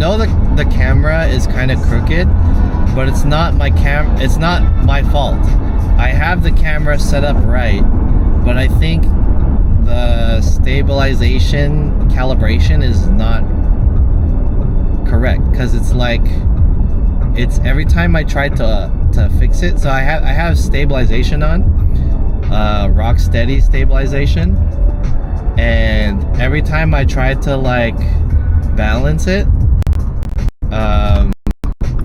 know the camera is kind of crooked, but it's not my it's not my fault. I have the camera set up right, but I think the stabilization calibration is not correct, because it's like, it's every time I try to fix it. So I have stabilization on, rock steady stabilization, and every time I try to like balance it,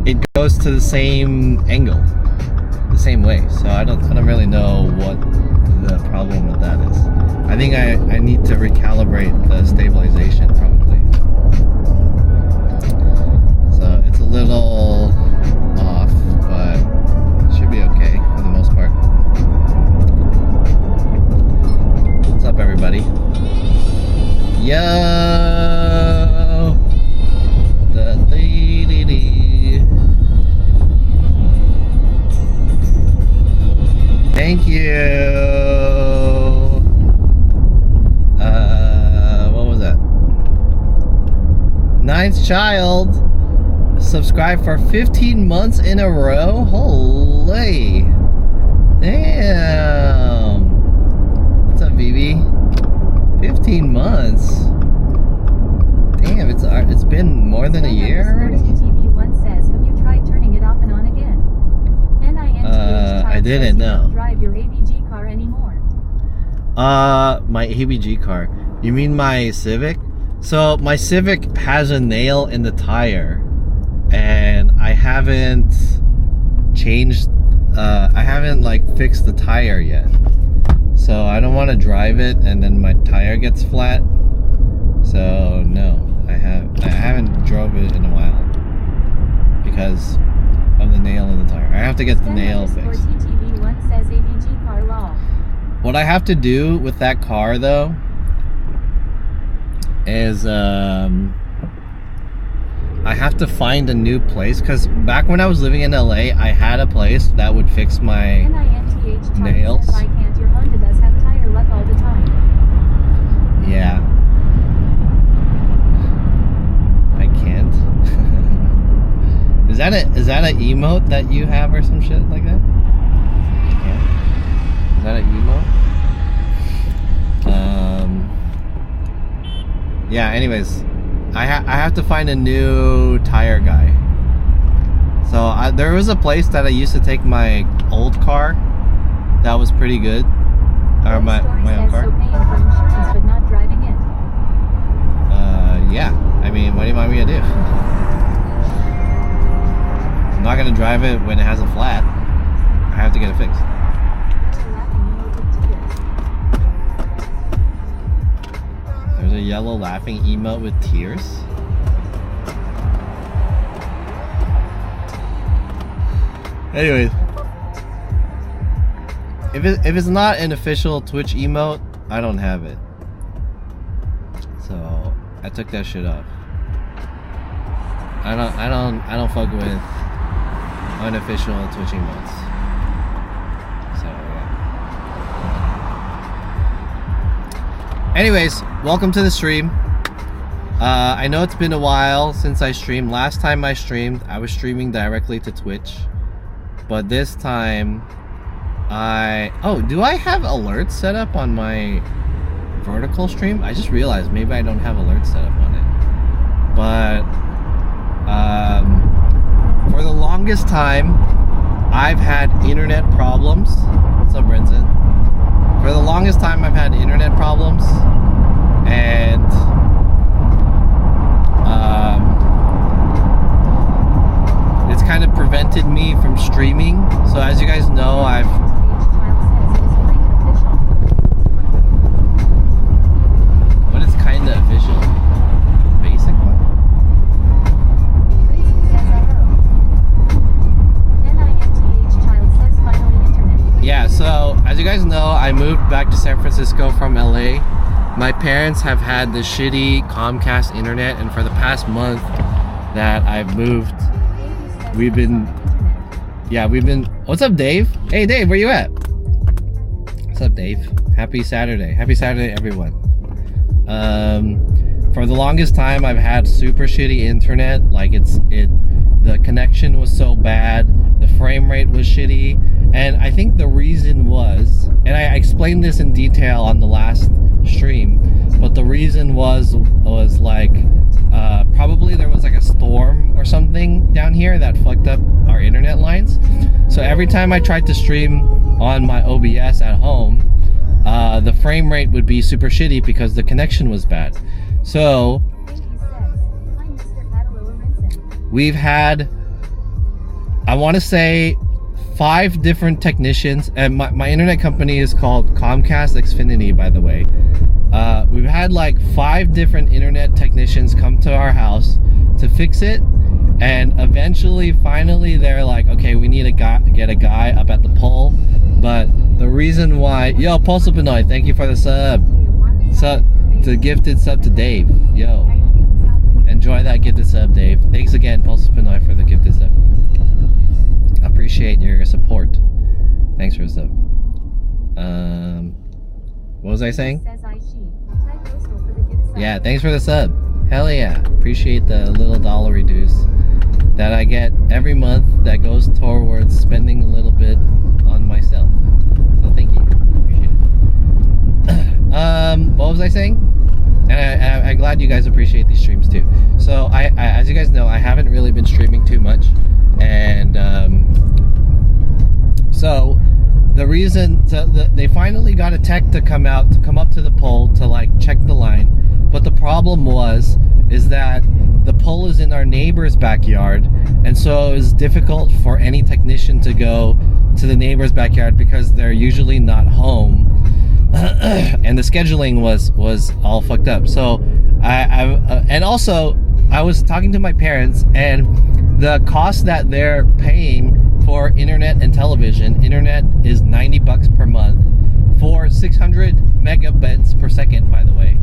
it goes to the same angle, the same way. So I don't really know what the problem with that is. I think I need to recalibrate the stabilization probably. So it's a little off, but it should be okay for the most part. What's up, everybody? Yo! Thank you. What was that? Ninth child. Subscribe for 15 months in a row. Holy. Damn. What's up, BB? 15 months. Damn, it's been more than a year already. TV1 says, have you tried turning it off and on again? I didn't know. Drive your ABG car anymore. My ABG car. You mean my Civic? So my Civic has a nail in the tire, and I haven't changed. I haven't like fixed the tire yet. So I don't want to drive it and then my tire gets flat. So no, I haven't drove it in a while because of the nail in the tire. I have to get the nail fixed. TV1 says ABG car law. What I have to do with that car though is I have to find a new place, because back when I was living in LA, I had a place that would fix my nails. I can't. Your Honda does have tire luck all the time. Yeah. I can't. Is that an emote that you have or some shit like that? Yeah. Is that an emote? Yeah, anyways, I have to find a new tire guy. So there was a place that I used to take my old car that was pretty good. Or my old car. So paying for insurance but not driving it. Yeah. I mean, what do you want me to do? I'm not gonna drive it when it has a flat. I have to get it fixed. There's a yellow laughing emote with tears. Anyways, if it's not an official Twitch emote, I don't have it. So I took that shit off. I don't fuck with unofficial Twitch emotes. So yeah. Anyways, welcome to the stream. I know it's been a while since I streamed. Last time I streamed, I was streaming directly to Twitch. But this time, do I have alerts set up on my vertical stream? I just realized maybe I don't have alerts set up on it. But for the longest time, I've had internet problems. What's up, Brenton? For the longest time, I've had internet problems, and it's kind of prevented me from streaming. So as you guys know, what is kind of official? Basic one? Yeah, so as you guys know, I moved back to San Francisco from LA. My parents have had the shitty Comcast internet, and for the past month that I've moved, we've been, what's up, Dave? Hey, Dave, where you at? What's up, Dave? Happy Saturday. Happy Saturday, everyone. for the longest time I've had super shitty internet. Like the connection was so bad, the frame rate was shitty, and I think the reason was, and I explained this in detail on the last stream, but the reason was like probably there was like a storm or something down here that fucked up our internet lines. So every time I tried to stream on my OBS at home, the frame rate would be super shitty because the connection was bad. So we've had, I want to say, 5 different technicians, and my internet company is called Comcast Xfinity, by the way. We've had like 5 different internet technicians come to our house to fix it, and eventually, finally, they're like, okay, we need to get a guy up at the pole. But the reason why, yo, Pulse Pinoy, thank you for the sub. The gifted sub to Dave. Yo, enjoy that gifted sub, Dave. Thanks again, Pulse Pinoy, for the gifted sub. Appreciate your support. Thanks for the sub. What was I saying? Yeah, thanks for the sub. Hell yeah. Appreciate the little dollar reduce that I get every month that goes towards spending a little bit on myself. So thank you. Appreciate it. What was I saying? And I'm glad you guys appreciate these streams too. So I as you guys know, I haven't really been streaming too much, and so the reason they finally got a tech to come up to the pole to like check the line, but the problem is that the pole is in our neighbor's backyard, and so it was difficult for any technician to go to the neighbor's backyard because they're usually not home. And the scheduling was all fucked up. So and also I was talking to my parents, and the cost that they're paying for internet and television, internet is $90 per month for 600 megabits per second, by the way.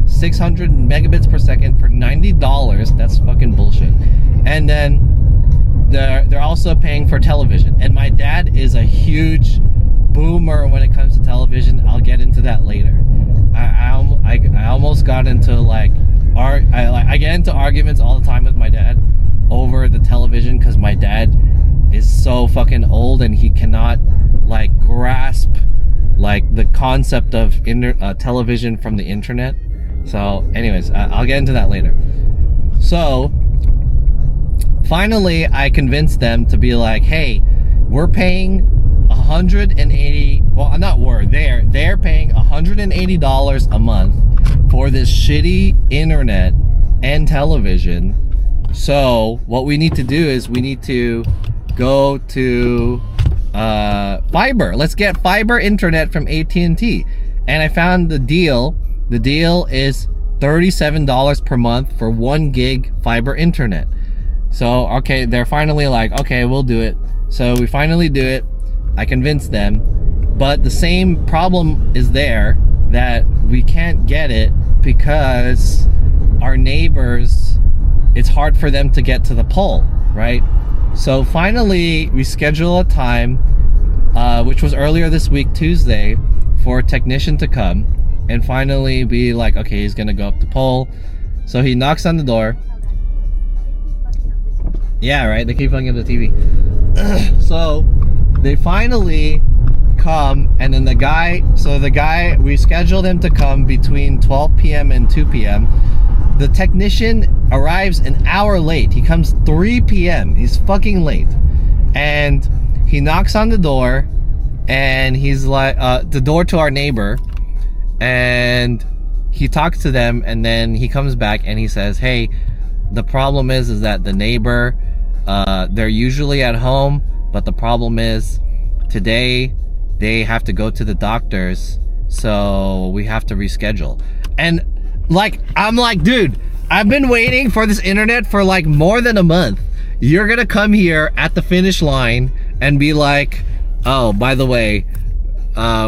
600 megabits per second for $90. That's fucking bullshit. And then they're also paying for television, and my dad is a huge boomer when it comes to television. I'll get into that later. I almost got into I get into arguments all the time with my dad over the television, because my dad is so fucking old and he cannot like grasp like the concept of television from the internet. So anyways, I'll get into that later. So finally I convinced them to be like, hey, we're paying 180, well, not they're paying $180 a month for this shitty internet and television. So what we need to do is we need to go to fiber. Let's get fiber internet from AT&T. And I found the deal. The deal is $37 per month for 1 gig fiber internet. So, okay, they're finally like, okay, we'll do it. So we finally do it. I convinced them. But the same problem is there, that we can't get it because our neighbors, it's hard for them to get to the pole, right? So finally, we schedule a time, which was earlier this week, Tuesday, for a technician to come and finally be like, okay, he's gonna go up the pole. So he knocks on the door. Yeah, right? They keep fucking up the TV. So they finally come, and then the guy, we scheduled him to come between 12 p.m. and 2 p.m. The technician arrives an hour late. He comes 3 p.m. He's fucking late. And he knocks on the door, and he's like, the door to our neighbor, and he talks to them, and then he comes back and he says, hey, the problem is that the neighbor, they're usually at home, but the problem is today they have to go to the doctors, so we have to reschedule. And like, I'm like, dude, I've been waiting for this internet for like more than a month. You're gonna come here at the finish line and be like, oh, by the way,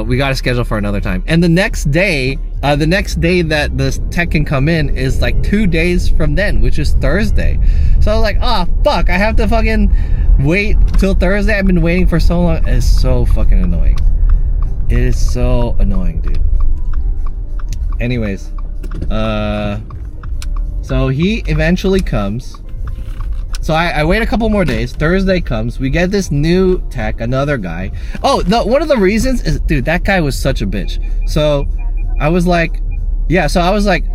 we got to schedule for another time. And the next day that the tech can come in is like 2 days from then, which is Thursday. So like, oh fuck, I have to fucking wait till Thursday. I've been waiting for so long. It's so fucking annoying. It is so annoying, dude. Anyways, So he eventually comes. So I wait a couple more days. Thursday comes. We get this new tech, another guy. Oh, one of the reasons is, dude, that guy was such a bitch. So I was like,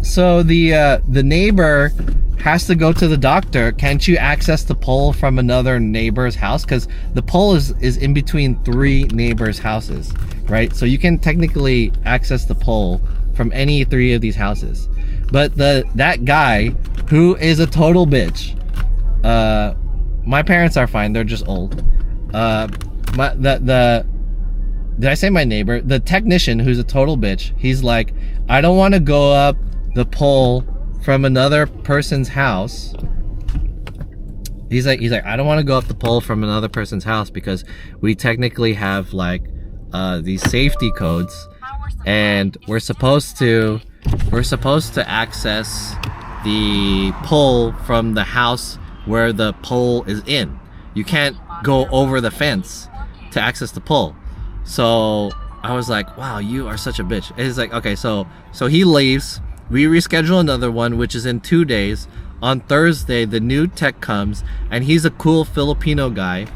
so the neighbor has to go to the doctor. Can't you access the pole from another neighbor's house? Because the pole is in between 3 neighbors' houses, right? So you can technically access the pole from any 3 of these houses. But that guy, who is a total bitch, my parents are fine, they're just old. Did I say my neighbor? The technician, who's a total bitch, he's like, I don't want to go up the pole from another person's house. He's like, I don't want to go up the pole from another person's house because we technically have like these safety codes, and we're supposed to access the pole from the house where the pole is in. You can't go over the fence to access the pole. So I was like, wow, you are such a bitch. And he's like, okay, so he leaves. We reschedule another one, which is in 2 days. On Thursday, the new tech comes, and he's a cool Filipino guy.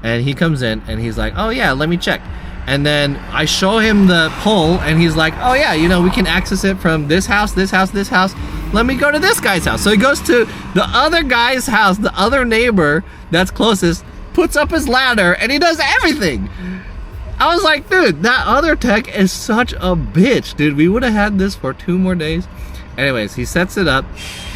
And he comes in, and he's like, oh yeah, let me check. And then I show him the pole, and he's like, oh yeah, you know, we can access it from this house, this house, this house. Let me go to this guy's house. So he goes to the other guy's house, the other neighbor that's closest, puts up his ladder, and he does everything. I was like, dude, that other tech is such a bitch, dude. We would have had this for 2 more days. Anyways, he sets it up,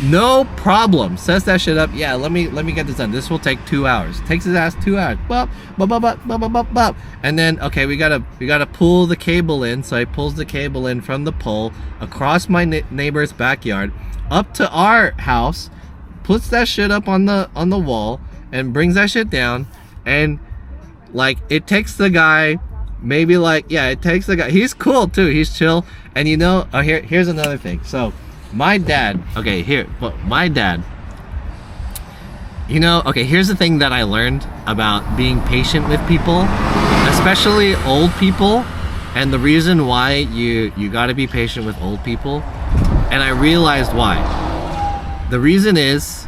no problem. Sets that shit up. Yeah, let me get this done. This will take 2 hours. Takes his ass 2 hours. Bop, bop, bop, bop, bop, bop, bop. And then, okay, we gotta pull the cable in. So he pulls the cable in from the pole across my neighbor's backyard up to our house, puts that shit up on the wall, and brings that shit down. And like, it takes the guy. Maybe like, yeah, it takes the guy. He's cool too. He's chill. And you know, here's another thing. So my dad, my dad, you know, okay, here's the thing that I learned about being patient with people, especially old people, and the reason why you got to be patient with old people. And I realized why. The reason is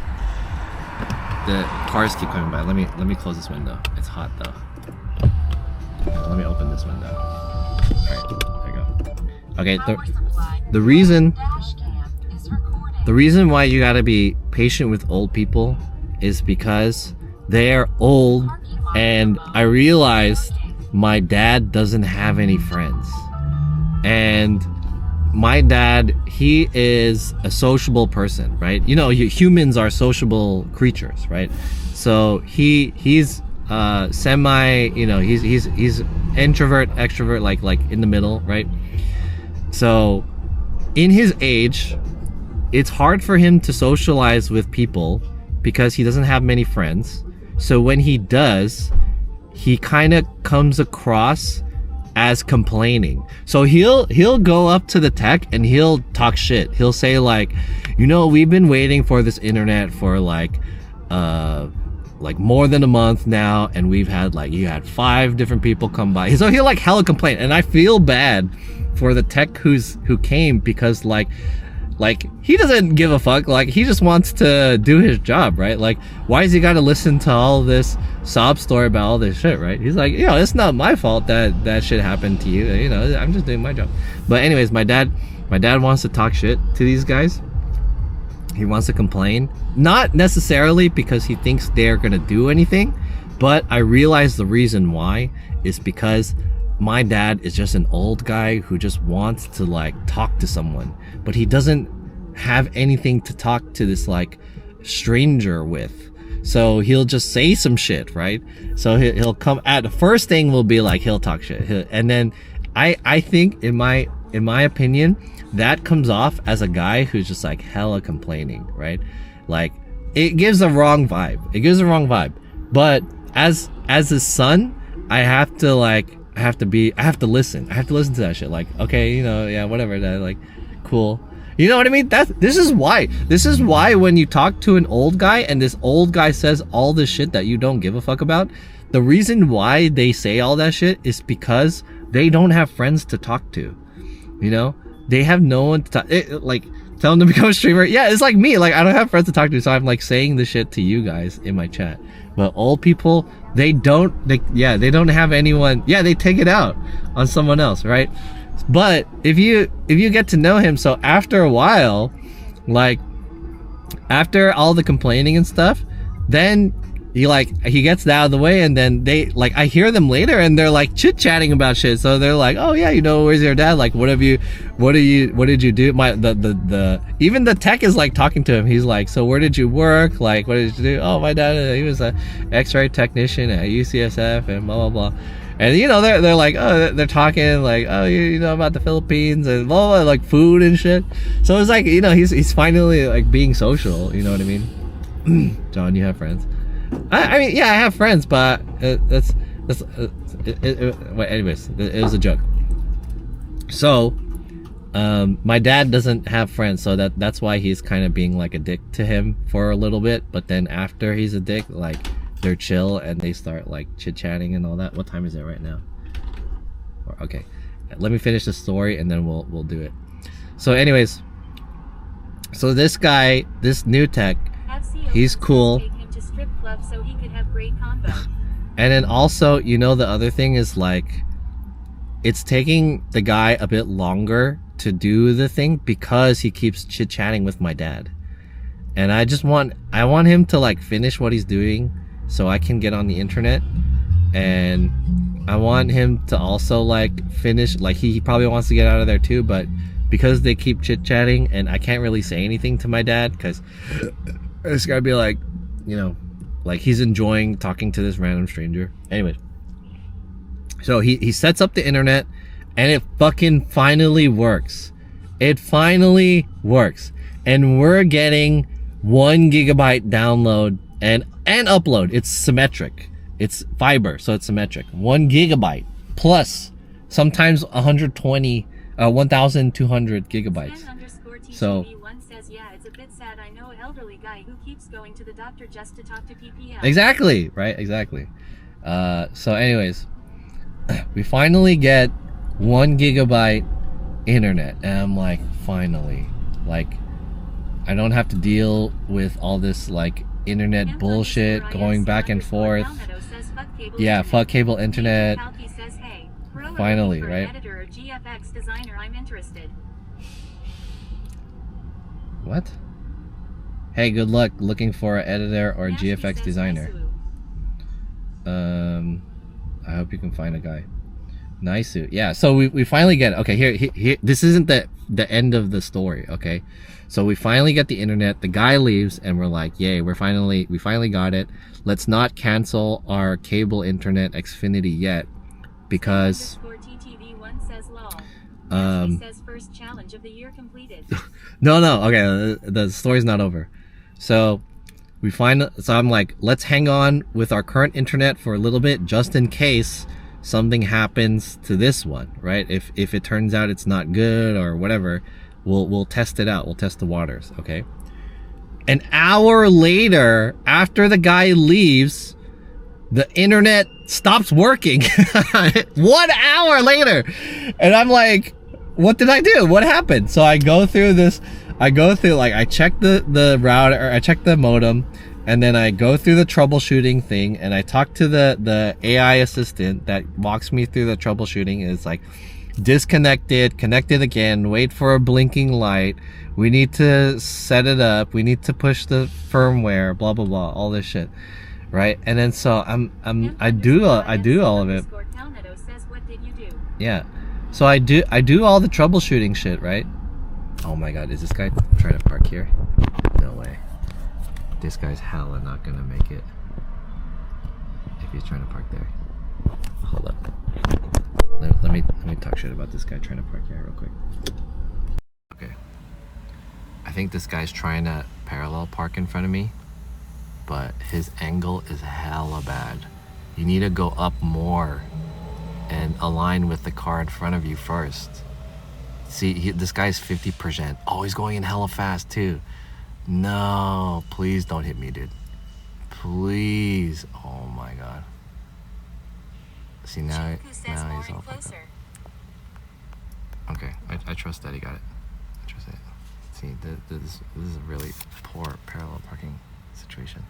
the cars keep coming by. Let me close this window. It's hot though. Let me open this window. Alright, there you go. Okay, the reason why you gotta be patient with old people is because they're old, and I realized my dad doesn't have any friends. And my dad, he is a sociable person, right? You know, humans are sociable creatures, right? So he's semi, you know, he's introvert, extrovert, like in the middle, right? So in his age, it's hard for him to socialize with people because he doesn't have many friends. So when he does, he kind of comes across as complaining. So he'll go up to the tech and he'll talk shit. He'll say like, you know, we've been waiting for this internet for like more than a month now, and we've had you had 5 different people come by. So he'll like hella complain, and I feel bad for the tech who came, because like he doesn't give a fuck. Like, he just wants to do his job, right? Like, why has he got to listen to all this sob story about all this shit, right? He's like, you know, it's not my fault that shit happened to you. You know, I'm just doing my job. But anyways, my dad wants to talk shit to these guys. He wants to complain, not necessarily because he thinks they're gonna do anything, but I realize the reason why is because my dad is just an old guy who just wants to like talk to someone, but he doesn't have anything to talk to this like stranger with. So he'll just say some shit, right? So he'll come at the first thing will be like, he'll talk shit, and then I think in my opinion, that comes off as a guy who's just like hella complaining, right? Like, it gives a wrong vibe. But as his son, I have to listen to that shit. Like, okay, you know, yeah, whatever, that, like, cool. You know what I mean? This is why when you talk to an old guy and this old guy says all this shit that you don't give a fuck about, the reason why they say all that shit is because they don't have friends to talk to. You know, they have no one to talk. Like, Tell them to become a streamer. Yeah, it's like me. Like, I don't have friends to talk to, so I'm like saying the shit to you guys in my chat. But old people, they don't have anyone. Yeah, they take it out on someone else, right? But if you get to know him, so after a while, like after all the complaining and stuff, then he gets that out of the way, and then they like, I hear them later and they're like chit-chatting about shit. So they're like, oh yeah, you know, where's your dad? Like, what did you do? Even the tech is like talking to him. He's like, so where did you work? Like, what did you do? Oh, my dad, he was a X-ray technician at UCSF and blah blah blah. And you know, they're like, oh, they're talking like, oh, you know about the Philippines and blah, blah, like food and shit. So it's like, you know, he's finally like being social, you know what I mean? John, you have friends? I mean, yeah, I have friends, but anyways, it was a joke. So my dad doesn't have friends, so that's why he's kind of being like a dick to him for a little bit. But then after he's a dick, like they're chill and they start like chit-chatting and all that. What time is it right now? Okay, let me finish the story and then we'll do it. So anyways, so this guy, this new tech, he's cool. So he could have great combo. And then also, you know, the other thing is like, it's taking the guy a bit longer to do the thing because he keeps chit-chatting with my dad. And I want him to like finish what he's doing so I can get on the internet. And I want him to also like finish, like he probably wants to get out of there too, but because they keep chit-chatting and I can't really say anything to my dad because it's gotta be like, you know, like he's enjoying talking to this random stranger. Anyways, so he sets up the internet and it fucking finally works. It finally works. And we're getting 1 gigabyte download and upload. It's symmetric. It's fiber, so it's symmetric. 1 gigabyte plus sometimes 1,200 gigabytes. So yeah, it's a bit sad. I know an elderly guy who keeps going to the doctor just to talk to PPM. Exactly, right? Exactly. So anyways, we finally get 1 gigabyte internet. And I'm like, finally. Like, I don't have to deal with all this, like, internet bullshit going back and forth. Yeah, fuck cable internet. Finally, right? What? Hey, good luck looking for an editor or GFX designer. I hope you can find a guy. Nice. Yeah, so we finally get it. Okay, here this isn't the end of the story, okay? So we finally get the internet, the guy leaves, and we're like, yay, we finally got it. Let's not cancel our cable internet Xfinity yet, because says first challenge of the year completed. no, okay, the story's not over. So I'm like, let's hang on with our current internet for a little bit, just in case something happens to this one, right? If it turns out it's not good or whatever, we'll test it out. We'll test the waters, okay? An hour later, after the guy leaves, the internet stops working. 1 hour later. And I'm like, what did I do? What happened? So I go through like, I check the router, I check the modem, and then I go through the troubleshooting thing, and I talk to the AI assistant that walks me through the troubleshooting. It's like, disconnected, connected again, wait for a blinking light, we need to set it up, we need to push the firmware, blah blah blah, all this shit, right? And then so I do all of it. Yeah, so I do all the troubleshooting shit, right? Oh my god, is this guy trying to park here? No way. This guy's hella not gonna make it if he's trying to park there. Hold up. Let me talk shit about this guy trying to park here real quick. Okay. I think this guy's trying to parallel park in front of me, but his angle is hella bad. You need to go up more and align with the car in front of you first. See, this guy's 50%. Oh, he's going in hella fast too. No, please don't hit me, dude. Please. Oh my god. See, now he's all fucked up. Okay, I trust that he got it. I trust it. Let's see. This is a really poor parallel parking situation.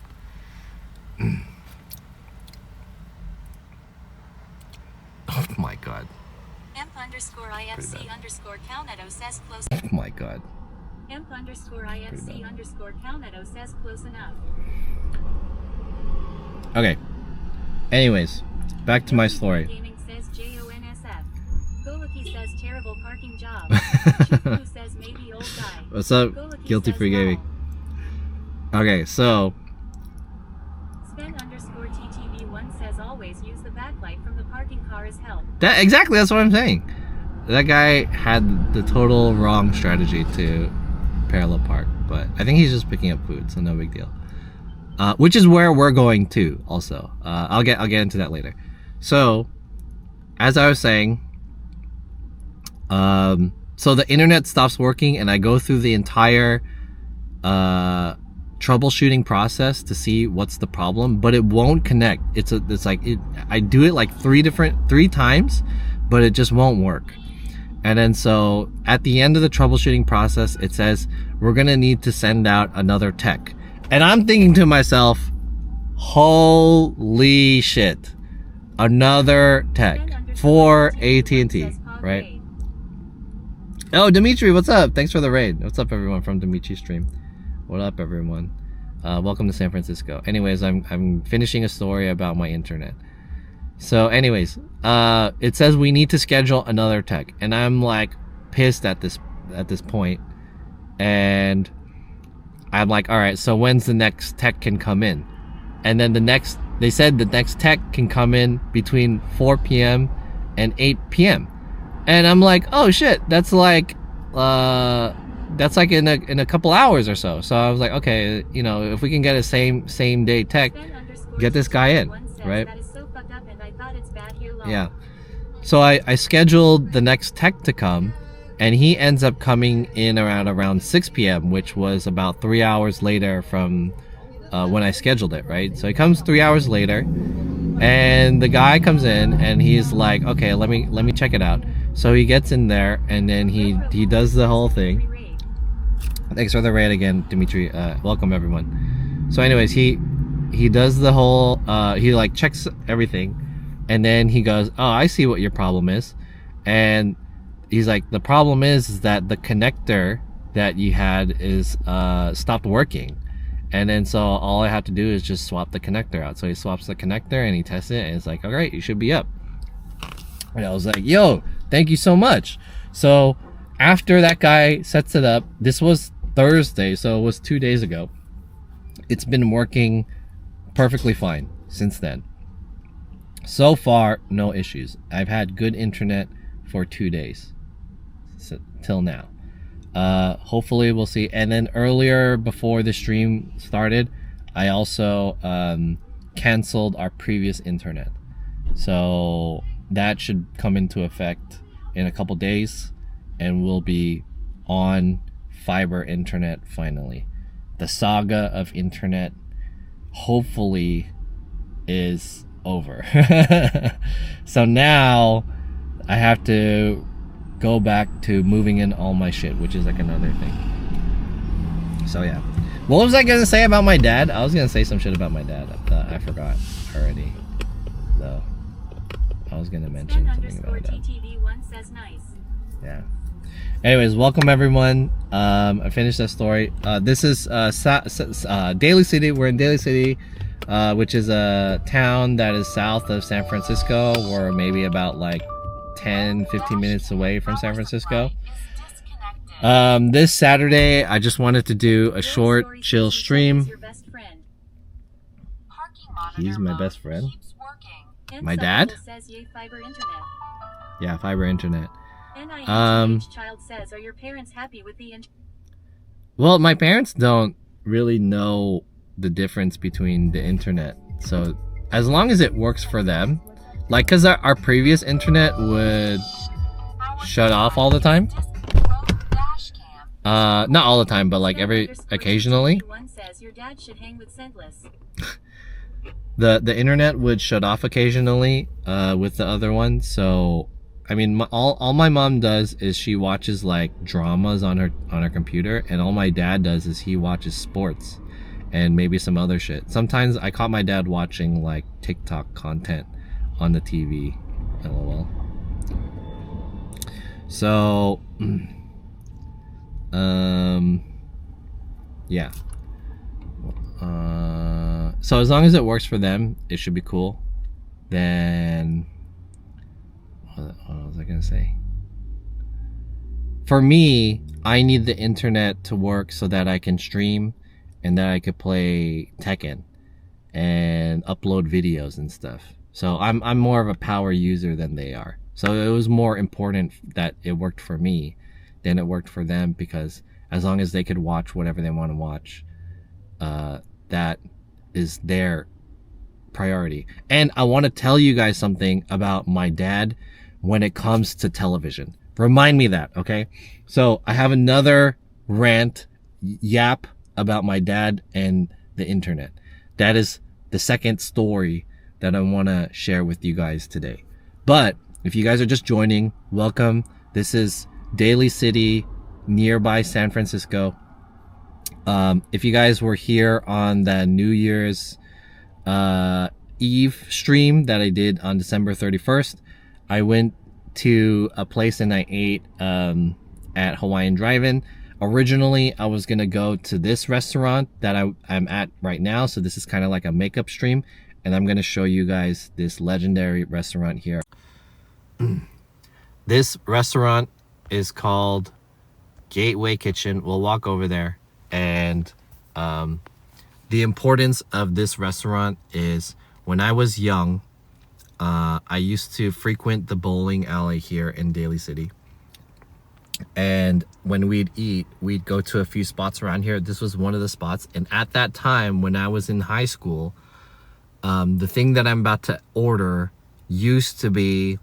Oh my god. Imp_IFC_Cownetto says close. Oh my god. Imp_IFC_Cownetto says close enough. Okay. Anyways, back to my story. Gaming says JONSF. Goliki says terrible parking job. Chufu says maybe old guy. What's up? Goliki Guilty says free gaming. no. Okay, so Sven_TTV1 says always use the backlight from the parking car as help. that's what I'm saying. That guy had the total wrong strategy to parallel park, but I think he's just picking up food, so no big deal. Which is where we're going to also. I'll get into that later. So, as I was saying, so the internet stops working, and I go through the entire troubleshooting process to see what's the problem, but it won't connect. I do it like three times, but it just won't work. And then so at the end of the troubleshooting process, it says we're gonna need to send out another tech. And I'm thinking to myself, holy shit, another tech for AT&T, right? Oh, Dimitri, what's up? Thanks for the raid. What's up, everyone, from Dimitri's stream? What up, everyone? Welcome to San Francisco. Anyways, I'm finishing a story about my internet. So anyways, it says we need to schedule another tech, and I'm like pissed at this point, and I'm like, all right, so when's the next tech can come in? And then they said the next tech can come in between 4 p.m. and 8 p.m. And I'm like, oh shit, that's like in a couple hours or so. So I was like, okay, you know, if we can get a same day tech, get this guy in, right? Yeah. So I scheduled the next tech to come, and he ends up coming in around 6 p.m., which was about 3 hours later from when I scheduled it, right? So he comes 3 hours later, and the guy comes in, and he's like, okay, let me check it out. So he gets in there, and then he does the whole thing. Thanks for the raid again, Dimitri. Welcome, everyone. So anyways, he does the whole, he like checks everything, and then he goes, oh, I see what your problem is. And he's like, the problem is that the connector that you had is stopped working. And then so all I have to do is just swap the connector out. So he swaps the connector and he tests it, and it's like, all right, you should be up. And I was like, yo, thank you so much. So after that guy sets it up, this was Thursday, so it was 2 days ago. It's been working perfectly fine since then. So far, no issues. I've had good internet for 2 days till now. Hopefully we'll see. And then earlier, before the stream started, I also canceled our previous internet. So that should come into effect in a couple days, and we'll be on fiber internet finally. The saga of internet hopefully is over. So now I have to go back to moving in all my shit, which is like another thing. So yeah, what was I gonna say about my dad? I was gonna say some shit about my dad. I forgot already, though. I was gonna mention something about that. TTV1 says nice. Yeah. Anyways, welcome everyone. I finished that story. This is Daly City. We're in Daly City, which is a town that is south of San Francisco. We're maybe about like 10-15 minutes away from San Francisco. This Saturday, I just wanted to do a short, chill stream. He's my best friend. My dad? Yeah, fiber internet. Child says, are your parents happy with the well, my parents don't really know the difference between the internet. So as long as it works for them, like, because our previous internet would shut off all the time. Not all the time, but like occasionally. The internet would shut off occasionally with the other one. So I mean, all my mom does is she watches like dramas on her computer, and all my dad does is he watches sports and maybe some other shit. Sometimes I caught my dad watching like TikTok content on the TV. LOL. So yeah. So as long as it works for them, it should be cool. Then what was I gonna say? For me, I need the internet to work so that I can stream and that I could play Tekken and upload videos and stuff. So I'm more of a power user than they are. So it was more important that it worked for me than it worked for them, because as long as they could watch whatever they want to watch, that is their priority. And I want to tell you guys something about my dad when it comes to television. Remind me that, okay? So I have another rant, yap about my dad and the internet. That is the second story that I want to share with you guys today. But if you guys are just joining, welcome. This is Daly City, nearby San Francisco. If you guys were here on the New Year's Eve stream that I did on December 31st, I went to a place and I ate at Hawaiian Drive-In. Originally, I was gonna go to this restaurant that I'm at right now. So this is kind of like a makeup stream, and I'm gonna show you guys this legendary restaurant here. This restaurant is called Gateway Kitchen. We'll walk over there. And the importance of this restaurant is when I was young, I used to frequent the bowling alley here in Daly City. And when we'd eat, we'd go to a few spots around here. This was one of the spots. And at that time, when I was in high school, the thing that I'm about to order used to be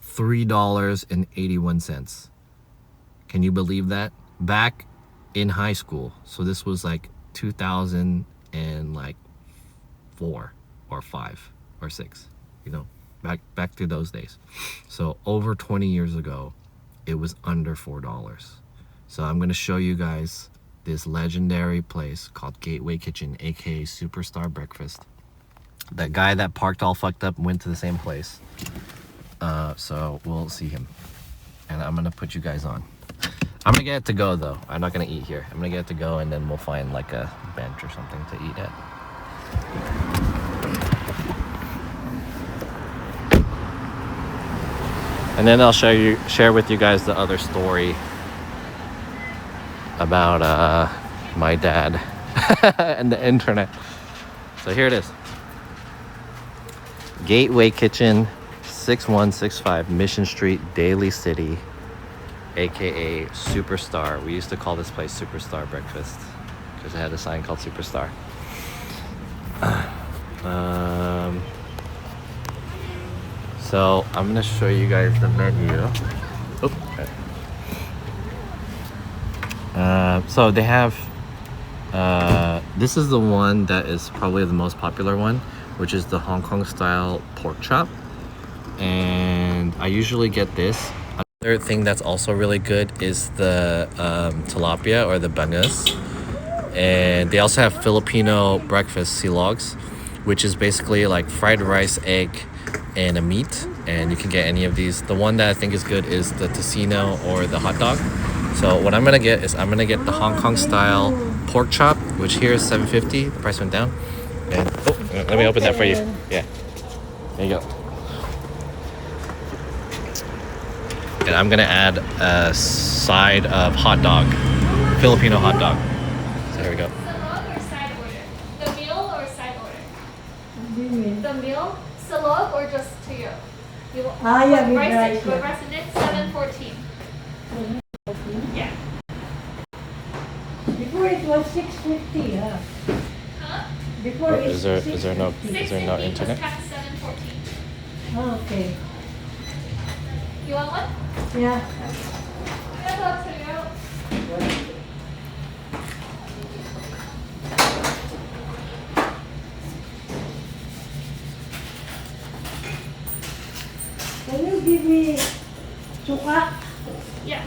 $3.81. Can you believe that? Back in high school. So this was like 2004 or 5 or 6, you know, back to those days. So over 20 years ago, it was under $4. So I'm gonna show you guys this legendary place called Gateway Kitchen, aka Superstar Breakfast. That guy that parked all fucked up went to the same place. So we'll see him, and I'm gonna put you guys on. I'm gonna get it to go though. I'm not gonna eat here. I'm gonna get it to go, and then we'll find like a bench or something to eat at. And then I'll share with you guys the other story about my dad and the internet. So here it is. Gateway Kitchen, 6165 Mission Street, Daly City, aka Superstar. We used to call this place Superstar Breakfast because it had a sign called Superstar. So I'm gonna show you guys the menu. So they have this is the one that is probably the most popular one, which is the Hong Kong style pork chop, and I usually get this. Another thing that's also really good is the tilapia or the bangus, and they also have Filipino breakfast silogs, which is basically like fried rice, egg, and a meat, and you can get any of these. The one that I think is good is the tocino or the hot dog. So what I'm gonna get is I'm gonna get the Hong Kong style pork chop, which here is $7.50. The price went down. And let me open that for you. Yeah, there you go. And I'm gonna add a side of hot dog, Filipino hot dog. So here we go. Salog or side order? The meal or side order? The meal, salog or just to you? You want yeah, with rice rice, with yeah. rice in it, $7.14. Yeah. Before it was 650, Huh? Before Is there no $6.50 internet? plus tax, $7.14. Oh, okay. You want one? Yeah. Yeah, I'll tell you out. Can you give me Suka. Yeah.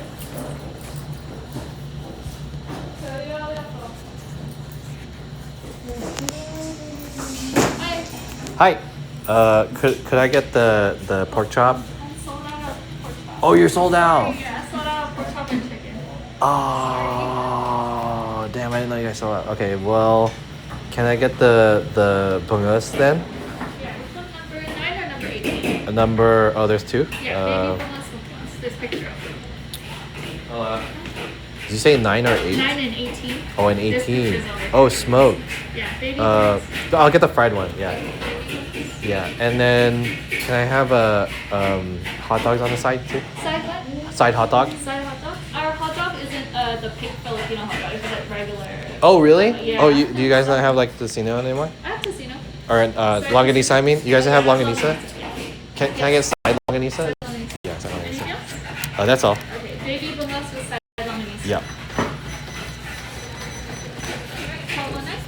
Hi. Could I get the pork chop? I'm sold out of pork chop. Oh, you're sold out. Yeah, I sold out of pork chop and chicken. Oh, damn! I didn't know you guys sold out. Okay, well, can I get the bungus then? Yeah, which one, number 9 or number 18? A number. Oh, there's two. Yeah, baby bungus with plus. This picture of it. Did you say 9 or 8? 9 and 18. Oh, and This 18. picture's over Oh, here. smoked. Yeah, baby bungus. I'll get the fried one. Yeah. Baby bungus. Yeah, and then can I have a hot dogs on the side too? Side what? Side hot dog. Side hot dog? Our hot dog isn't the pink Filipino hot dog. It's like regular. Oh, really? Yeah. Oh, do you guys not have like tocino anymore? I have tocino. Or longanisa? I mean, you guys have longanisa? Yeah. Can I get side longanisa? Longanisa. Yeah, side Anything longanisa. else? That's all. Okay, baby bungus with side longanisa. Yeah. Alright, call one next.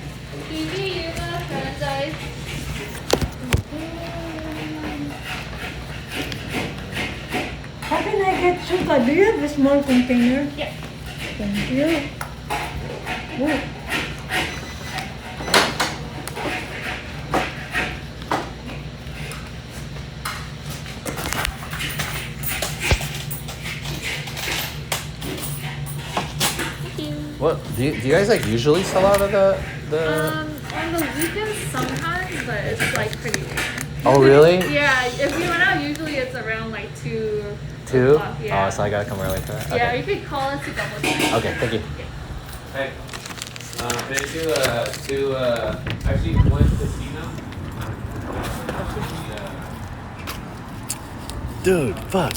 Baby, you're gonna franchise. How can I get suka? Do you have a small container? Yeah. Thank you. Oh. Thank you. What do you guys like usually sell out of the? On the weekends sometimes, but it's like pretty rare. Oh, really? Yeah, if we run out, usually it's around like 2. 2? o'clock, yeah. Oh, so I gotta come early for that. Yeah, Okay. you could call us to double check. Okay. Thank you. Hey, can I do actually one casino? Dude, fuck.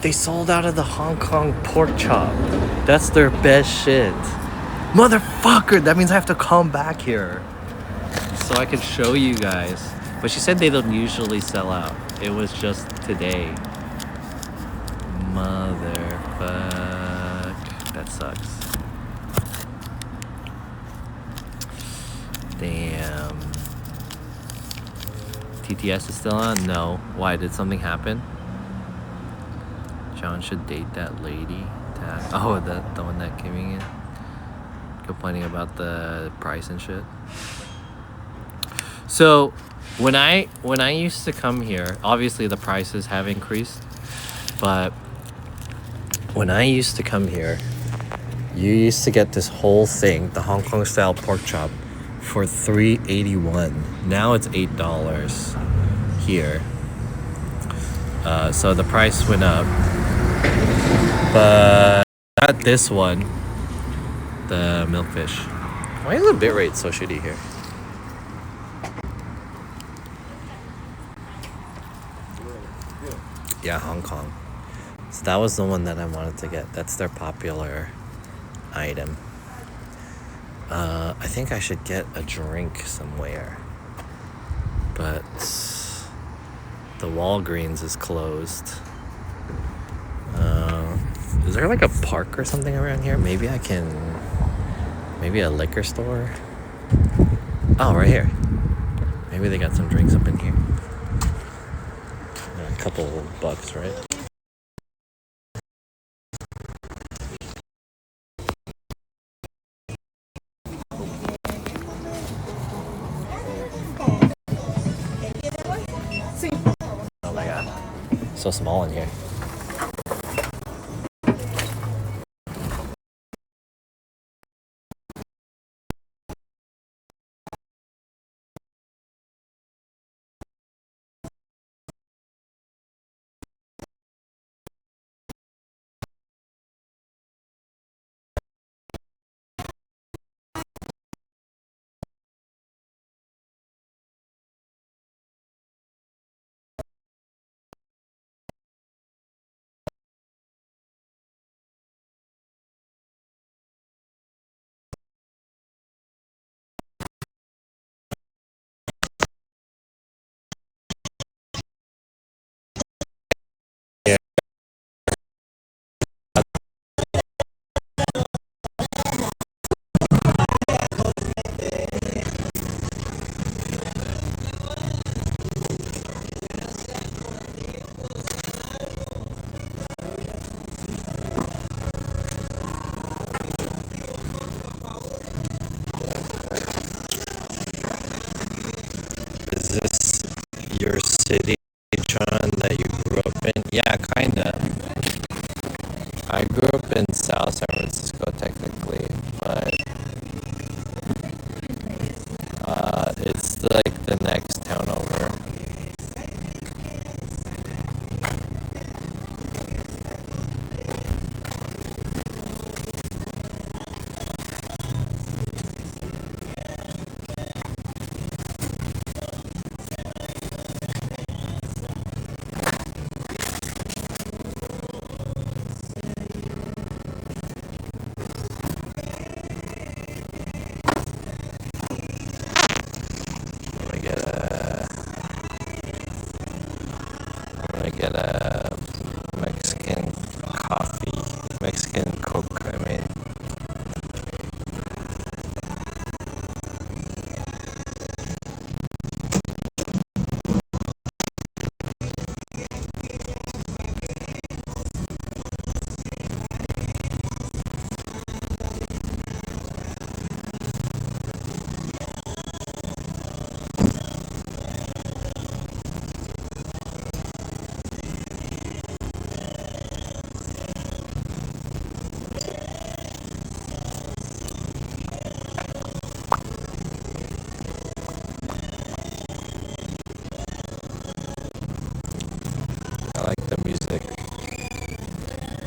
They sold out of the Hong Kong pork chop. That's their best shit. Motherfucker, that means I have to come back here. So I can show you guys. But she said they don't usually sell out. It was just today. Motherfuck. That sucks. Damn. TTS is still on? No. Why? Did something happen? John should date that lady. Oh, the one that came in. Complaining about the price and shit. So, when I used to come here, obviously the prices have increased, but when I used to come here, you used to get this whole thing, the Hong Kong style pork chop, for $3.81. Now it's $8 here. So the price went up, but not this one, the milkfish. Why is the bitrate so shitty here? Yeah, Hong Kong. So that was the one that I wanted to get. That's their popular item. I think I should get a drink somewhere, but the Walgreens is closed. Is there like a park or something around here? Maybe a liquor store? Oh, right here. Maybe they got some drinks up in here. A couple bucks, right? Oh my god. So small in here. city, John, that you grew up in? Yeah, kinda. I grew up in South San Francisco, technically, but it's like the next town over. I'm gonna get a Mexican coffee, Mexican Coke, I mean. I like the music.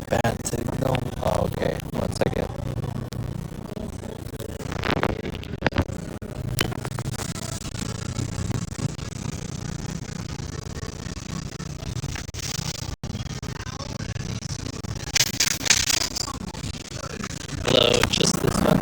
Bad signal? Oh, okay. 1 second. Hello, just this one.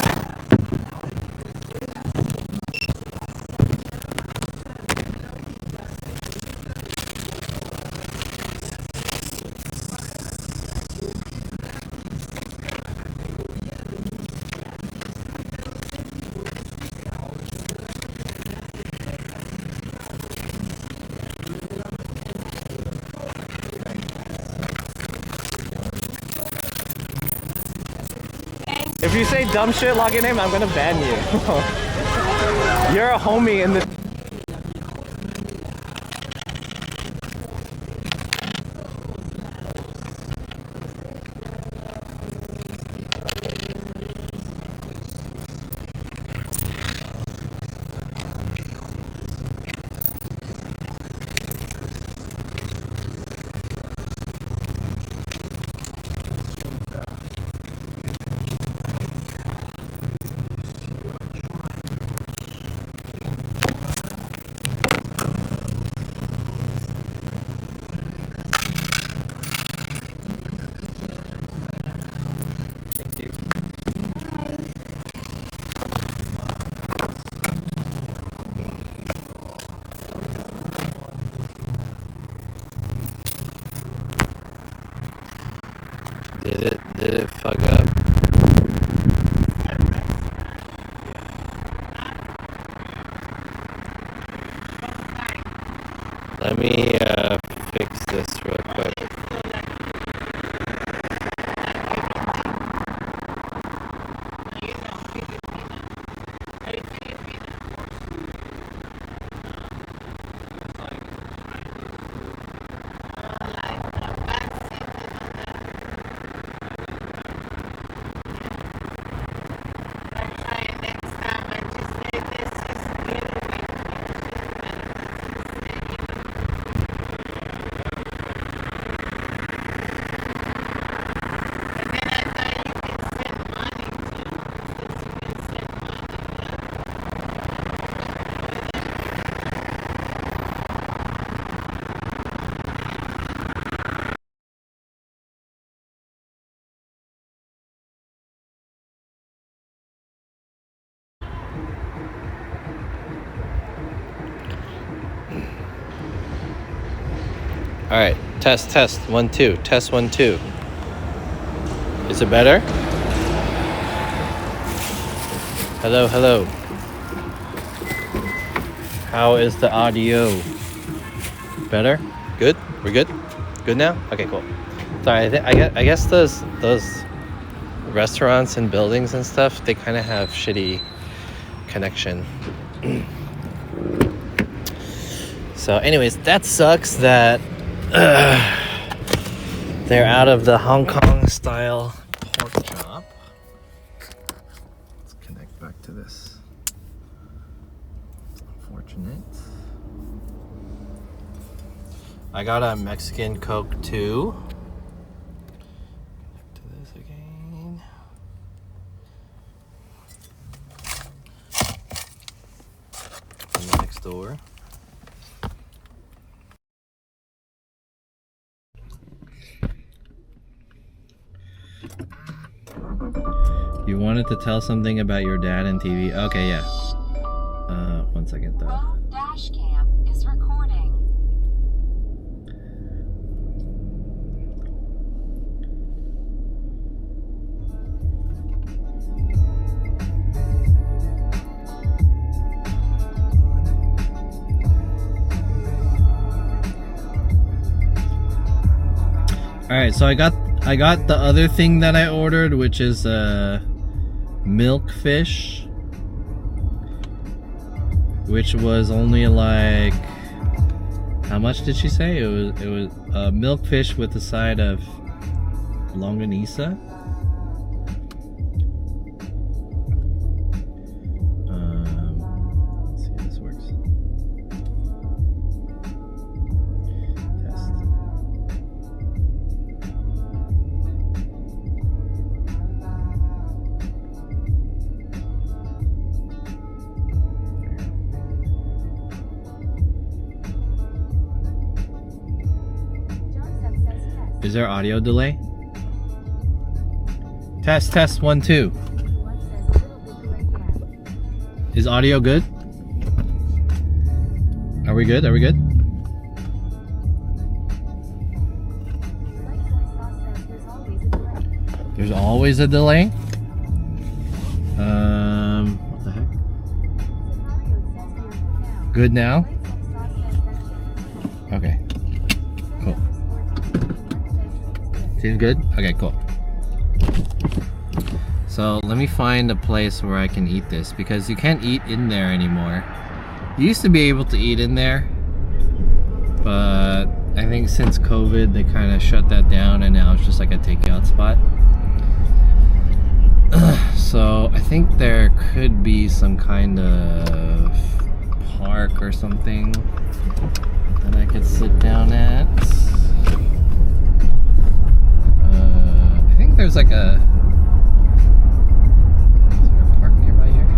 If you say dumb shit, log your name, I'm gonna ban you. You're a homie in the. Did it fuck up? Let me fix this real quick. All right, test 1 2, test 1 2. Is it better? Hello. How is the audio? Better? Good? We're good? Good now? Okay, cool. Sorry, I guess those restaurants and buildings and stuff, they kind of have shitty connection. So anyways, that sucks that they're out of the Hong Kong style pork chop. Let's connect back to this. Unfortunate. I got a Mexican Coke too. Back to this again. From the next door. You wanted to tell something about your dad and TV? Okay, yeah. 1 second though. Phone dash cam is recording. Alright, so I got the other thing that I ordered, which is milk fish, which was only like, how much did she say? It was milk fish with a side of longanisa. Let's see if this works. Test. Johnson says test. Is there audio delay? Test 1 2. One says little bit delay, yeah. Is audio good? Are we good? Are we good? Light soy sauce says there's always a delay. There's always a delay. What the heck? Sicario says we're now. Good now? Light soy sauce says that's good. Okay. Cool. Seems good? Okay, cool. So let me find a place where I can eat this, because you can't eat in there anymore. You used to be able to eat in there, but I think since COVID they kind of shut that down and now it's just like a takeout spot. So I think there could be some kind of park or something that I could sit down at. I think there's like a... Is there a park nearby here?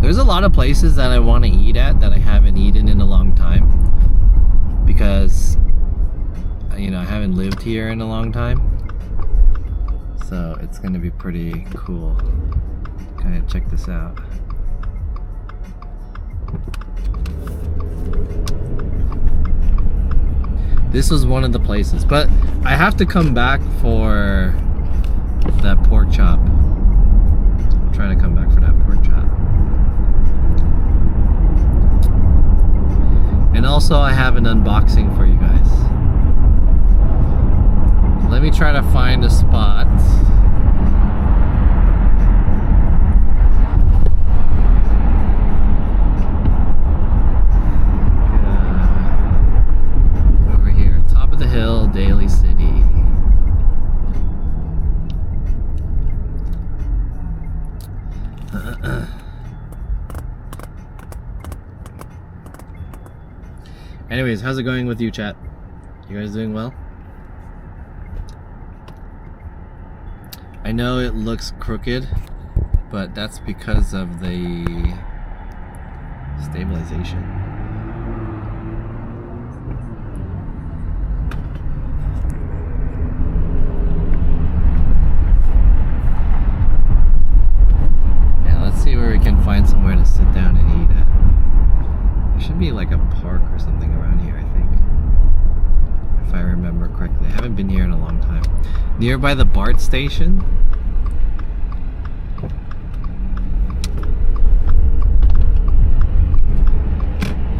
There's a lot of places that I want to eat at that I haven't eaten in a long time, because you know, I haven't lived here in a long time, so it's gonna be pretty cool to kind of check this out. This was one of the places, but I have to come back for that pork chop. I'm trying to come back for that pork chop. And also I have an unboxing for you guys. Let me try to find a spot. Over here, top of the hill, Daly City. Anyways, how's it going with you, chat? You guys doing well? I know it looks crooked, but that's because of the stabilization. Yeah, let's see where we can find somewhere to sit down and eat at. There should be like a park or something around here, I think, if I remember correctly. I haven't been here in a long time. Nearby the BART station. I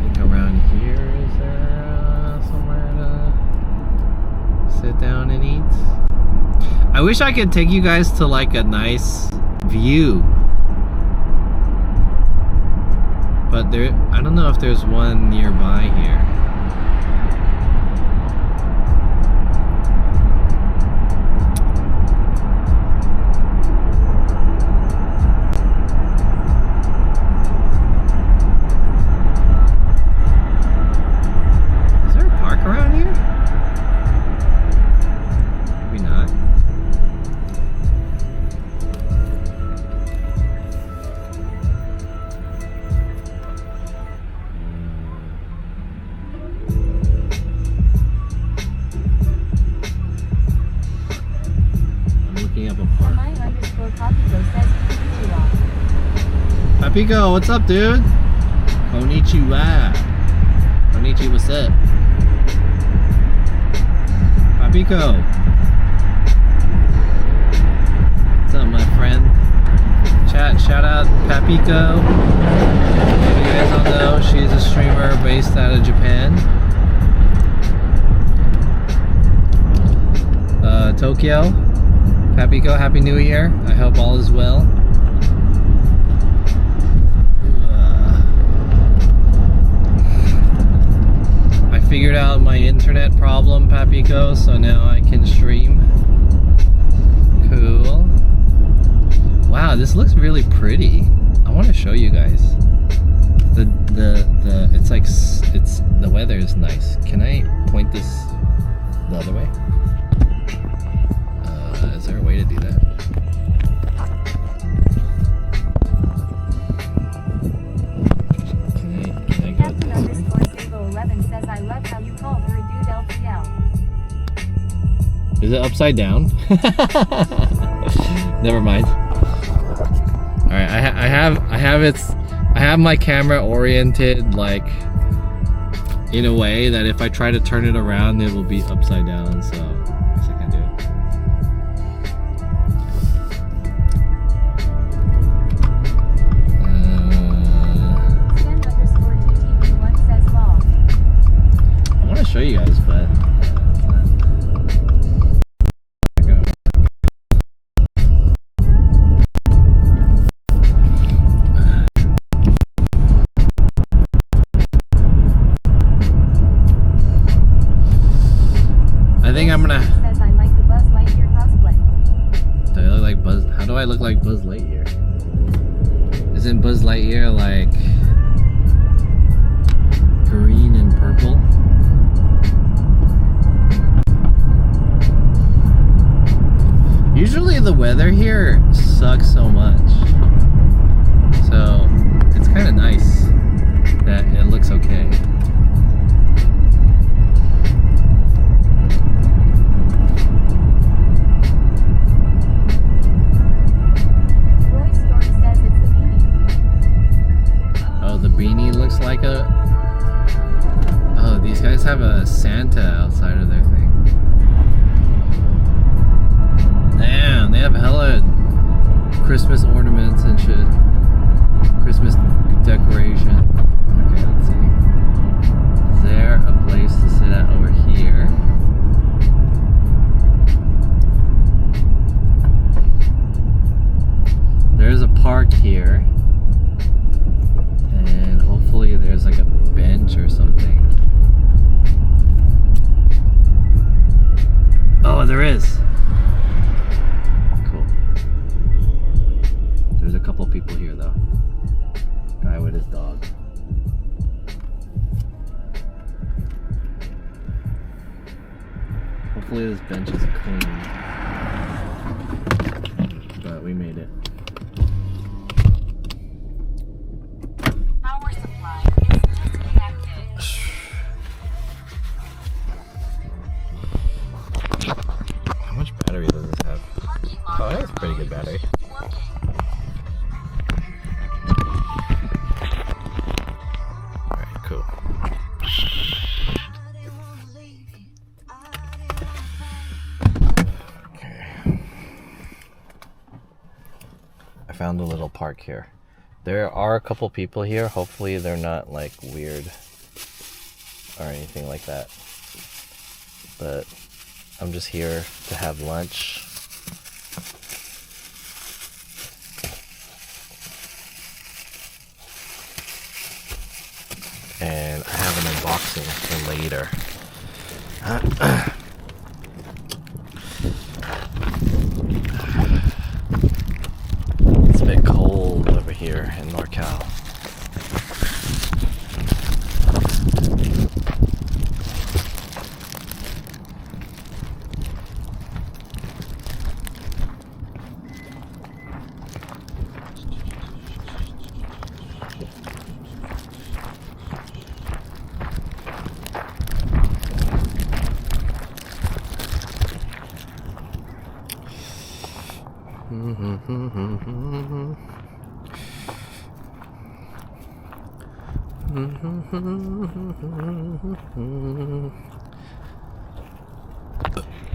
think around here is there somewhere to sit down and eat. I wish I could take you guys to like a nice view, but there, I don't know if there's one nearby here. Is there a park around here? Maybe not. Looking up a park. My_Papico says konnichiwa. Papico, what's up, dude? Konnichiwa. Konnichiwa, what's up? Papico. What's up, my friend? Chat, shout out Papico. If you guys don't know, she's a streamer based out of Japan. Tokyo. Papico, Happy New Year. I hope all is well. I figured out my internet problem, Papico, so now I can stream. Cool. Wow, this looks really pretty. I want to show you guys. It's like, the weather is nice. Can I point this the other way? Is there a way to do that? Can I go Captain_Sable11 says I love how you called her a dude LTL. Is it upside down? Never mind. All right, I have my camera oriented like in a way that if I try to turn it around, it will be upside down. So I guess I can do it. Send_TTV1 says lol. I want to show you guys, but I think I'm gonna. Says I like the Buzz Lightyear cosplay. Do I look like Buzz? How do I look like Buzz Lightyear? Isn't Buzz Lightyear like green and purple? Usually the weather here sucks so much, so it's kind of nice that it looks okay. Roy Story says it's the beanie. Oh, the beanie looks like a... Oh, these guys have a Santa outside of their thing. Damn, they have hella Christmas ornaments and shit. Christmas decoration. Okay, let's see. Is there a place to sit at over here? There's a park here. And hopefully there's like a bench or something. Oh, there is. Cool. There's a couple people here though. Guy with his dog. Hopefully this bench is clean. But we made it. Power supply is disconnected. How much battery does this have? Oh, it has a pretty good battery. Alright, cool. Okay. I found a little park here. There are a couple people here. Hopefully they're not like weird or anything like that. But I'm just here to have lunch. unboxing for later. It's a bit cold over here in NorCal.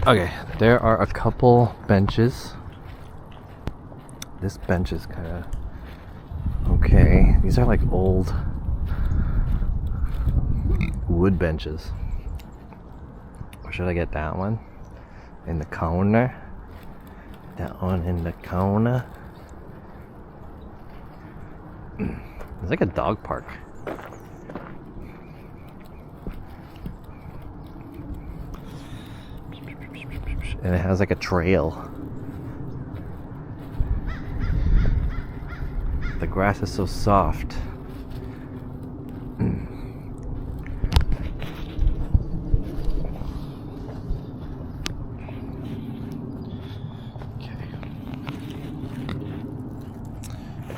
Okay, there are a couple benches. This bench is kind of okay. These are like old wood benches. Or should I get that one in the corner? That one in the corner. It's like a dog park. And it has like a trail. The grass is so soft. Okay.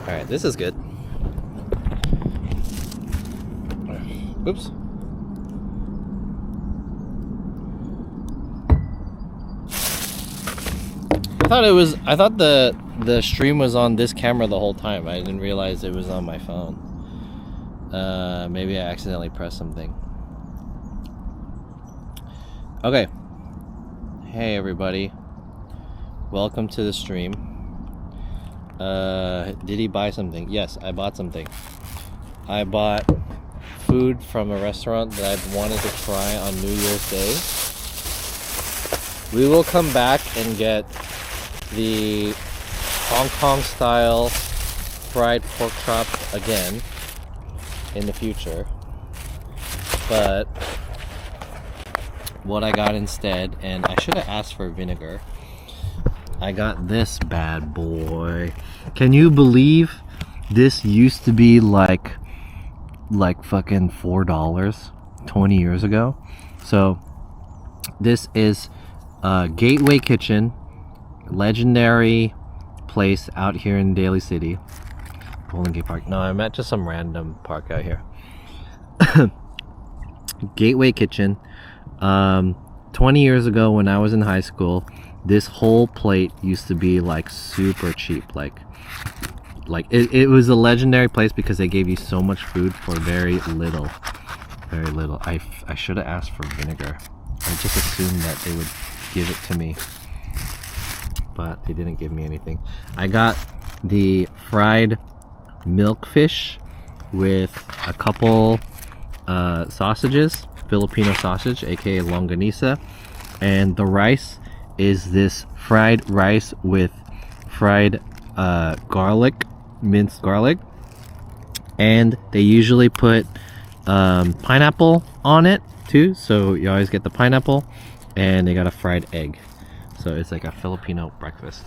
Alright, this is good. Oops. I thought the stream was on this camera the whole time. I didn't realize it was on my phone. Maybe I accidentally pressed something. Okay. Hey everybody. Welcome to the stream. Did he buy something? Yes, I bought something. I bought food from a restaurant that I've wanted to try on New Year's Day. We will come back and get the Hong Kong style fried pork chop again in the future, but what I got instead, and I should have asked for vinegar, I got this bad boy. Can you believe this used to be like fucking $4 20 years ago? So this is Gateway Kitchen, legendary place out here in Daly City. Golden Gate Park. No, I'm at just some random park out here. Gateway Kitchen. 20 years ago when I was in high school, this whole plate used to be like super cheap. Like it was a legendary place because they gave you so much food for very little. Very little. I should have asked for vinegar. I just assumed that they would give it to me, but they didn't give me anything. I got the fried milkfish with a couple sausages, Filipino sausage, aka longanisa, and the rice is this fried rice with fried garlic, minced garlic, and they usually put pineapple on it too, so you always get the pineapple, and they got a fried egg. So it's like a Filipino breakfast.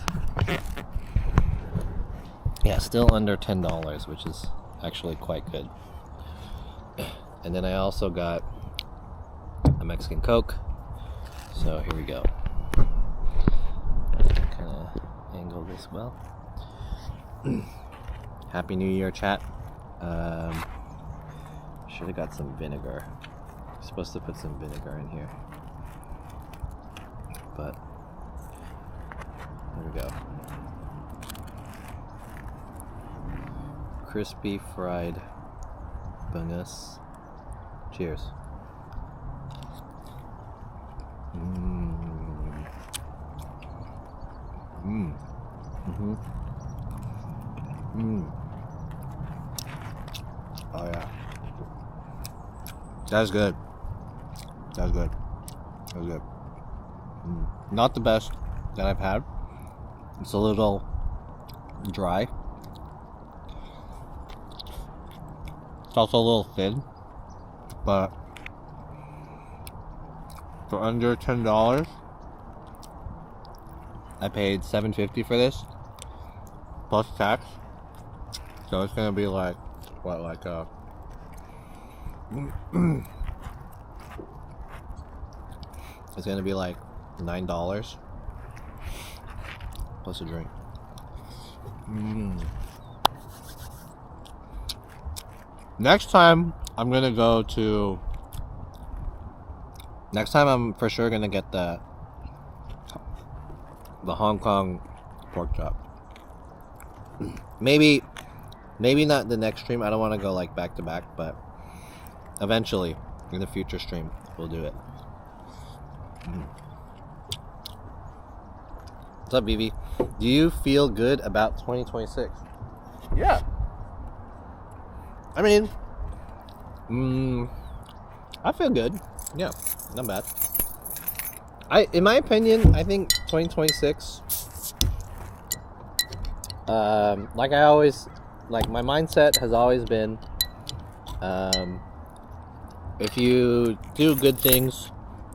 Yeah, still under $10, which is actually quite good. And then I also got a Mexican Coke. So here we go. Kind of angle this well. Happy New Year, chat. Should have got some vinegar. Supposed to put some vinegar in here, but there we go. Crispy fried bangus. Cheers. Oh yeah. That's good. That's good. That's good. Not the best that I've had. It's a little dry. It's also a little thin, but for under $10. I paid $7.50 for this plus tax, so it's gonna be like what, like it's gonna be like $9 plus a drink. Next time I'm for sure gonna get the Hong Kong pork chop. Maybe not the next stream. I don't want to go like back to back, but eventually in the future stream we'll do it. What's up, BB? Do you feel good about 2026? Yeah. I mean, I feel good. Yeah, not bad. In my opinion, I think 2026, like my mindset has always been, if you do good things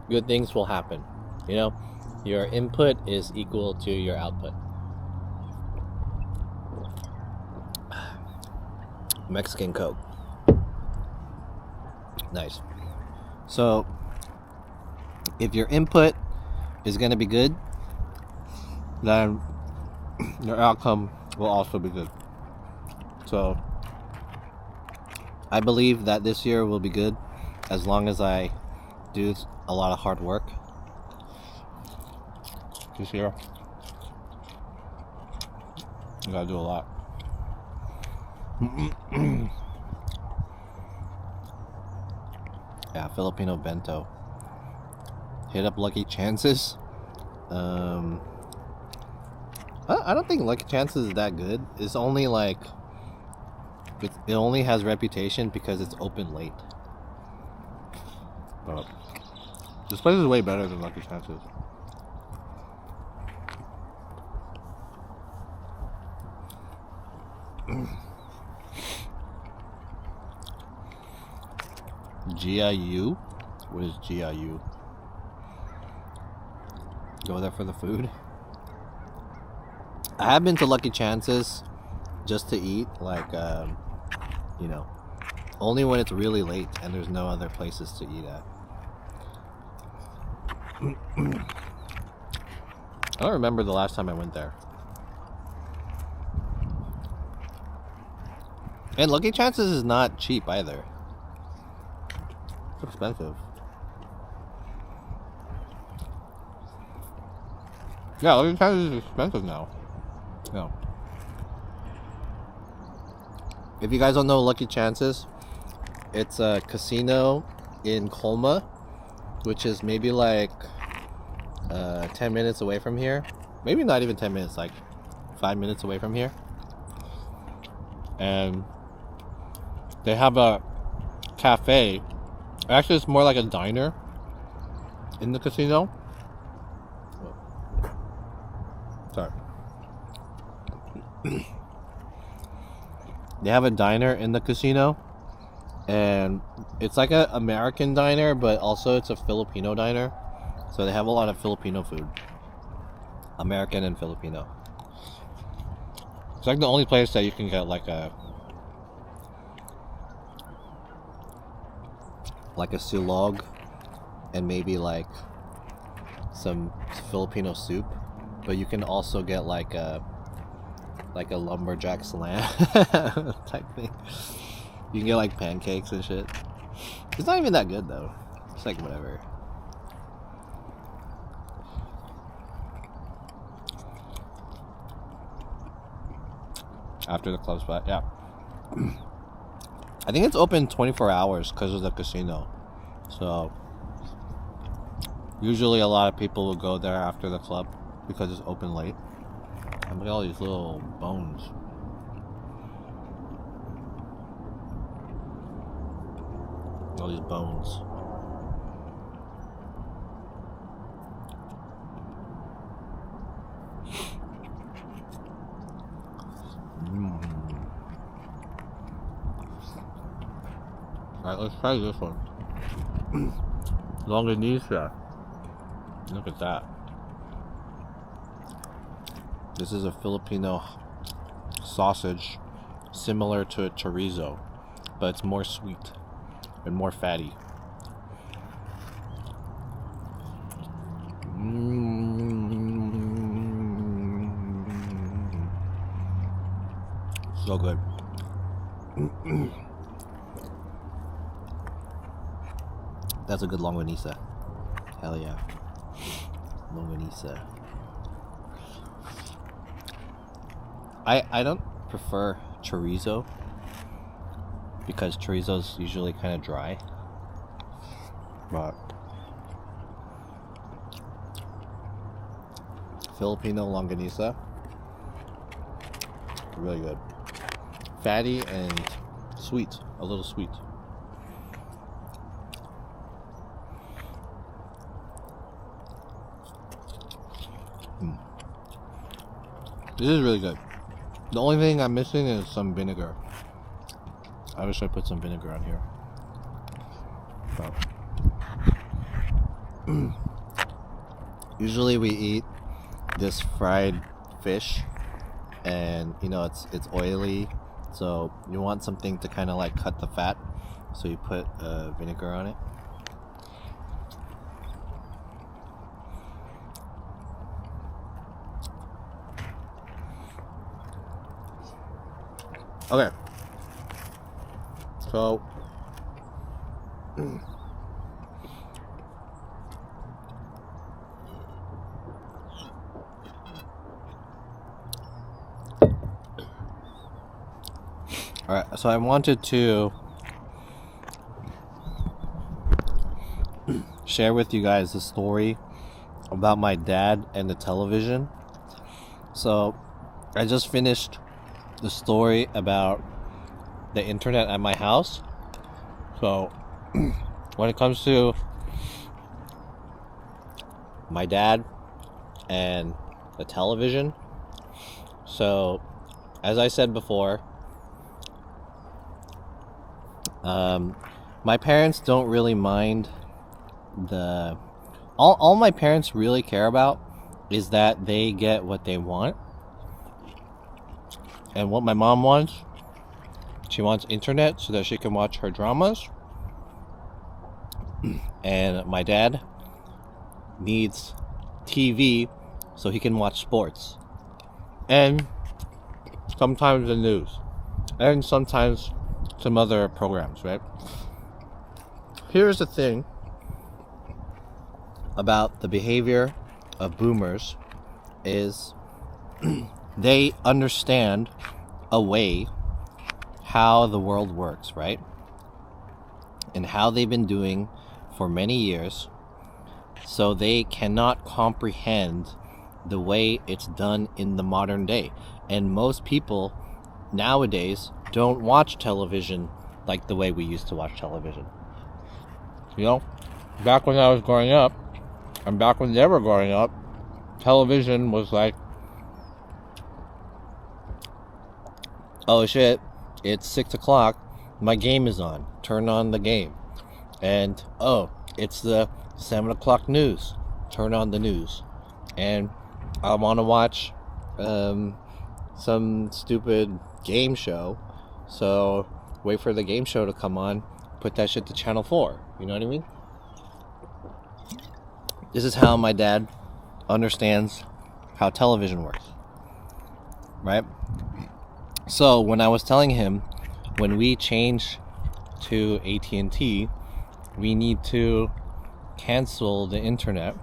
will happen. You know, your input is equal to your output. Mexican Coke. Nice. So, if your input is going to be good, then your outcome will also be good. So, I believe that this year will be good as long as I do a lot of hard work. This year, I gotta do a lot. Yeah, Filipino bento. Hit up Lucky Chances. I don't think Lucky Chances is that good. It's only like it only has reputation because it's open late. But this place is way better than Lucky Chances. GIU? What is GIU? Go there for the food? I have been to Lucky Chances just to eat, like, you know, only when it's really late and there's no other places to eat at. I don't remember the last time I went there. And Lucky Chances is not cheap either. It's expensive. Yeah, Lucky Chances is expensive now. No. If you guys don't know Lucky Chances, it's a casino in Colma, which is maybe like 10 minutes away from here. Maybe not even 10 minutes, like 5 minutes away from here. And they have a cafe. Actually, it's more like a diner in the casino. Sorry. They have a diner in the casino, and it's like an American diner, but also it's a Filipino diner. So they have a lot of Filipino food. American and Filipino. It's like the only place that you can get like a silog and maybe like some Filipino soup, but you can also get like a lumberjack slam type thing. You can get like pancakes and shit. It's not even that good though. It's like whatever. After the club spot, yeah. I think it's open 24 hours because of the casino. So usually a lot of people will go there after the club because it's open late. And look at all these little bones. All these bones. Alright, let's try this one. Longanisa. Look at that. This is a Filipino sausage similar to a chorizo, but it's more sweet and more fatty. So good. That's a good longanisa. Hell yeah. Longanisa. I don't prefer chorizo because chorizo's usually kind of dry. But Filipino longanisa, really good. Fatty and sweet, a little sweet. This is really good. The only thing I'm missing is some vinegar. I wish I put some vinegar on here. But usually we eat this fried fish, and you know it's oily, so you want something to kind of like cut the fat, so you put vinegar on it. Okay, so alright, so I wanted to share with you guys the story about my dad and the television. So I just finished the story about the internet at my house. So when it comes to my dad and the television, so as I said before, my parents don't really mind all my parents really care about is that they get what they want. And what my mom wants, she wants internet so that she can watch her dramas. And my dad needs TV so he can watch sports. And sometimes the news. And sometimes some other programs, right? Here's the thing about the behavior of boomers is they understand a way how the world works, right? And how they've been doing for many years. So they cannot comprehend the way it's done in the modern day. And most people nowadays don't watch television like the way we used to watch television. You know, back when I was growing up, and back when they were growing up, television was like, oh shit, it's 6 o'clock, my game is on, turn on the game. And oh, it's the 7 o'clock news, turn on the news. And I want to watch some stupid game show, so wait for the game show to come on, put that shit to channel 4, you know what I mean? This is how my dad understands how television works, right? So when I was telling him, when we change to AT&T, we need to cancel the internet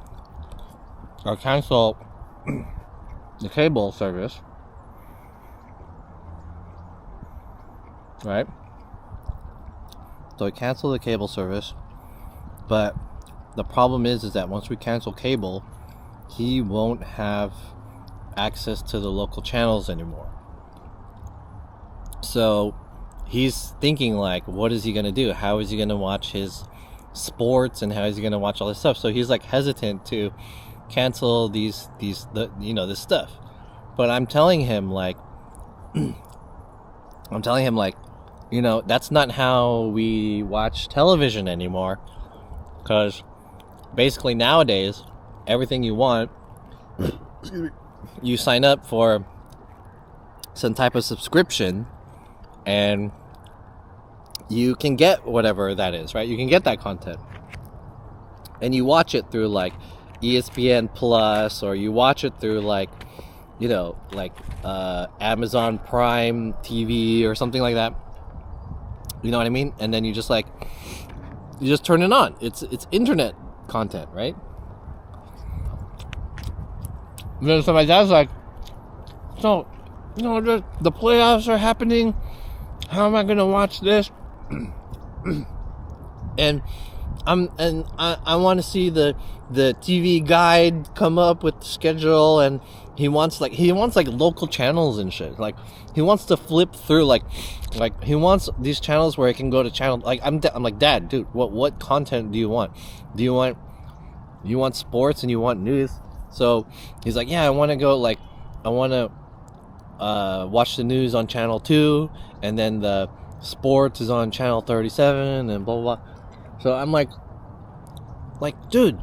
or cancel the cable service, right? So we cancel the cable service, but the problem is that once we cancel cable, he won't have access to the local channels anymore. So he's thinking like, what is he gonna do? How is he gonna watch his sports and how is he gonna watch all this stuff? So he's like hesitant to cancel this stuff. But I'm telling him like, that's not how we watch television anymore. Because basically nowadays, everything you want, you sign up for some type of subscription and you can get whatever that is, right? You can get that content and you watch it through like ESPN Plus, or you watch it through like, you know, like Amazon Prime TV or something like that. You know what I mean? And then you just like, you just turn it on. It's internet content, right? And then so my dad's like, so, you know, the playoffs are happening. How am I gonna watch this? and I want to see the TV guide come up with the schedule, and he wants like local channels and shit. Like he wants to flip through like he wants these channels where he can go to channel. Like I'm like, Dad, dude, what content do you want? Do you want sports and you want news? So he's like, yeah, I want to watch the news on channel 2, and then the sports is on channel 37, and blah blah blah. So I'm like, dude,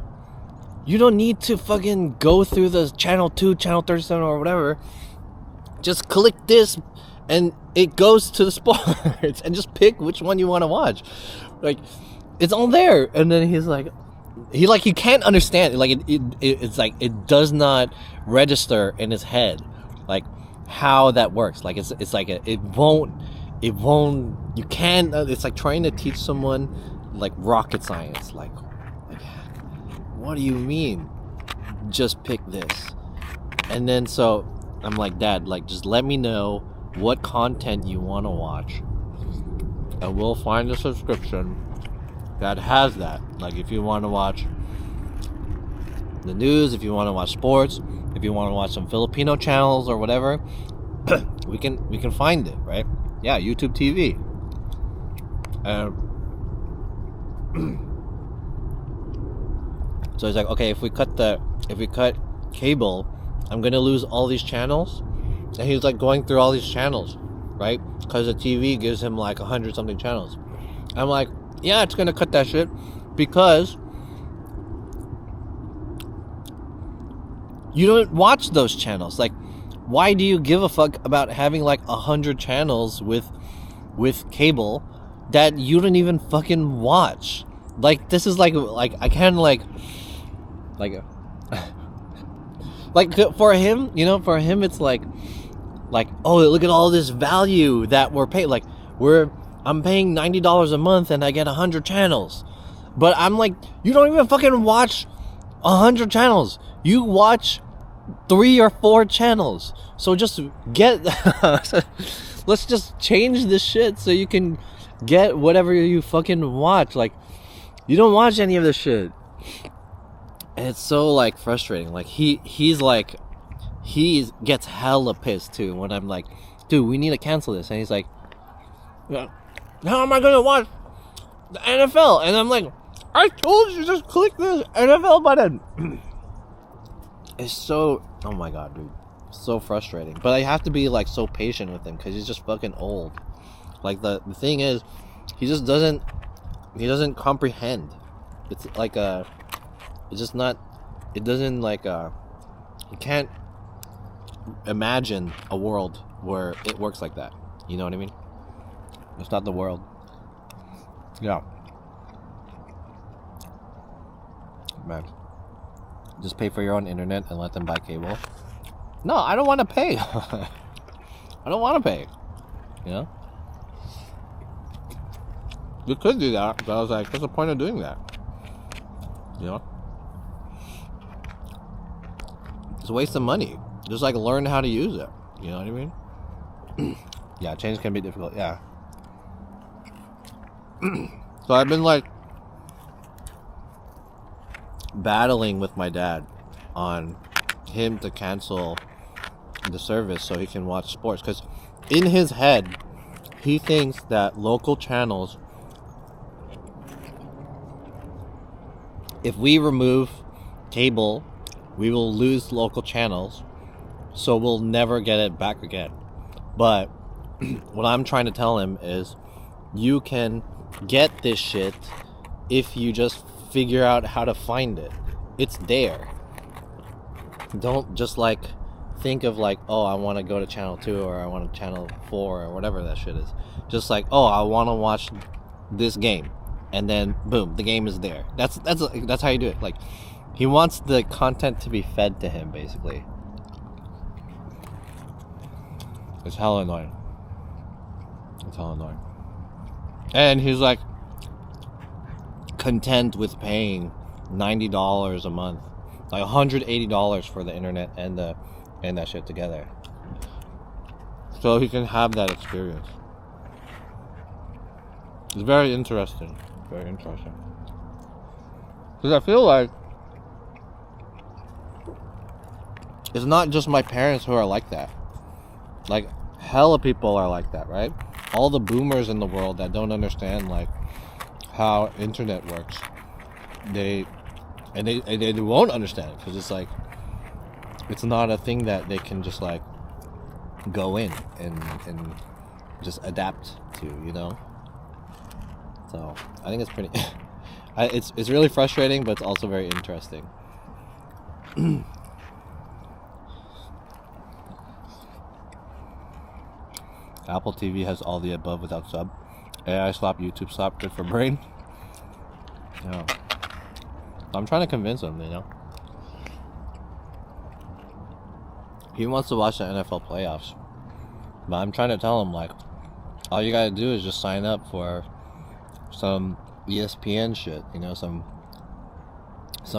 you don't need to fucking go through the channel 2, channel 37 or whatever. Just click this and it goes to the sports and just pick which one you want to watch. Like, it's all there. And then he's like, he can't understand it. Like it's like it does not register in his head like how that works. Like it's like it won't you can't, it's like trying to teach someone like rocket science. Like what do you mean just pick this? And then so I'm like, Dad, like just let me know what content you want to watch and we'll find a subscription that has that. Like if you want to watch the news, if you want to watch sports, if you want to watch some Filipino channels or whatever, we can find it, right? Yeah, YouTube TV. So he's like, okay, if we cut cable, I'm gonna lose all these channels. And he's like going through all these channels, right? Because the TV gives him like 100 something channels. I'm like, yeah, it's gonna cut that shit because you don't watch those channels. Like, why do you give a fuck about having like 100 channels with cable that you don't even fucking watch? Like, this is like I can't like for him, you know, for him it's like, oh, look at all this value that we're paying. Like I'm paying $90 a month and I get 100 channels. But I'm like, you don't even fucking watch 100 channels. You watch 3 or 4 channels. So just get let's just change this shit so you can get whatever you fucking watch. Like, you don't watch any of this shit. And it's so like frustrating. Like he gets hella pissed too when I'm like, dude, we need to cancel this. And he's like, how am I gonna watch the NFL? And I'm like, I told you, just click this NFL button. It's so, oh my god, dude, so frustrating. But I have to be like so patient with him because he's just fucking old. Like the thing is, he doesn't comprehend. It's like it's just not, it doesn't like you can't imagine a world where it works like that. You know what I mean? It's not the world. Yeah. Man. Just pay for your own internet and let them buy cable. No, I don't want to pay. I don't want to pay. You know? You could do that, but I was like, what's the point of doing that? You know? It's a waste of money. Just like learn how to use it. You know what I mean? Yeah, change can be difficult. Yeah. So I've been like battling with my dad on him to cancel the service so he can watch sports, because in his head he thinks that local channels, if we remove cable, we will lose local channels, so we'll never get it back again. But what I'm trying to tell him is, you can get this shit if you just figure out how to find it. It's there. don't just like think of like, oh, I want to go to channel 2 or I want to channel 4 or whatever that shit is. Just like, oh, I want to watch this game, and then boom, the game is there. That's how you do it. Like, he wants the content to be fed to him, basically. It's hella annoying. It's hella annoying. And he's like content with paying $90 a month, like $180 for the internet and that shit together, so he can have that experience. It's very interesting. Very interesting. Because I feel like it's not just my parents who are like that. Like, hella people are like that, right? All the boomers in the world that don't understand like how internet works, they won't understand it because it's like, it's not a thing that they can just like go in and just adapt to, you know. So I think it's pretty it's really frustrating, but it's also very interesting. Apple TV has all the above without sub. AI slop, YouTube slop, good for brain. Yeah. I'm trying to convince him, you know. He wants to watch the NFL playoffs, but I'm trying to tell him like, all you gotta do is just sign up for some ESPN shit, you know, some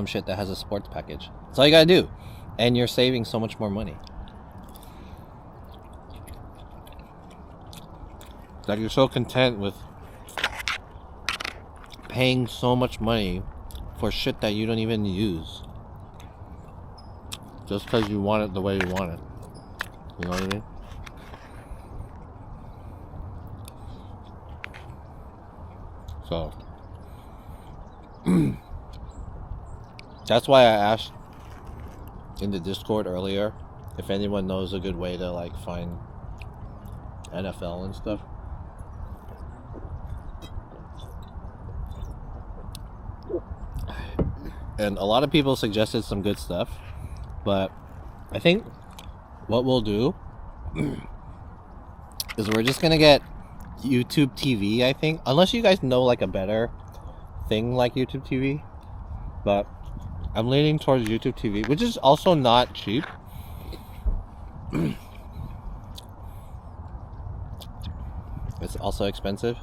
shit that has a sports package. That's all you gotta do, and you're saving so much more money. Like, you're so content with paying so much money for shit that you don't even use, just because you want it the way you want it. You know what I mean? So that's why I asked in the Discord earlier if anyone knows a good way to like find NFL and stuff. And a lot of people suggested some good stuff, but I think what we'll do is we're just gonna get YouTube TV, I think, unless you guys know like a better thing like YouTube TV, but I'm leaning towards YouTube TV, which is also not cheap. It's also expensive.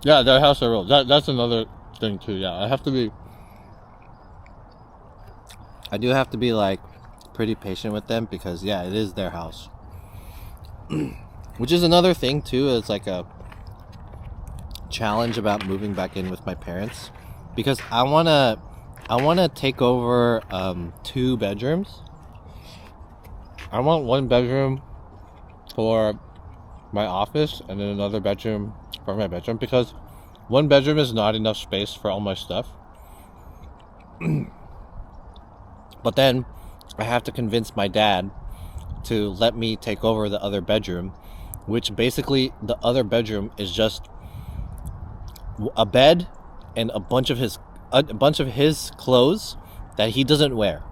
Yeah, their house are rules. That's another thing too. Yeah, I do have to be like pretty patient with them because yeah, it is their house. Which is another thing too. It's like a challenge about moving back in with my parents, because I wanna take over 2 bedrooms. I want 1 bedroom for my office and then another bedroom for my bedroom, because 1 bedroom is not enough space for all my stuff. But then I have to convince my dad to let me take over the other bedroom, which basically the other bedroom is just a bed and a bunch of his clothes that he doesn't wear.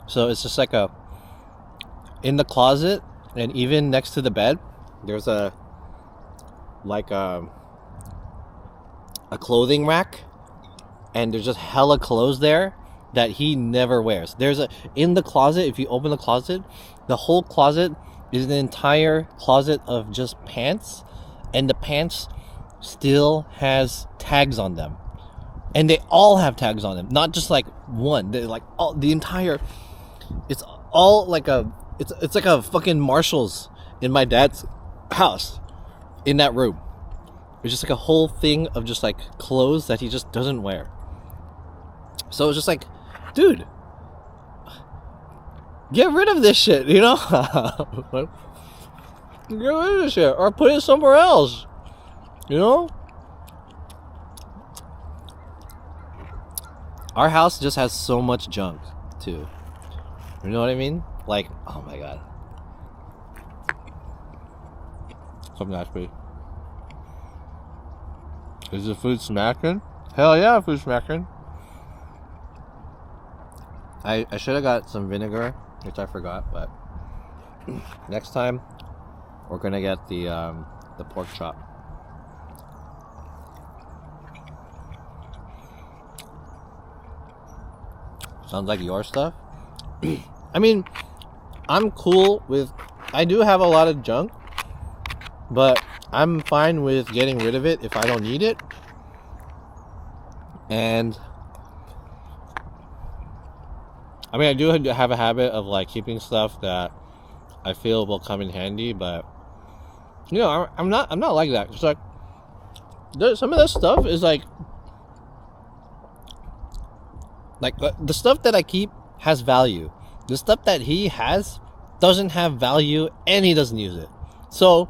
So it's just like in the closet, and even next to the bed there's a clothing rack, and there's just hella clothes there that he never wears. In the closet, if you open the closet, the whole closet is an entire closet of just pants, and the pants still has tags on them, and they all have tags on them, not just like one. They're like all the entire. It's all like it's like a fucking Marshalls in my dad's house in that room. It's just like a whole thing of just like clothes that he just doesn't wear. So it's just like, dude, get rid of this shit, you know? Get rid of this shit, or put it somewhere else, you know? Our house just has so much junk too. You know what I mean? Like, oh my god. Something nasty. Is the food smacking? Hell yeah, food smacking. I should have got some vinegar, which I forgot, but next time we're gonna get the pork chop. Sounds like your stuff. I mean, I'm cool with. I do have a lot of junk, but I'm fine with getting rid of it if I don't need it. And I mean, I do have a habit of like keeping stuff that I feel will come in handy, but you know, I'm not like that. It's like some of this stuff is like the stuff that I keep has value. The stuff that he has doesn't have value, and he doesn't use it. So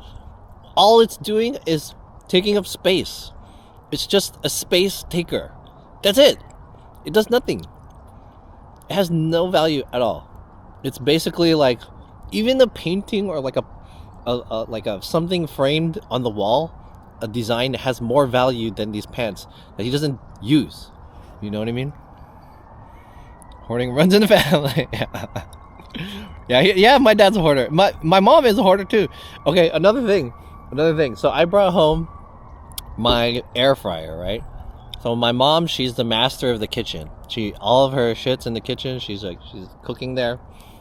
all it's doing is taking up space. It's just a space taker. That's it. It does nothing. It has no value at all. It's basically like even a painting or like a something framed on the wall, a design has more value than these pants that he doesn't use. You know what I mean? Hoarding runs in the family. Yeah, my dad's a hoarder. My mom is a hoarder too. Okay, another thing. So I brought home my air fryer, right? So my mom, she's the master of the kitchen. All of her shit's in the kitchen. She's cooking there.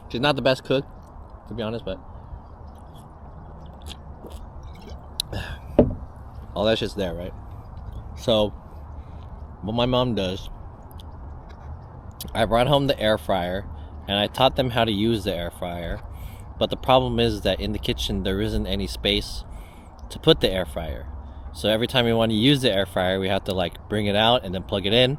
She's not the best cook, to be honest, but all that shit's there, right? So what my mom does, I brought home the air fryer and I taught them how to use the air fryer. But the problem is that in the kitchen there isn't any space to put the air fryer. So every time we want to use the air fryer, we have to like bring it out and then plug it in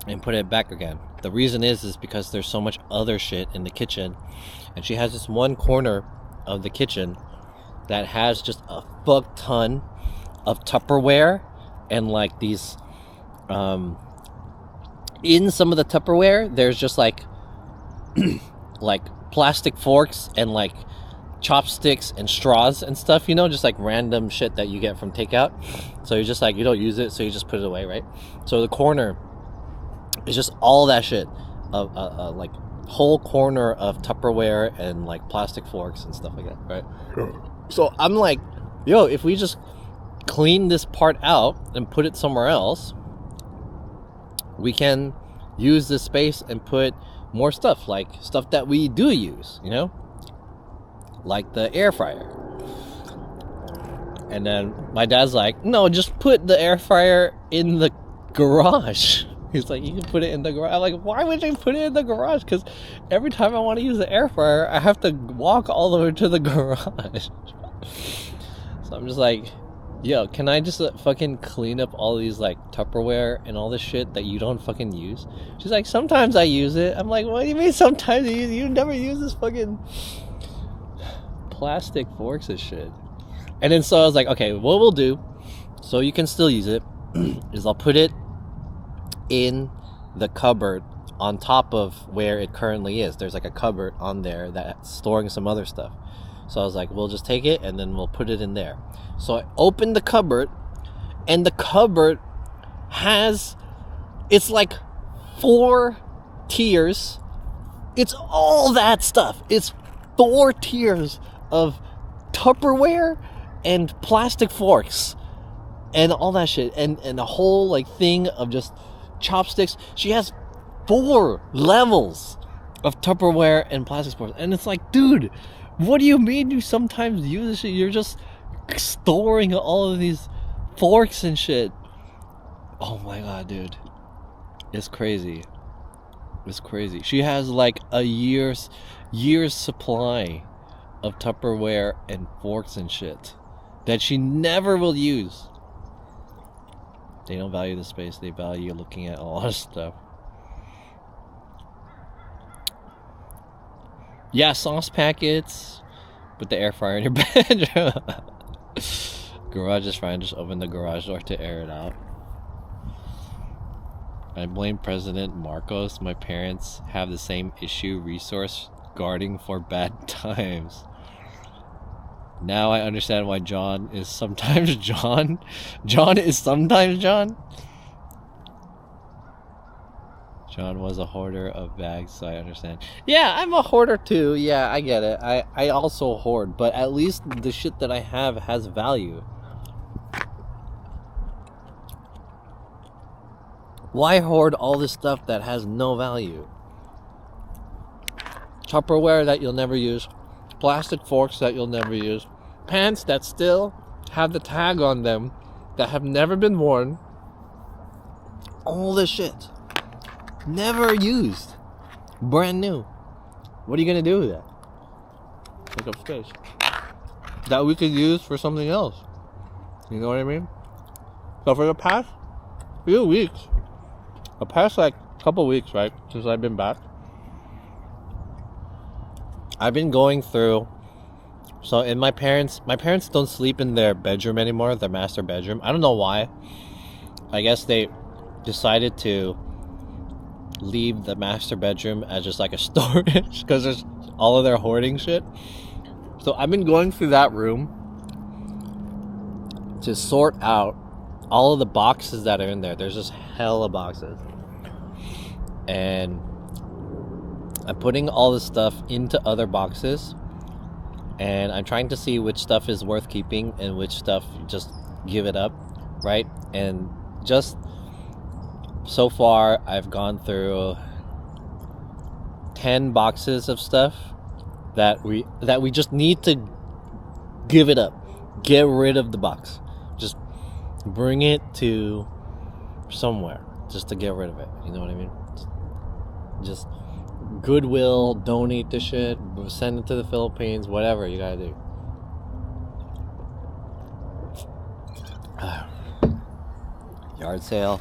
and put it back again. The reason is because there's so much other shit in the kitchen, and she has this one corner of the kitchen that has just a fuck ton of Tupperware and like these in some of the Tupperware there's just like like plastic forks and like chopsticks and straws and stuff, you know, just like random shit that you get from takeout. So you're just like, you don't use it, so you just put it away, right? So the corner is just all that shit, like whole corner of Tupperware and like plastic forks and stuff like that, right? So I'm like, yo, if we just clean this part out and put it somewhere else, we can use this space and put more stuff, like stuff that we do use, you know, like the air fryer. And then my dad's like, no, just put the air fryer in the garage. He's like, you can put it in the garage. I'm like, why would you put it in the garage? Because every time I want to use the air fryer, I have to walk all the way to the garage. So I'm just like, yo, can I just fucking clean up all these like Tupperware and all this shit that you don't fucking use? She's like, sometimes I use it. I'm like, what do you mean sometimes you use it? You never use this fucking plastic forks and shit. And then so I was like, okay, what we'll do, so you can still use it, is I'll put it in the cupboard on top of where it currently is. There's like a cupboard on there that's storing some other stuff. So I was like, we'll just take it and then we'll put it in there. So I opened the cupboard, and the cupboard has, it's like 4 tiers. It's all that stuff. It's 4 tiers of Tupperware and plastic forks and all that shit, and a whole like thing of just chopsticks. She has 4 levels of Tupperware and plastic forks, and it's like, dude, what do you mean you sometimes use this shit? You're just storing all of these forks and shit. Oh my god, dude, it's crazy. It's crazy. She has like a year's supply of Tupperware and forks and shit that she never will use. They don't value the space, they value looking at a lot of stuff. Yeah, sauce packets. Put the air fryer in your bedroom. Garage is fine, just open the garage door to air it out. I blame President Marcos. My parents have the same issue, resource guarding for bad times. Now I understand why John is sometimes John. John is sometimes John. John was a hoarder of bags, so I understand. Yeah, I'm a hoarder too. Yeah, I get it. I also hoard, but at least the shit that I have has value. Why hoard all this stuff that has no value? Tupperware that you'll never use, plastic forks that you'll never use, pants that still have the tag on them that have never been worn. All this shit. Never used. Brand new. What are you gonna do with that? Take up space. That we could use for something else. You know what I mean? So for the past few weeks, the past like couple weeks, right, since I've been back, I've been going through. So in my parents don't sleep in their bedroom anymore, their master bedroom. I don't know why. I guess they decided to leave the master bedroom as just like a storage because there's all of their hoarding shit. So I've been going through that room to sort out all of the boxes that are in there. There's just hella boxes. And I'm putting all this stuff into other boxes, and I'm trying to see which stuff is worth keeping and which stuff just give it up, right? And just so far I've gone through 10 boxes of stuff that we just need to give it up. Get rid of the box. Just bring it to somewhere just to get rid of it. You know what I mean? Just Goodwill, donate the shit, send it to the Philippines, whatever you gotta do. Yard sale.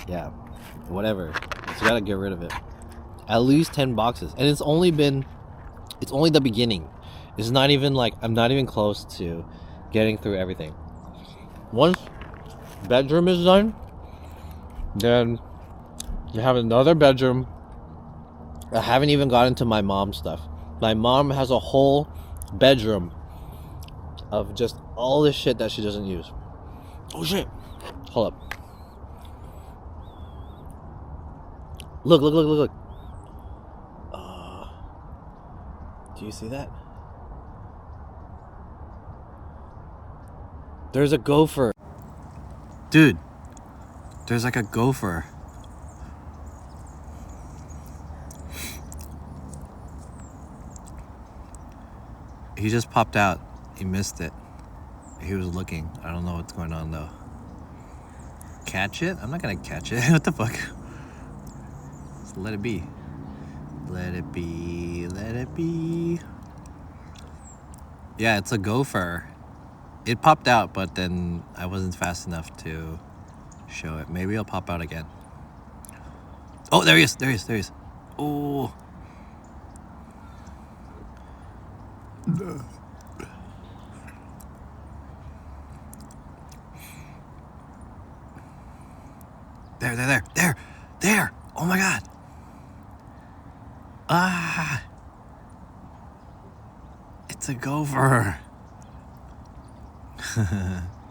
Yeah, whatever. Just gotta get rid of it. At least 10 boxes. And it's only the beginning. It's not even like, I'm not even close to getting through everything. Once bedroom is done, then you have another bedroom. I haven't even gotten to my mom's stuff. My mom has a whole bedroom of just all this shit that she doesn't use. Oh shit. Hold up. Look. Do you see that? There's a gopher. Dude, there's like a gopher. He just popped out. He missed it. He was looking. I don't know what's going on though. Catch it? I'm not gonna catch it. What the fuck? Just let it be. Let it be. Let it be. Yeah, it's a gopher. It popped out, but then I wasn't fast enough to show it. Maybe it'll pop out again. Oh, there he is. There he is. Oh. There. Oh my god. Ah. It's a gopher.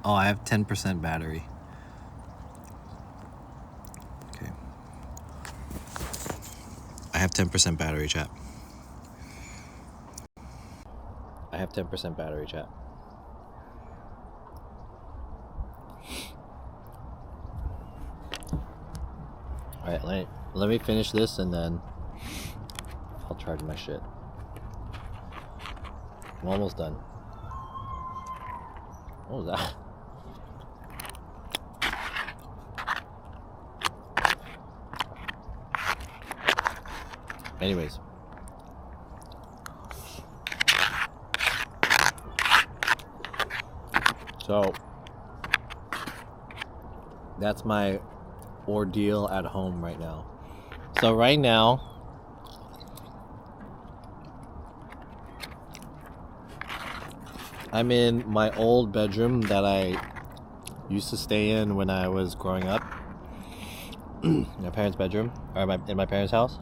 Oh, I have 10% battery. Okay. I have 10% battery, chat. I have 10% battery, chat. Alright, let me finish this and then I'll charge my shit. I'm almost done. What was that? Anyways. So, that's my ordeal at home right now. So right now, I'm in my old bedroom that I used to stay in when I was growing up. My parents' bedroom, or in my parents' house.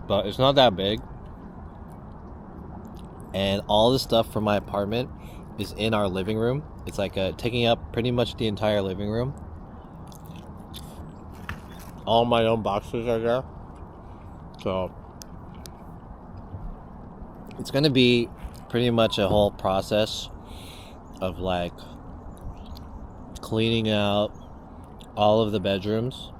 But it's not that big. And all the stuff from my apartment is in our living room. It's like taking up pretty much the entire living room. all my own boxes are there. So it's gonna be pretty much a whole process of like cleaning out all of the bedrooms.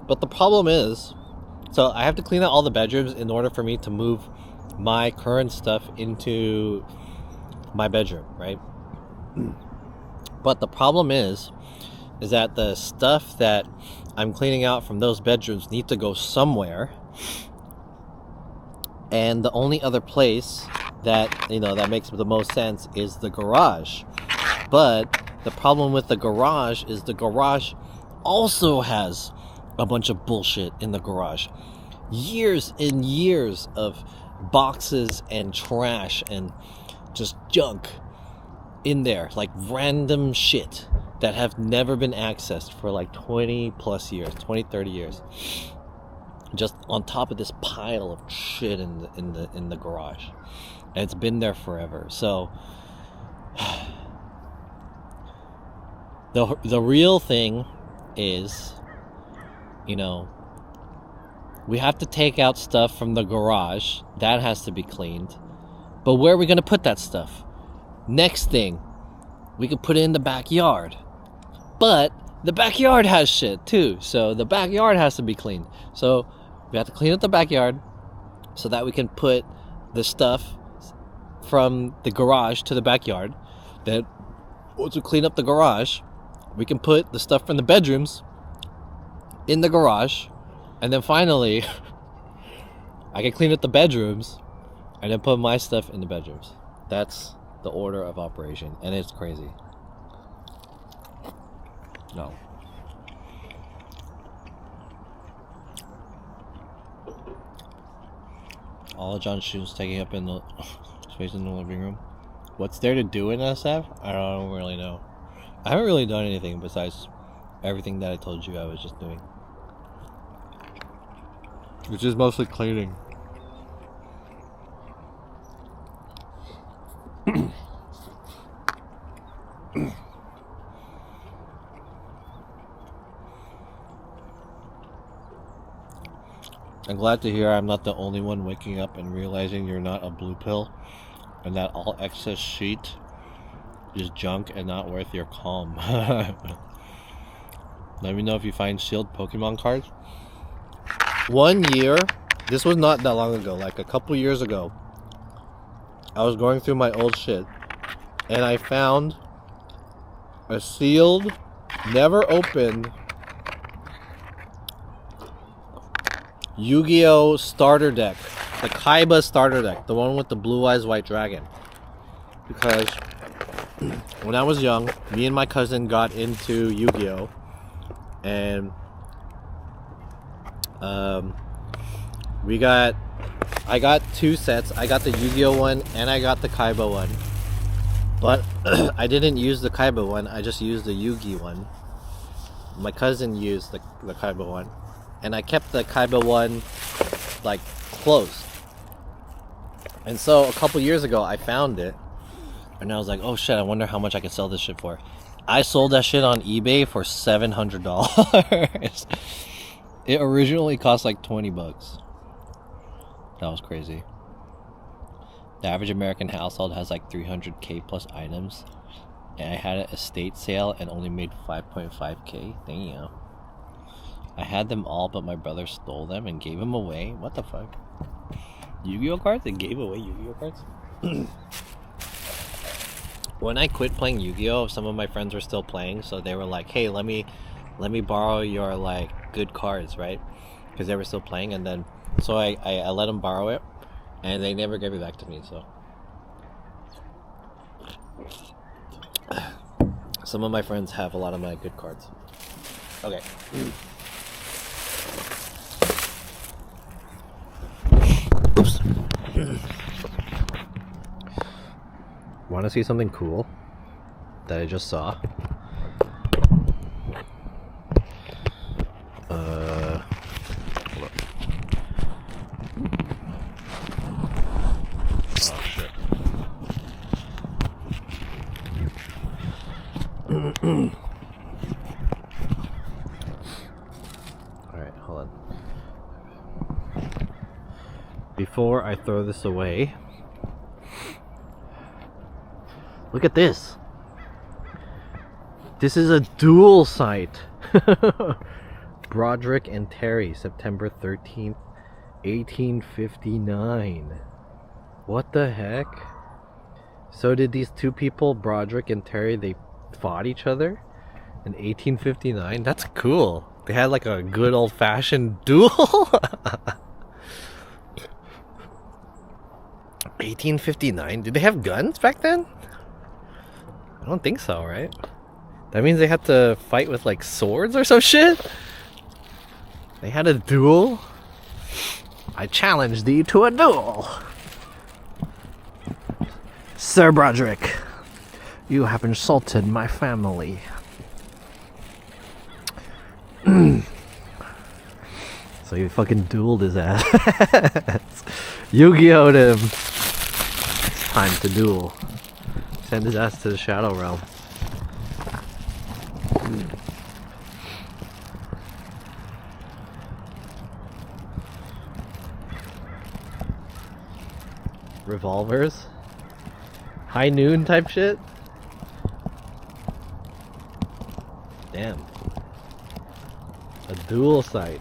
But the problem is, so I have to clean out all the bedrooms in order for me to move my current stuff into my bedroom, right? But the problem is that the stuff that I'm cleaning out from those bedrooms need to go somewhere. And the only other place that, you know, that makes the most sense is the garage. But the problem with the garage is the garage also has a bunch of bullshit in the garage. Years and years of boxes and trash and just junk in there, like random shit that have never been accessed for like 20 plus years, 20, 30 years. Just on top of this pile of shit in the garage. And it's been there forever. So the real thing is, you know, we have to take out stuff from the garage. That has to be cleaned. But where are we going to put that stuff? Next thing, we could put it in the backyard. But the backyard has shit too. So the backyard has to be cleaned. So we have to clean up the backyard so that we can put the stuff from the garage to the backyard. Then once we clean up the garage, we can put the stuff from the bedrooms in the garage. And then finally, I can clean up the bedrooms and then put my stuff in the bedrooms. That's the order of operation. And it's crazy. No. All of John's shoes taking up in the space in the living room. What's there to do in SF? I don't really know. I haven't really done anything besides everything that I told you I was just doing. Which is mostly cleaning. I'm glad to hear I'm not the only one waking up and realizing you're not a blue pill and that all excess sheet is junk and not worth your calm. Let me know if you find sealed Pokemon cards. 1 year, this was not that long ago, like a couple years ago, I was going through my old shit and I found a sealed, never opened Yu-Gi-Oh! Starter deck. The Kaiba starter deck. The one with the blue eyes white dragon. Because when I was young, me and my cousin got into Yu-Gi-Oh! And I got two sets. I got the Yu-Gi-Oh! One and I got the Kaiba one. But I didn't use the Kaiba one. I just used the Yu-Gi one. My cousin used the Kaiba one. And I kept the Kaiba one like closed. And so a couple years ago I found it and I was like, oh shit, I wonder how much I could sell this shit for. I sold that shit on eBay for $700. It originally cost like 20 bucks. That was crazy. The average American household has like 300k plus items. And I had an estate sale and only made 5.5k. Damn. I had them all, but my brother stole them and gave them away. What the fuck? Yu-Gi-Oh cards? They gave away Yu-Gi-Oh cards? When I quit playing Yu-Gi-Oh, some of my friends were still playing, so they were like, hey, let me borrow your like good cards, right? Because they were still playing, and then so I let them borrow it, and they never gave it back to me. So some of my friends have a lot of my good cards. Okay. Oops. Want to see something cool that I just saw? Look. Oh shit. hold on. Before I throw this away, look at this. This is a dual site. Broderick and Terry, September 13th, 1859. What the heck? So did these two people, Broderick and Terry, they fought each other in 1859? That's cool. They had like a good old-fashioned duel. 1859? Did they have guns back then? I don't think so, right? That means they had to fight with like swords or some shit? They had a duel? I challenge thee to a duel. Sir Broderick, you have insulted my family. So he fucking dueled his ass. Yu-Gi-Oh'd him. It's time to duel. Send his ass to the Shadow Realm. Revolvers? High noon type shit? Damn. A dual sight.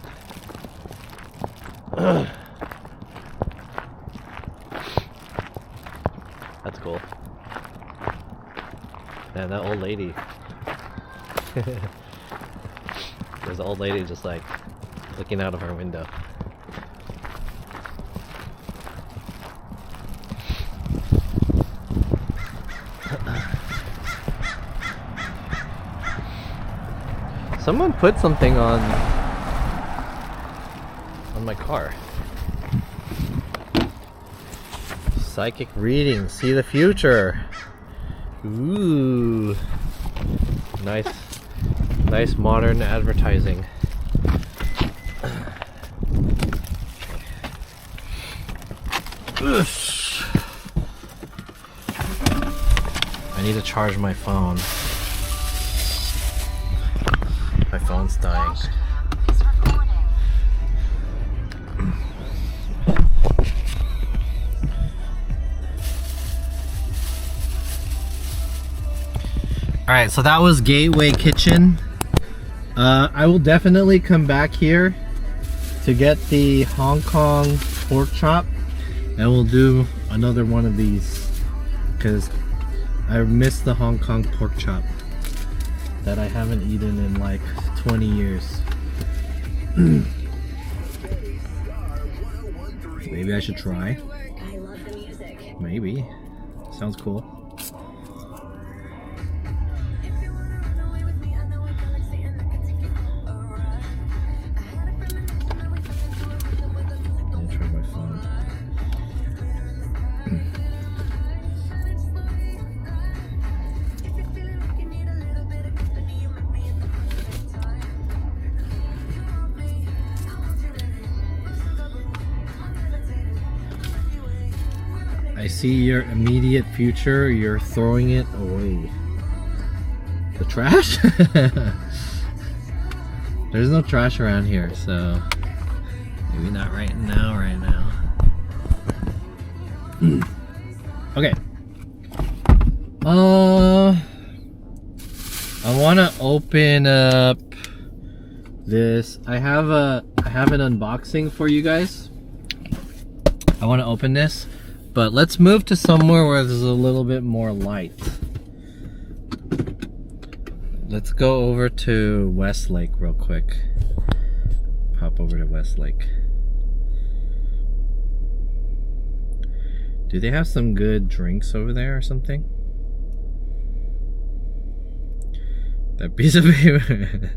That's cool. Man, that old lady. There's an old lady just like looking out of her window. Someone put something on my car. Psychic reading, see the future. Ooh, nice modern advertising. I need to charge my phone. My phone's dying. Alright, so that was Gateway Kitchen. I will definitely come back here to get the Hong Kong pork chop, and we'll do another one of these because I missed the Hong Kong pork chop that I haven't eaten in like 20 years. Maybe I should try. Maybe. Sounds cool. I see your immediate future, you're throwing it away. The trash? There's no trash around here, so maybe not right now, Okay. I wanna open up this. I have an unboxing for you guys. I wanna open this. But let's move to somewhere where there's a little bit more light. Let's go over to Westlake real quick. Pop over to Westlake. Do they have some good drinks over there or something? That piece of paper.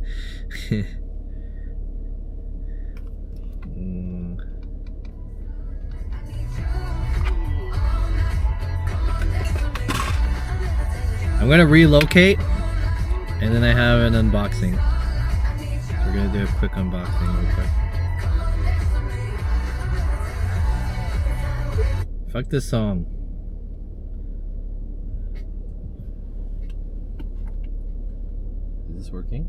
I'm gonna relocate, and then I have an unboxing. So we're gonna do a quick unboxing real quick. Fuck this song. Is this working?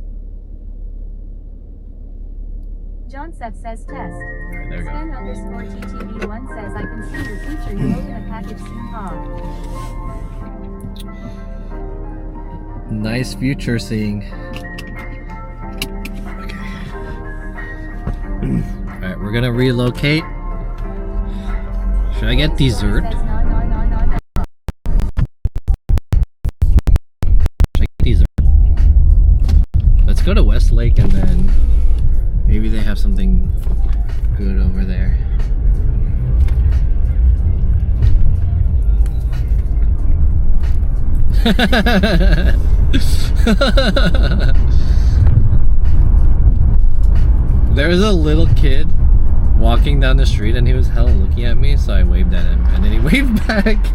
Johnsev says test. Alright, there we go. Sven_TTV1 says I can see your future. You'll open a package soon, huh? Nice future seeing. Okay. Alright, we're gonna relocate. Should I get dessert? Says no. Should I get dessert? Let's go to Westlake and then maybe they have something good over there. There was a little kid walking down the street and he was hella looking at me, so I waved at him and then he waved back. It's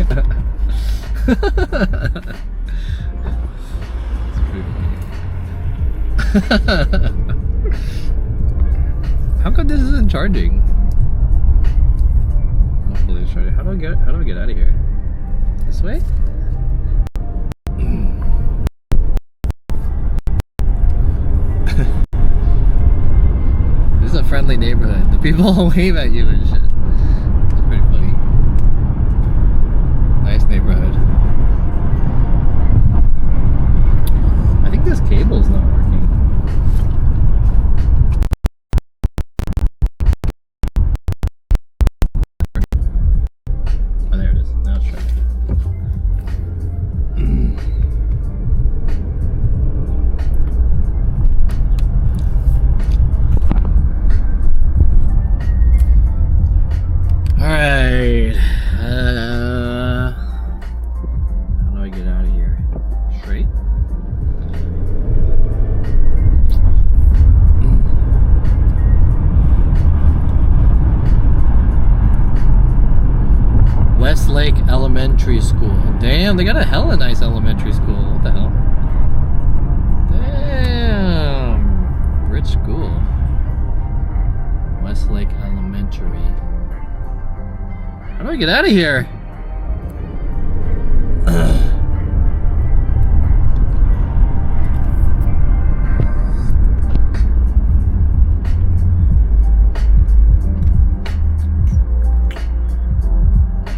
pretty funny. How come this isn't charging? Hopefully it's charging. How do I get out of here? This way? This is a friendly neighborhood. The people wave at you and shit. It's pretty funny. Nice neighborhood. I think this cable's not working. Oh, there it is. Now it's trying. Alright. How do I get out of here? Straight? Westlake Elementary School. Damn, they got a hella nice elementary school. What the hell? Damn. Rich school. Westlake Elementary. How do I get out of here?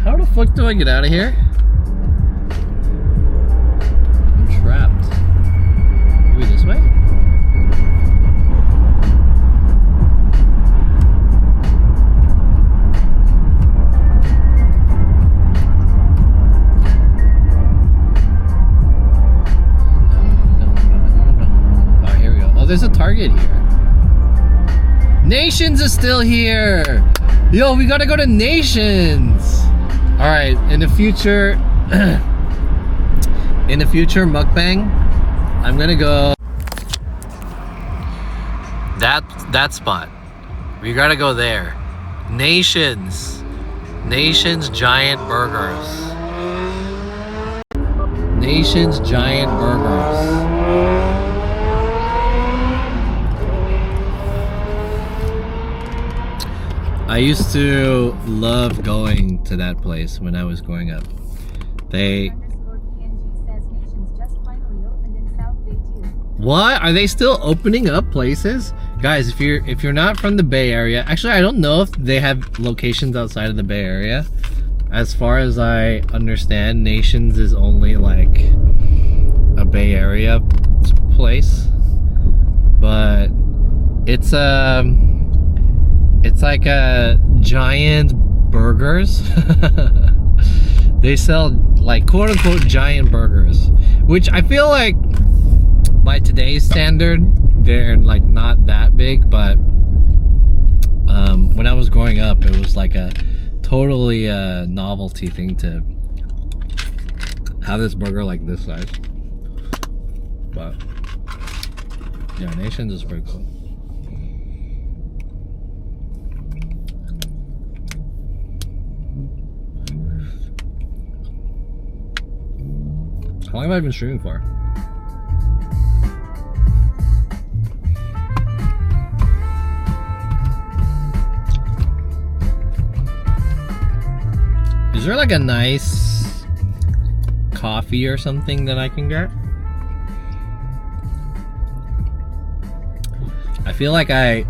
How the fuck do I get out of here? I'm trapped. Maybe this way? Oh, here we go. Oh, there's a Target here. Nations is still here! Yo, we gotta go to Nations! Alright, in the future mukbang, I'm gonna go that spot. We gotta go there. Nations Giant Burgers. Nations Giant Burgers. I used to love going to that place when I was growing up. What? Are they still opening up places? Guys, if you're not from the Bay Area, actually I don't know if they have locations outside of the Bay Area. As far as I understand, Nations is only like a Bay Area place. But it's like a giant burgers. They sell like quote unquote giant burgers, which I feel like by today's standard they're like not that big, but when I was growing up it was like a totally novelty thing to have this burger like this size. But yeah, Nations is pretty cool. How long have I been streaming for? Is there like a nice coffee or something that I can get? I feel like I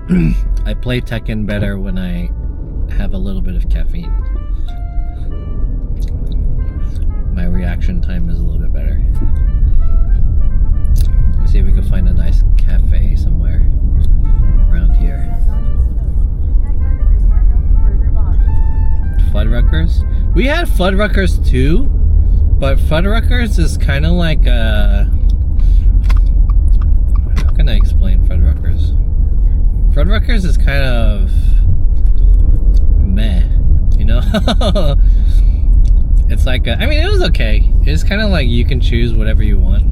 I play Tekken better when I have a little bit of caffeine. My reaction time is a little bit better. Let's see if we can find a nice cafe somewhere around here. Fuddruckers? We had Fuddruckers too, but Fuddruckers is kind of like a... How can I explain Fuddruckers? Fuddruckers is kind of meh, you know? It's like I mean, it was okay. It's kind of like you can choose whatever you want.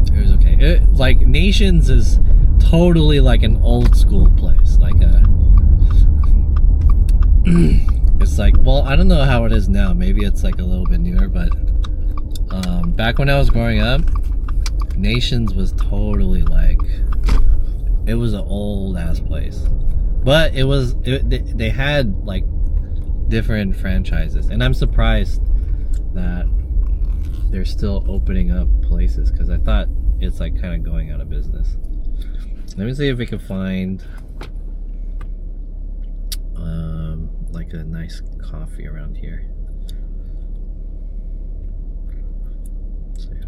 It was okay. Like Nations is totally like an old school place. Like a, it's like, well, I don't know how it is now. Maybe it's like a little bit newer, but back when I was growing up, Nations was totally like, it was an old ass place. But it was, they had like different franchises, and I'm surprised that they're still opening up places, because I thought it's like kind of going out of business. Let me see if we can find like a nice coffee around here. Let's see.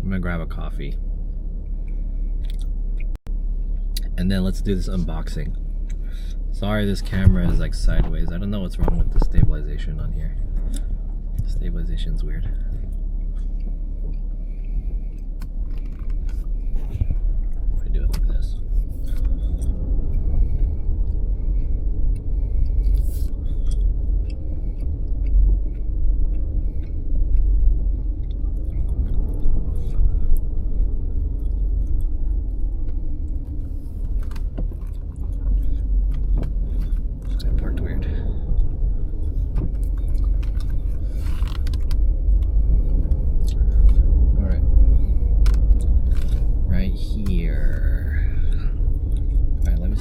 I'm gonna grab a coffee. And then let's do this unboxing. Sorry, this camera is like sideways. I don't know what's wrong with the stabilization on here. Stabilization's weird. If I do it like this.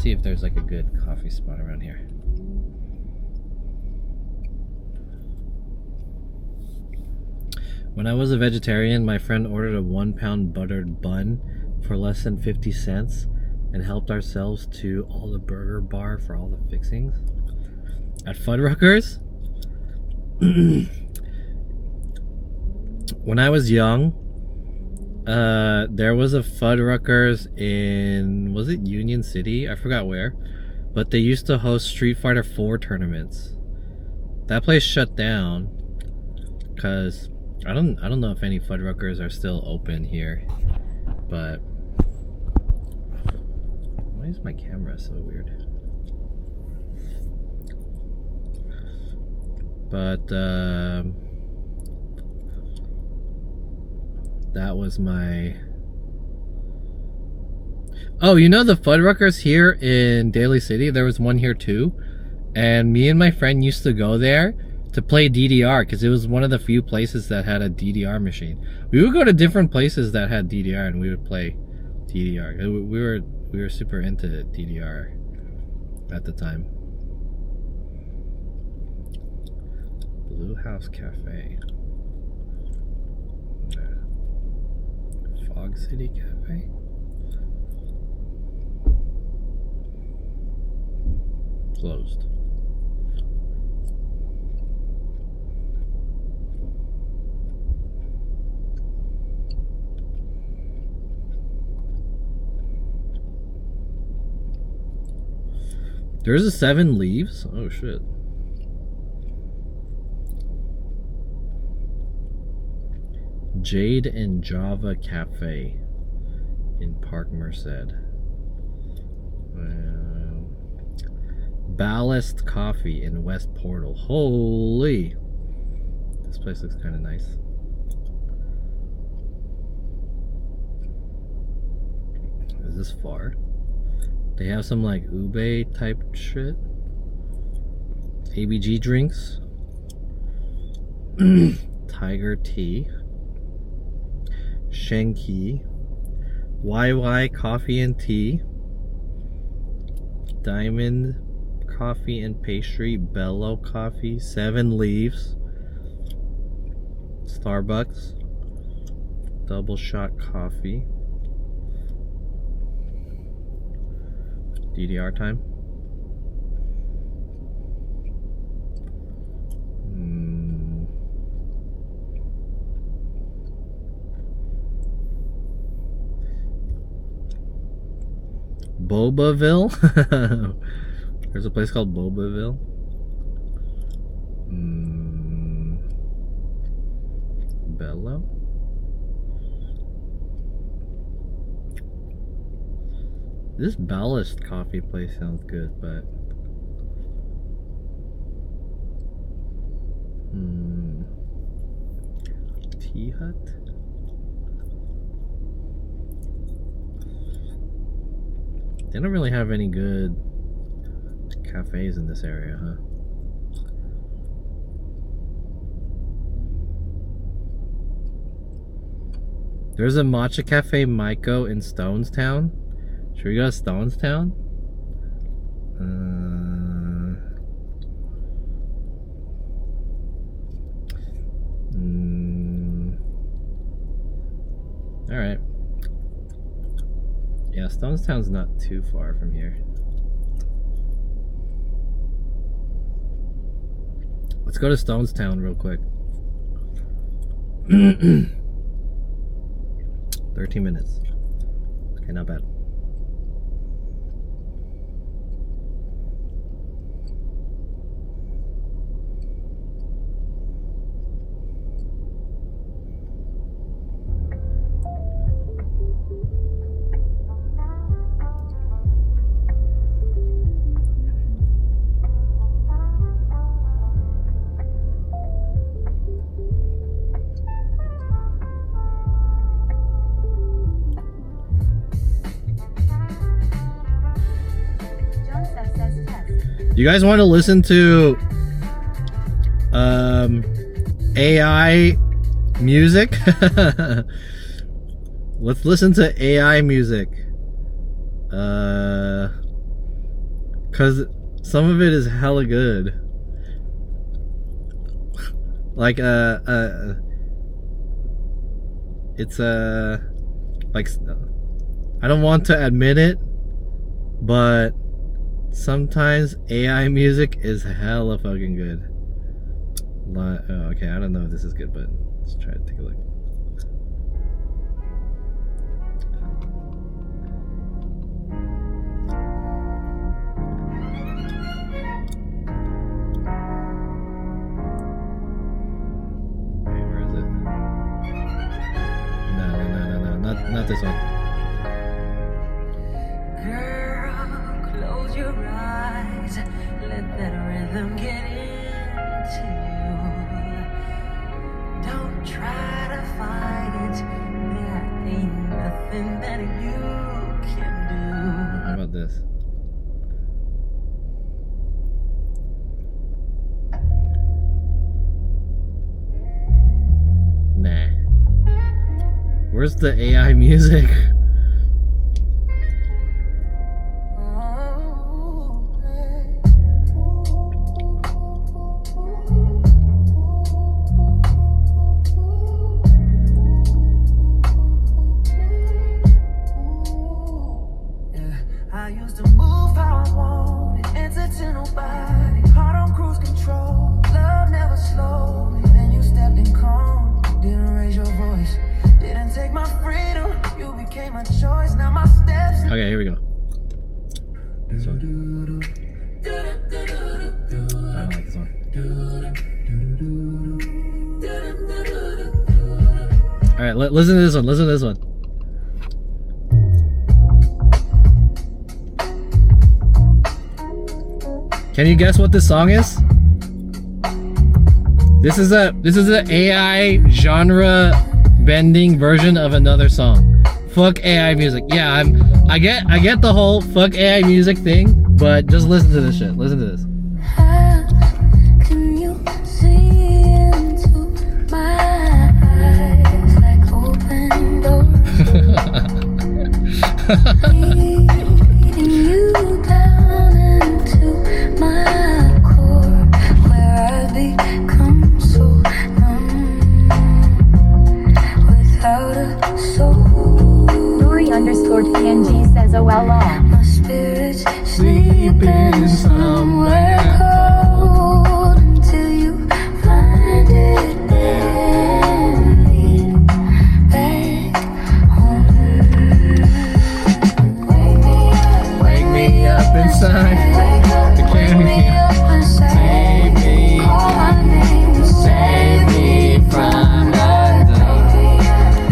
See if there's like a good coffee spot around here. When I was a vegetarian, my friend ordered a 1-pound buttered bun for less than 50 cents and helped ourselves to all the burger bar for all the fixings. At Fuddruckers? When I was young, there was a Fuddruckers in, was it Union City? I forgot where, but they used to host Street Fighter 4 tournaments. That place shut down because I don't know if any Fuddruckers are still open here, but why is my camera so weird? But that was my... Oh, you know the Fuddruckers here in Daly City? There was one here too. And me and my friend used to go there to play DDR because it was one of the few places that had a DDR machine. We would go to different places that had DDR and we would play DDR. We were super into DDR at the time. Blue House Cafe. Fog City Cafe. Closed. There's a 7 Leaves? Oh shit. Jade and Java Cafe in Park Merced. Ballast Coffee in West Portal. Holy! This place looks kind of nice. Is this far? They have some like ube type shit. ABG drinks. Tiger tea. Shenki. YY coffee and tea. Diamond coffee and pastry. Bello coffee. 7 Leaves. Starbucks. Double shot coffee. DDR time. Bobaville? There's a place called Bobaville. Bello? This Ballast coffee place sounds good, but Tea Hut? They don't really have any good cafes in this area, huh? There's a matcha cafe, Maiko, in Stonestown. Should we go to Stonestown? Alright. Yeah, Stonestown's not too far from here. Let's go to Stonestown real quick. 13 minutes. Okay, not bad. You guys want to listen to AI music? Let's listen to AI music. Cause some of it is hella good. Like it's like, I don't want to admit it, but sometimes AI music is hella fucking good. Oh, okay, I don't know if this is good, but let's try to take a look. Wait, where is it? No, not this one. Your eyes, let that rhythm get into you. Don't try to fight it. There ain't nothing that you can do. How about this? Nah. Where's the AI music? I used to move how I wanted, answer to nobody, heart on cruise control, love never slowed me, then you stepped in calm, didn't raise your voice, didn't take my freedom, you became a choice, now my steps. Okay, here we go. This one. I don't like this one. Alright, listen to this one, listen to this one. Can you guess what this song is? This is a AI genre bending version of another song. Fuck AI music. Yeah, I get the whole fuck AI music thing, but just listen to this shit. Listen to this. How can you see into my eyes like open doors? Leading you down into my core, where I become so numb. underscore Kenji says OLL. My spirit's sleeping somewhere cold until you find it and lead back home. Wake me up inside. Wake me up inside. Save me. Call my name. Save me from the dark.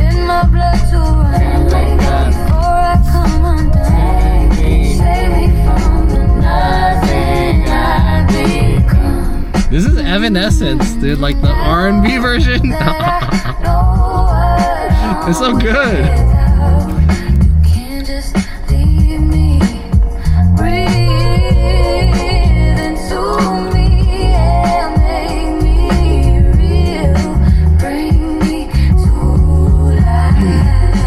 In my blood to run. Wake up. Before I come undone. Save me from the nothing I become. This is Evanescence, dude. Like the R&B version. It's so good. You can't just leave me. Breathe into me and make me real. Bring me to life.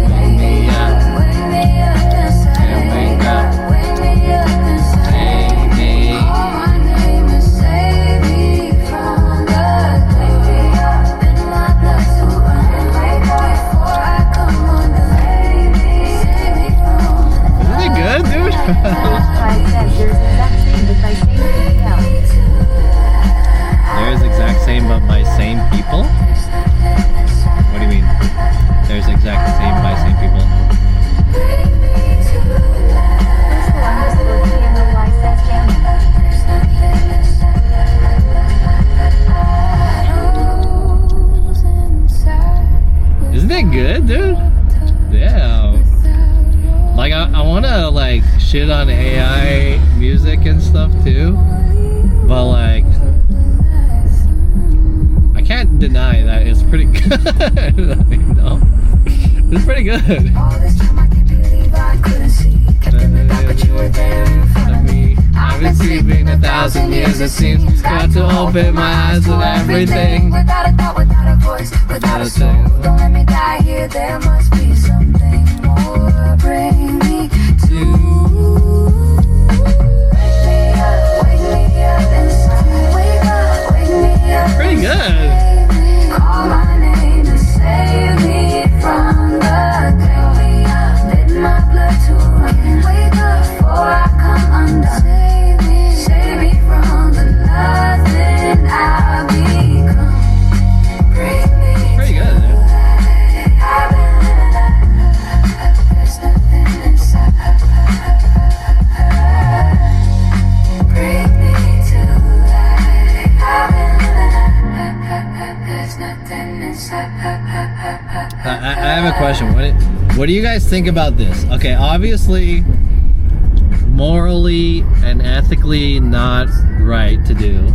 Wake me up. Wake me up inside. Wake up. Wake me up inside. Save me. Call my name and save me from the dark. In my blood to run. Before I come undone. Save me from Isn't it good, dude? Pride says there's exact same but by same people. There's exact same but my same people. What do you mean? There's exact same by same people. Crystal underscore TNOY says jamming. Isn't it good, dude? Damn. Like I wanna like shit on AI music and stuff too. But like I can't deny that it's pretty good. You know? It's pretty good. All this time I can't believe I couldn't see. Kept in the dark, but you were there in front of me. I've been sleeping 1,000 years, it seems. Got to open my eyes to everything. Without a thought, without a voice, without a soul. Don't let me die here, there must be something more. Bring me to. Wake me up inside. Wake me up. Pretty good. Call my name and save me from the dark. Let my blood to run. Wake up before I come undone. Save me from the nothing I become. Bring me Pretty good, dude. There's nothing inside. Bring me to life. There's nothing inside. I have a question. What do you guys think about this? Okay, obviously, morally and ethically not right to do,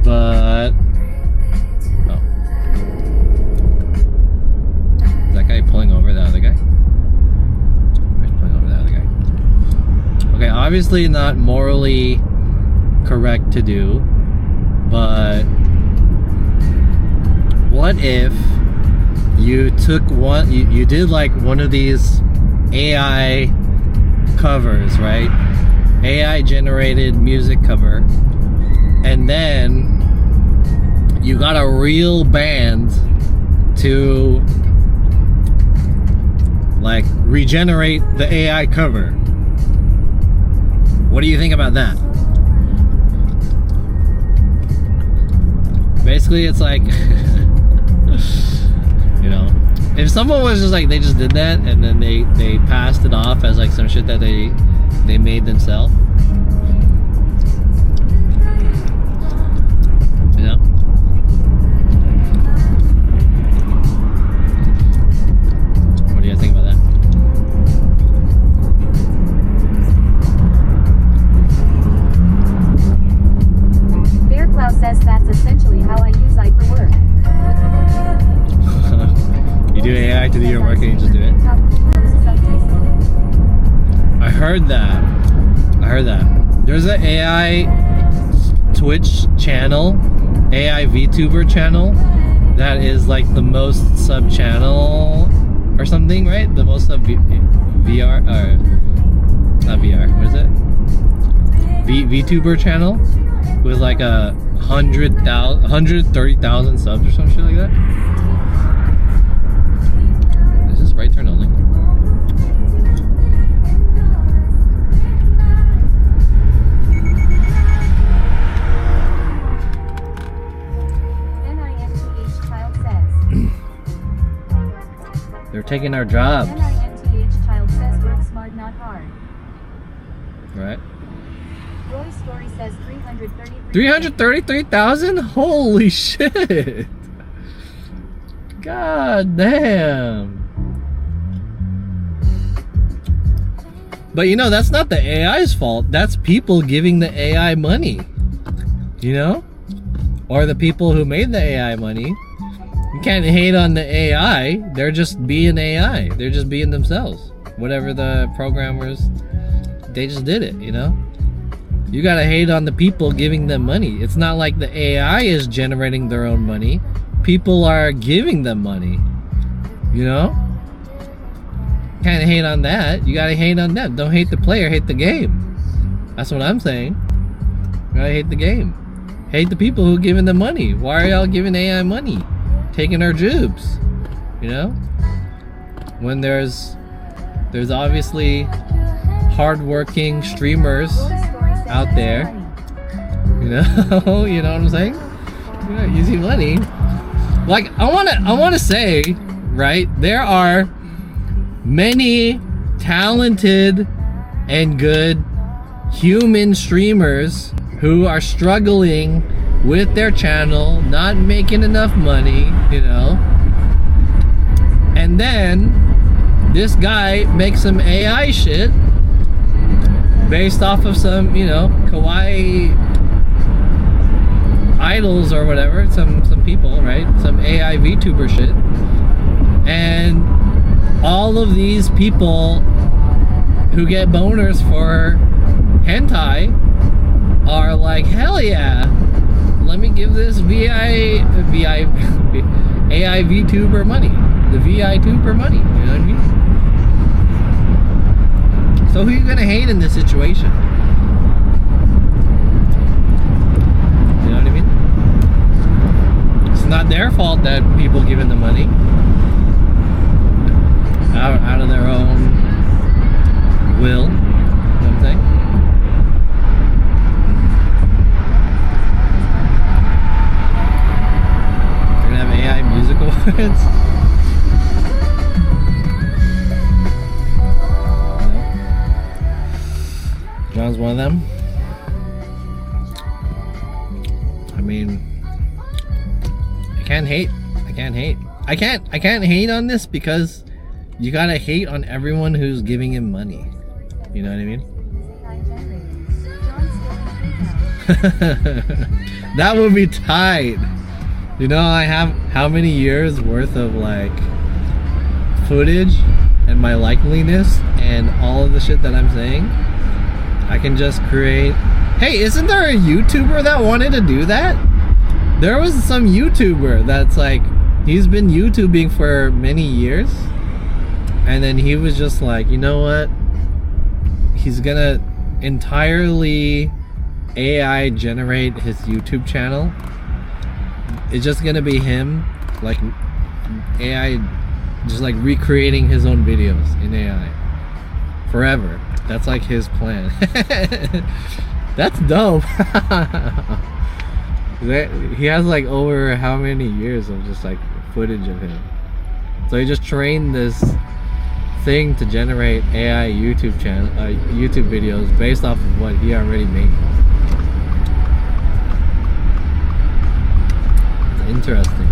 but oh, is that guy pulling over the other guy? He's pulling over the other guy. Okay, obviously not morally correct to do, but what if you took one, you did like one of these AI covers, right? AI generated music cover, and then you got a real band to like regenerate the AI cover. What do you think about that? Basically, it's like you know, if someone was just like, they just did that and then they passed it off as like some shit that they made themselves, you know? What do you think about that? Bear Clow says that's essentially how I use I for work. You do AI to do your work and you just do it? I heard that. There's an AI Twitch channel, AI VTuber channel, that is like the most sub channel or something, right? The most sub VR, or not VR, what is it? VTuber channel with like 130,000 subs or some shit like that. Is this right turn only? They're taking our jobs. NINTH child says work smart, not hard. Right? Roy Story says 333. 333,000? Holy shit! God damn. But you know, that's not the AI's fault. That's people giving the AI money. You know? Or the people who made the AI money. You can't hate on the AI. They're just being AI. They're just being themselves. Whatever the programmers, they just did it, you know? You gotta hate on the people giving them money. It's not like the AI is generating their own money. People are giving them money. You know? Can't hate on that. You gotta hate on them. Don't hate the player, hate the game. That's what I'm saying. You gotta hate the game. Hate the people who are giving them money. Why are y'all giving AI money? Taking our jobs. You know? When there's obviously hardworking streamers out there. You know? You know what I'm saying? Yeah, easy money. Like I wanna say, right, there are many talented and good human streamers who are struggling with their channel, not making enough money, you know. And then this guy makes some AI shit based off of some, you know, kawaii idols or whatever, some people, right? Some AI VTuber shit. And all of these people who get boners for hentai are like, hell yeah, let me give this AI VTuber money, the VI tuber money, you know what I mean? So who are you gonna hate in this situation? You know what I mean? It's not their fault that people giving the money out of their own will. You know what I'm saying? They're gonna have AI music awards. No. John's one of them. I mean, I can't hate. I can't hate on this because you gotta hate on everyone who's giving him money. You know what I mean? That would be tight. You know, I have how many years worth of like footage and my likeliness and all of the shit that I'm saying. I can just create. Hey, isn't there a YouTuber that wanted to do that? There was some YouTuber that's like, he's been YouTubing for many years. And then he was just like, you know what? He's gonna entirely AI generate his YouTube channel. It's just gonna be him, like AI, just like recreating his own videos in AI forever. That's like his plan. That's dope. He has like over how many years of just like footage of him. So he just trained this thing to generate AI YouTube channel, YouTube videos based off of what he already made. It's interesting.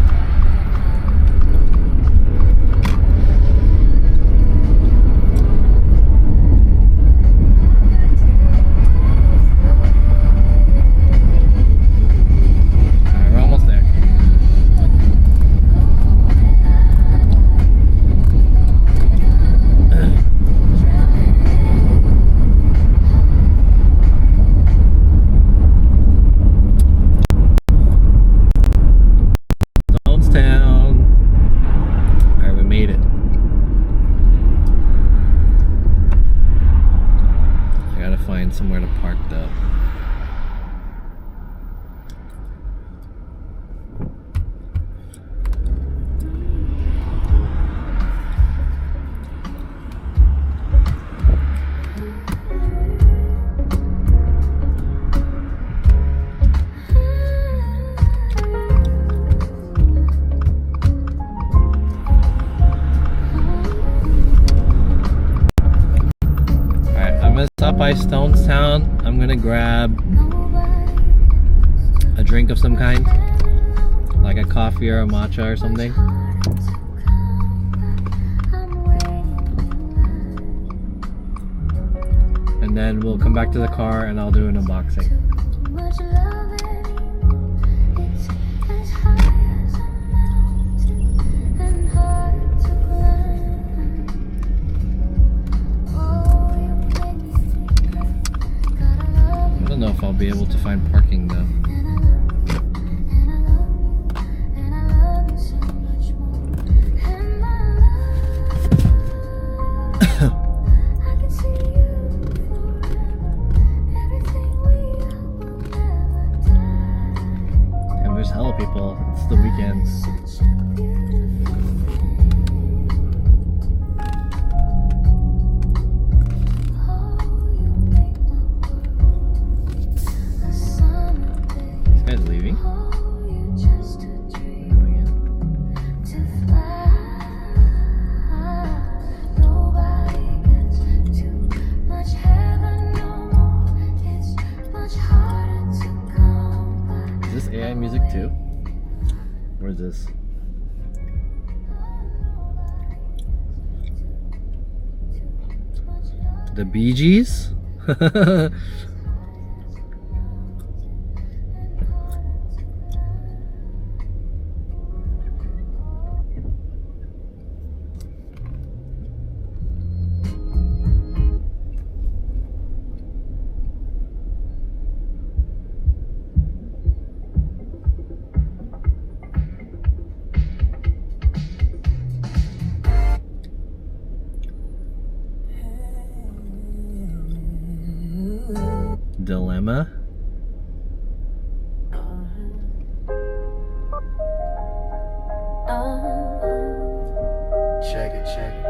Alright, we're almost there. stop by Stonestown, I'm gonna grab a drink of some kind, like a coffee or a matcha or something. And then we'll come back to the car and I'll do an unboxing. I don't know if I'll be able to find parking though. And there's hella people. It's the weekend. This guy's leaving. Coming in. Is this AI music too? Or is this? The Bee Gees? Dilemma? Check it, check it.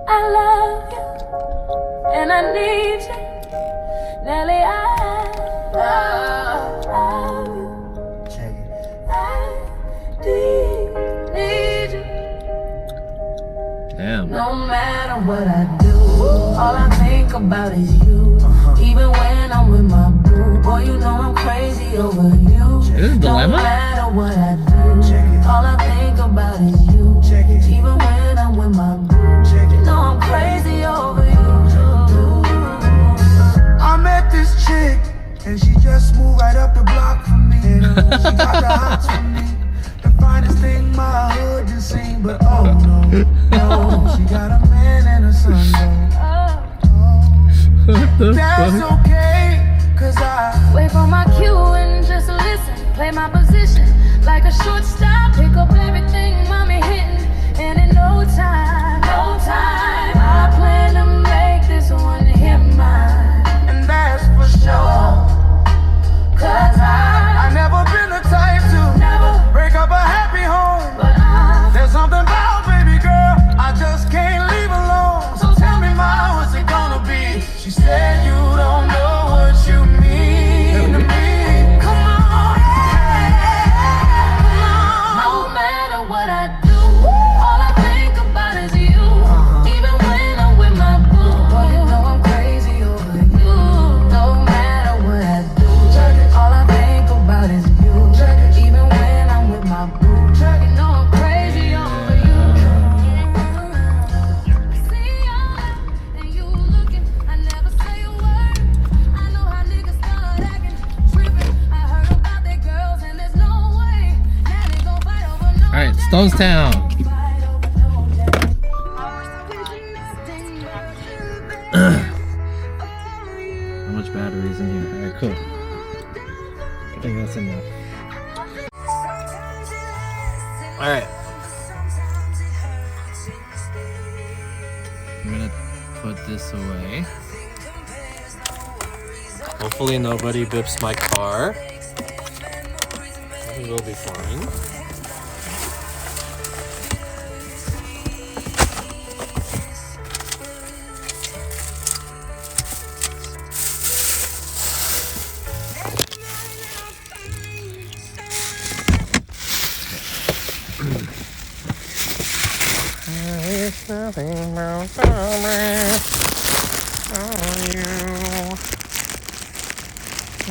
I love you and I need you, Nelly. I love you. Check it. I need you. Damn. No matter what I do, all I think about is you. Even when I'm with my boo, boy, you know I'm crazy over you. Is this a No dilemma? matter what I do, all I think about is you. Even when I'm with my boo, you know I'm crazy over you. I met this chick and she just moved right up the block from me. She got the hots for me, the finest thing my hood just seen. But oh no, no, she got a man and a son though. That's okay, cause I Wait for my cue and just listen. Play my position like a shortstop. Pick up everything mommy hitting, and in no time, I plan to make this one hit mine. and that's for sure. Cause I never been the type to never, break up a happy home. but I There's something about baby girl, I just can't leave alone. So tell me, Ma, what's it gonna be? She said you don't know what you mean to me. come on, no matter what I do, all I think about is you. Even when I'm with my boo, boy, you know I'm crazy over you. No matter what I do, all I think about is you. Even when I'm with my boo, You know I'm crazy over you. See all that, and you looking. I never say a word. I know how niggas start acting, tripping. I heard about their girls, and there's no way that they gon' fight over no. Alright, Stonestown. How much battery is in here? Alright, cool. I think that's enough. Alright. I'm gonna put this away. Hopefully nobody bips my car. We will be fine. Nothing wrong for me. Oh, you.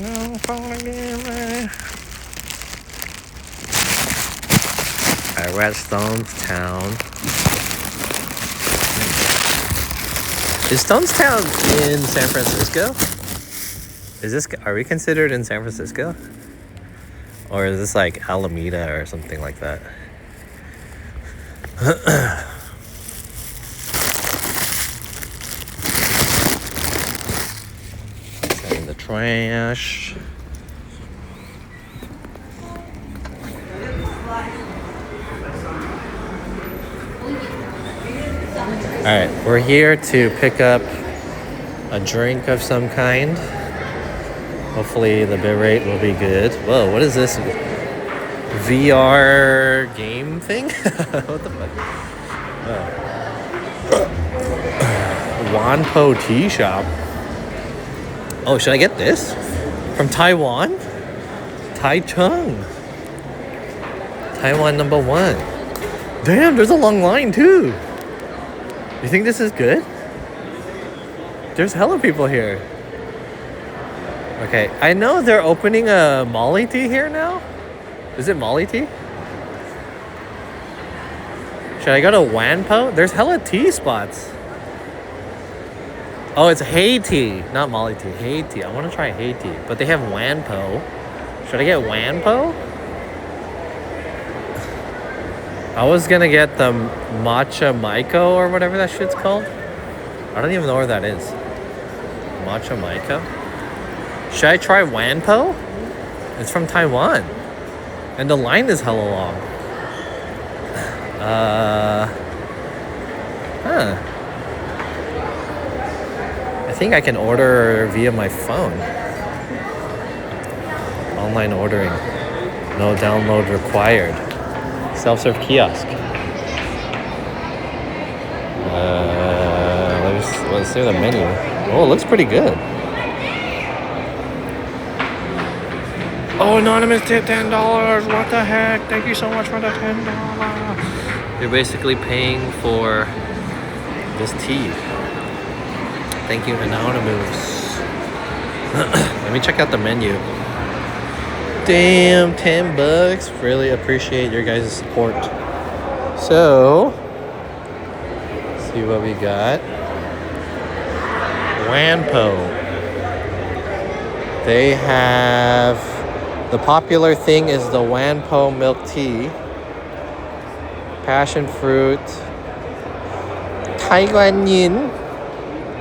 No, alright, we're at Stonestown. Is Stonestown in San Francisco? Is this? Are we considered in San Francisco? Or is this like Alameda or something like that? Setting the trash. Alright, we're here to pick up a drink of some kind. Hopefully the bitrate will be good. Whoa, what is this? VR game thing? What the fuck? Wanpo Tea Shop. Oh, should I get this? From Taiwan? Taichung. Taiwan #1. Damn, there's a long line too. You think this is good? There's hella people here. Okay, I know they're opening a Molly tea here now. Is it Molly tea? Should I go to Wanpo? There's hella tea spots. Oh, it's Hey tea, not Molly tea. Hey tea. I want to try Hey tea, but they have Wanpo. Should I get Wanpo? I was gonna get the Matcha Maiko or whatever that shit's called. I don't even know where that is. Matcha Maiko? Should I try Wanpo? It's from Taiwan. And the line is hella long. I think I can order via my phone. Online ordering. No download required. Self-serve kiosk. Let's see the menu. Oh, it looks pretty good. Oh, anonymous tip $10. What the heck? Thank you so much for the $10. You're basically paying for this tea. Thank you, anonymous. Let me check out the menu. Damn, $10. Really appreciate your guys' support. So, let's see what we got. Wanpo. They have, the popular thing is the Wanpo milk tea, passion fruit, Taiwan Yin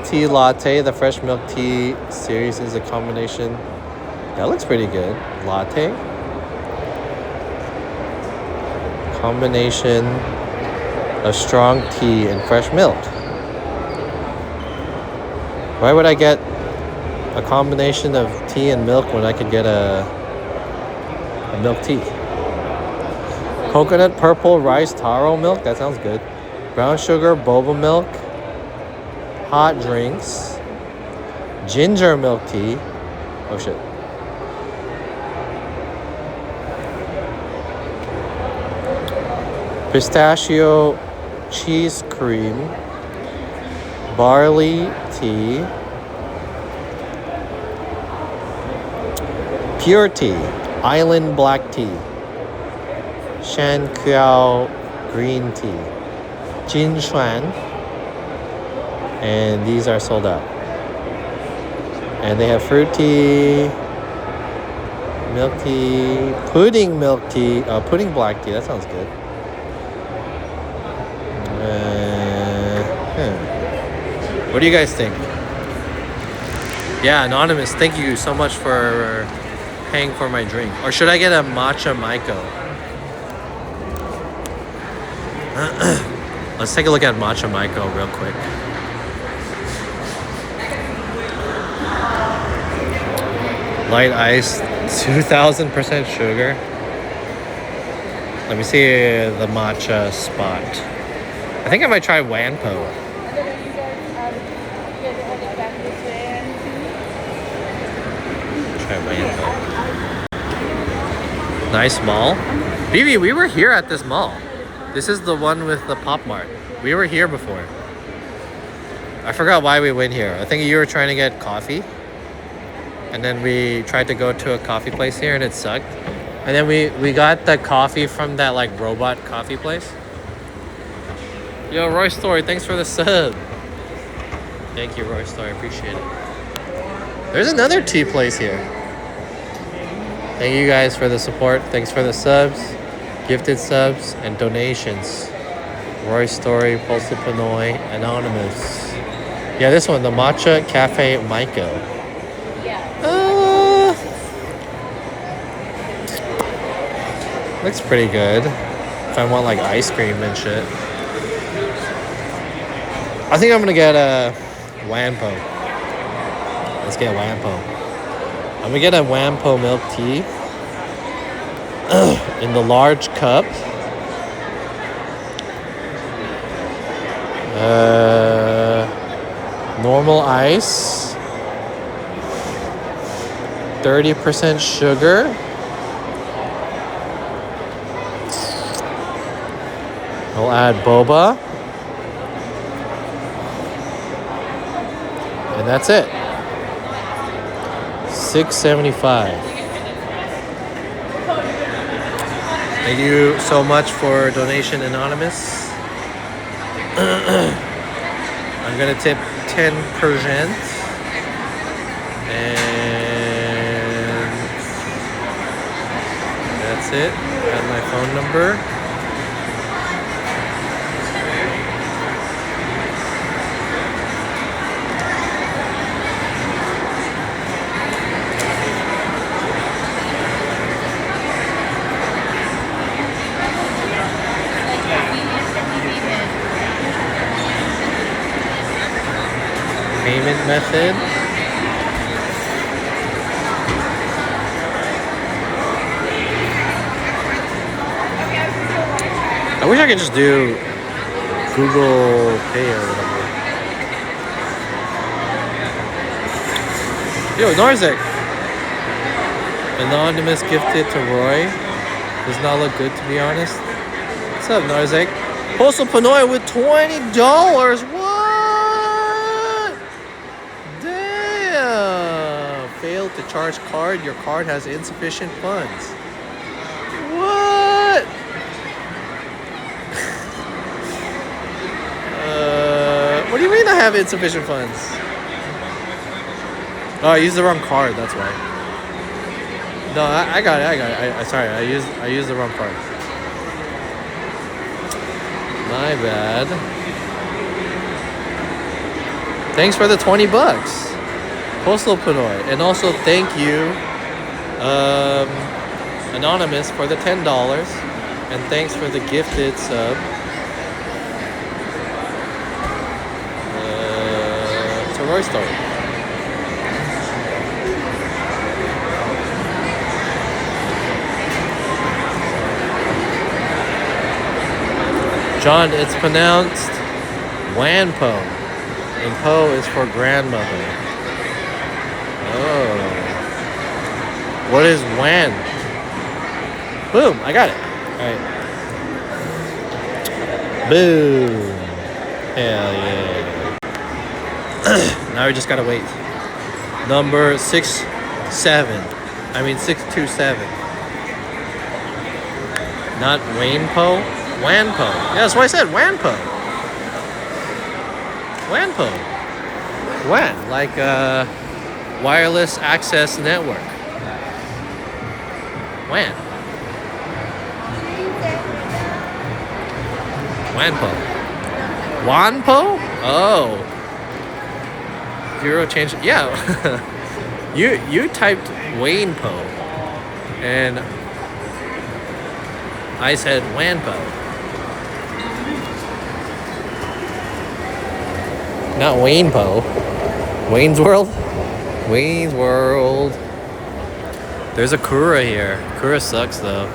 tea latte. The fresh milk tea series is a combination. That looks pretty good. Latte. Combination of strong tea and fresh milk. Why would I get a combination of tea and milk when I could get a milk tea? Coconut purple rice taro milk. That sounds good. Brown sugar boba milk. Hot drinks. Ginger milk tea. Oh shit. Pistachio cheese cream, barley tea, pure tea, island black tea, shan kuao green tea, jin shuan, and these are sold out. And they have fruit tea, milk tea, pudding milk tea, pudding black tea. That sounds good. What do you guys think? Yeah, anonymous, thank you so much for paying for my drink. Or should I get a matcha maiko? Let's take a look at matcha maiko real quick. Light ice, 2000% sugar. Let me see the matcha spot. I think I might try Wanpo. Try Wanpo. Nice mall. Vivi, we were here at this mall. This is the one with the Pop Mart. We were here before. I forgot why we went here. I think you were trying to get coffee. And then we tried to go to a coffee place here and it sucked. And then we got the coffee from that like robot coffee place. Yo, Roy Story, thanks for the sub. Thank you, Roy Story, appreciate it. There's another tea place here. Thank you guys for the support. Thanks for the subs, gifted subs, and donations. Roy Story, Postal Pinoy, Anonymous. Yeah, this one, the Matcha Cafe Maiko. Looks pretty good. If I want like ice cream and shit. I think I'm gonna get a Wampo. Let's get Wampo. I'm gonna get a Wampo milk tea in the large cup. Normal ice. 30% sugar. I'll add boba. And that's it. $6.75. Thank you so much for donation, Anonymous. I'm gonna tip 10%. And that's it. Add my phone number. Payment method. I wish I could just do Google Pay or whatever. Yo, Narzek. Anonymous gifted to Roy. Does not look good, to be honest. What's up, Narzek? Postal Pinoy with $20. What? Failed to charge card. Your card has insufficient funds. What? What do you mean I have insufficient funds? Oh, I used the wrong card. That's why. No, I got it. Sorry, I used the wrong card. My bad. Thanks for the $20. Postal Pinoy. And also thank you, Anonymous, for the $10. And thanks for the gifted sub. To Roy Story. John, it's pronounced Wanpo. And Po is for grandmother. Oh. What is Wan? Boom, I got it. Alright. Boom. Hell yeah. Now we just gotta wait. Number 627. Not Wanpo? Wanpo. Yeah, that's what I said. Wanpo. Wanpo. WAN, like wireless access network. WAN. Wanpo. Wanpo? Oh. Zero change. Yeah. you typed Wanpo. And I said Wanpo. Not Wanpo. Wayne's World? Wayne's World. There's a Kura here. Kura sucks though.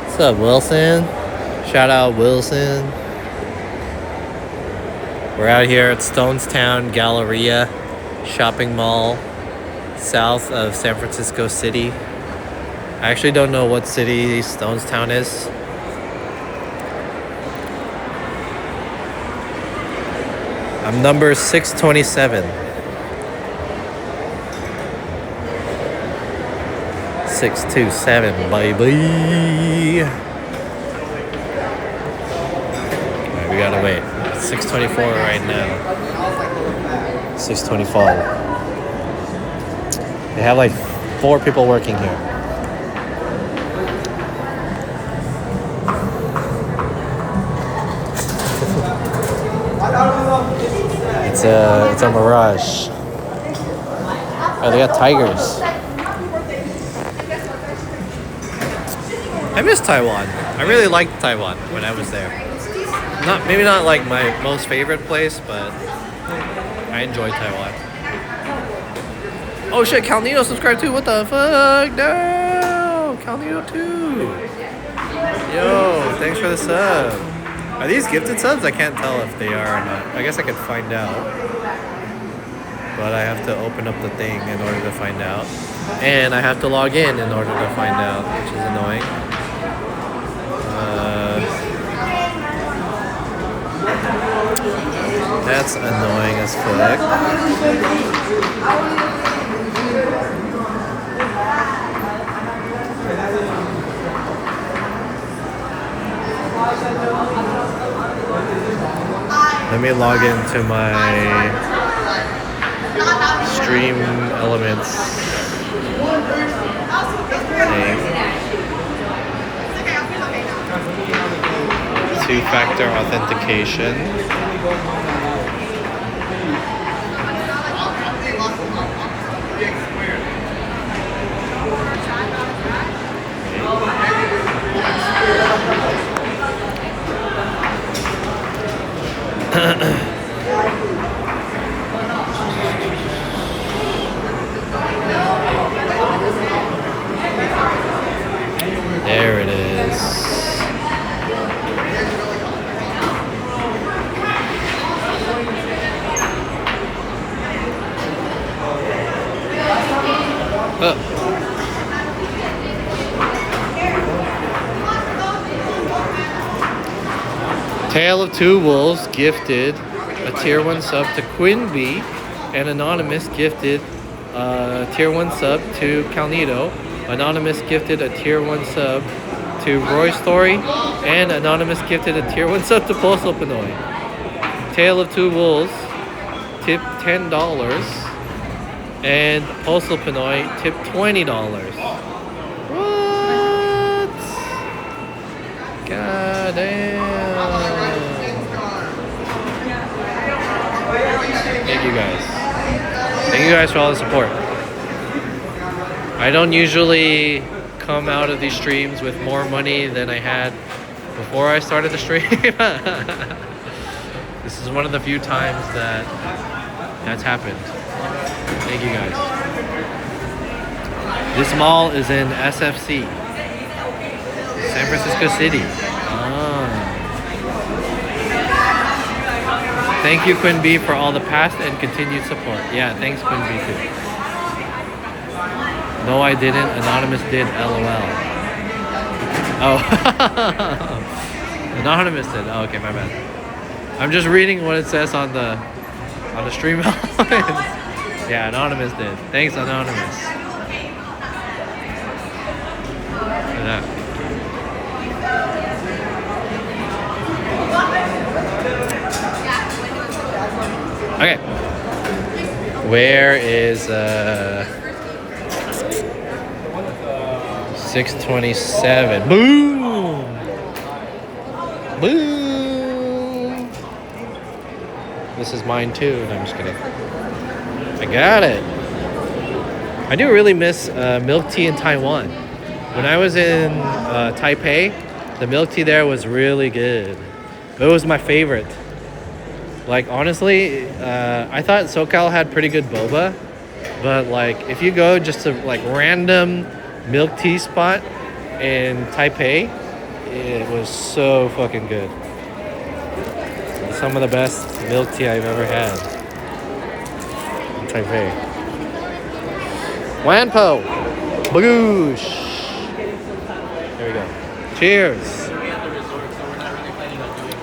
What's up, Wilson? Shout out, Wilson. We're out here at Stonestown Galleria Shopping Mall, south of San Francisco City. I actually don't know what city Stonestown is. I'm number 627. 627, baby. Alright, we gotta wait. It's 624 right now. 625. They have like 4 people working here. It's a mirage. Oh, they got tigers. I miss Taiwan. I really liked Taiwan when I was there. Maybe not like my most favorite place, but I enjoyed Taiwan. Oh shit, Calnito subscribed too. What the fuck? No, Calnito too. Yo, thanks for the sub. Are these gifted subs? I can't tell if they are or not. I guess I could find out. But I have to open up the thing in order to find out. And I have to log in order to find out, which is annoying. That's annoying as fuck. Let me log into my Stream Elements thing. 2-factor authentication. There it is. Tale of Two Wolves gifted a tier 1 sub to Quinn B, and Anonymous gifted a tier 1 sub to Calnito. Anonymous gifted a tier 1 sub to Roy Story, and Anonymous gifted a tier 1 sub to Postal Pinoy. Tale of Two Wolves tipped $10, and Postal Pinoy tipped $20. What? God damn. Thank you guys. Thank you guys for all the support. I don't usually come out of these streams with more money than I had before I started the stream. This is one of the few times that's happened. Thank you guys. This mall is in SFC, San Francisco City. Thank you, Quinn B, for all the past and continued support. Yeah, thanks, Quinn B, too. No, I didn't. Anonymous did. LOL. Oh. Anonymous did. Oh, okay, my bad. I'm just reading what it says on the stream. Yeah, Anonymous did. Thanks, Anonymous. Yeah. Okay. Where is 627? Boom! Boom! This is mine too. No, I'm just kidding. I got it. I do really miss milk tea in Taiwan. When I was in Taipei, the milk tea there was really good. It was my favorite. Like, honestly, I thought SoCal had pretty good boba, but like if you go just to like random milk tea spot in Taipei, it was so fucking good. Some of the best milk tea I've ever had in Taipei. Wanpo, Bagoosh. Cheers.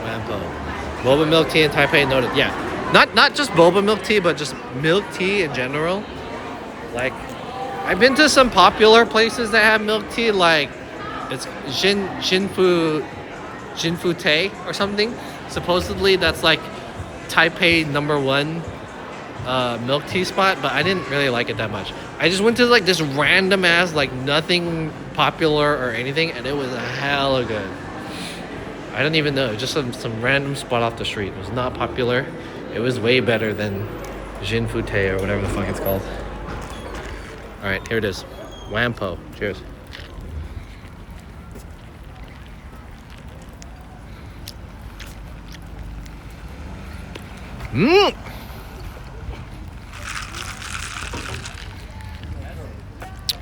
Wampo. Boba milk tea and Taipei noted. Yeah. Not just boba milk tea, but just milk tea in general. Like, I've been to some popular places that have milk tea, like it's Jinfu Tay or something. Supposedly that's like Taipei #1 milk tea spot, but I didn't really like it that much. I just went to like this random ass, like nothing popular or anything, and it was hella good. I don't even know, just some random spot off the street. It was not popular. It was way better than Jinfu Tay or whatever the fuck it's called. All right, here it is. Wampo. Cheers. Mmm.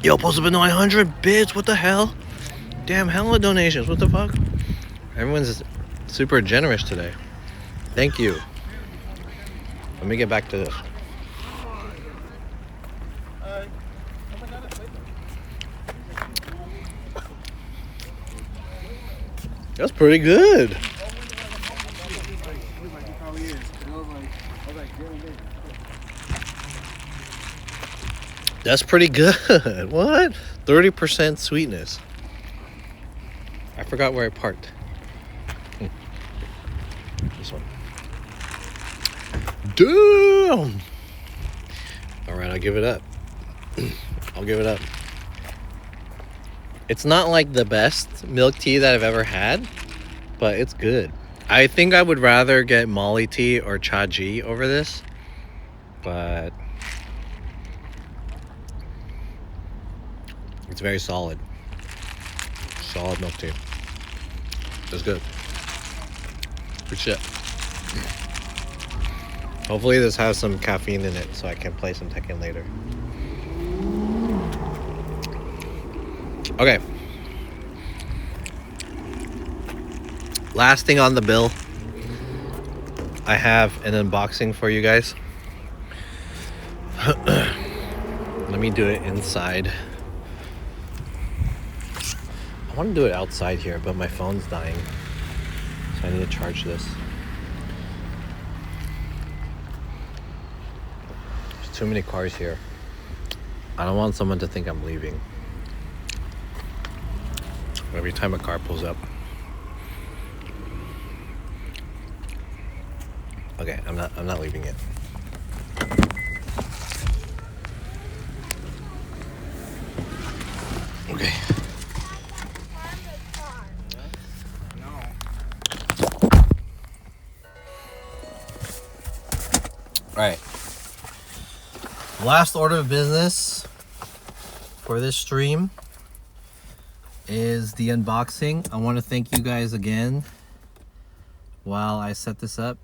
Yo, supposed to be 900 bits. What the hell? Damn, hella donations. What the fuck? Everyone's super generous today. Thank you. Let me get back to this. That's pretty good. That's pretty good. What? 30% sweetness. I forgot where I parked. This one. Damn! Alright, I'll give it up. I'll give it up. It's not like the best milk tea that I've ever had, but it's good. I think I would rather get Molly tea or Cha Ji over this, but it's very solid. Solid milk tea. It's good. Good shit. Hopefully this has some caffeine in it so I can play some Tekken later. Okay. Last thing on the bill. I have an unboxing for you guys. Let me do it inside. I want to do it outside here, but my phone's dying. So I need to charge this. There's too many cars here. I don't want someone to think I'm leaving. Every time a car pulls up. Okay, I'm not leaving it. Okay. Alright. Last order of business for this stream is the unboxing. I want to thank you guys again while I set this up.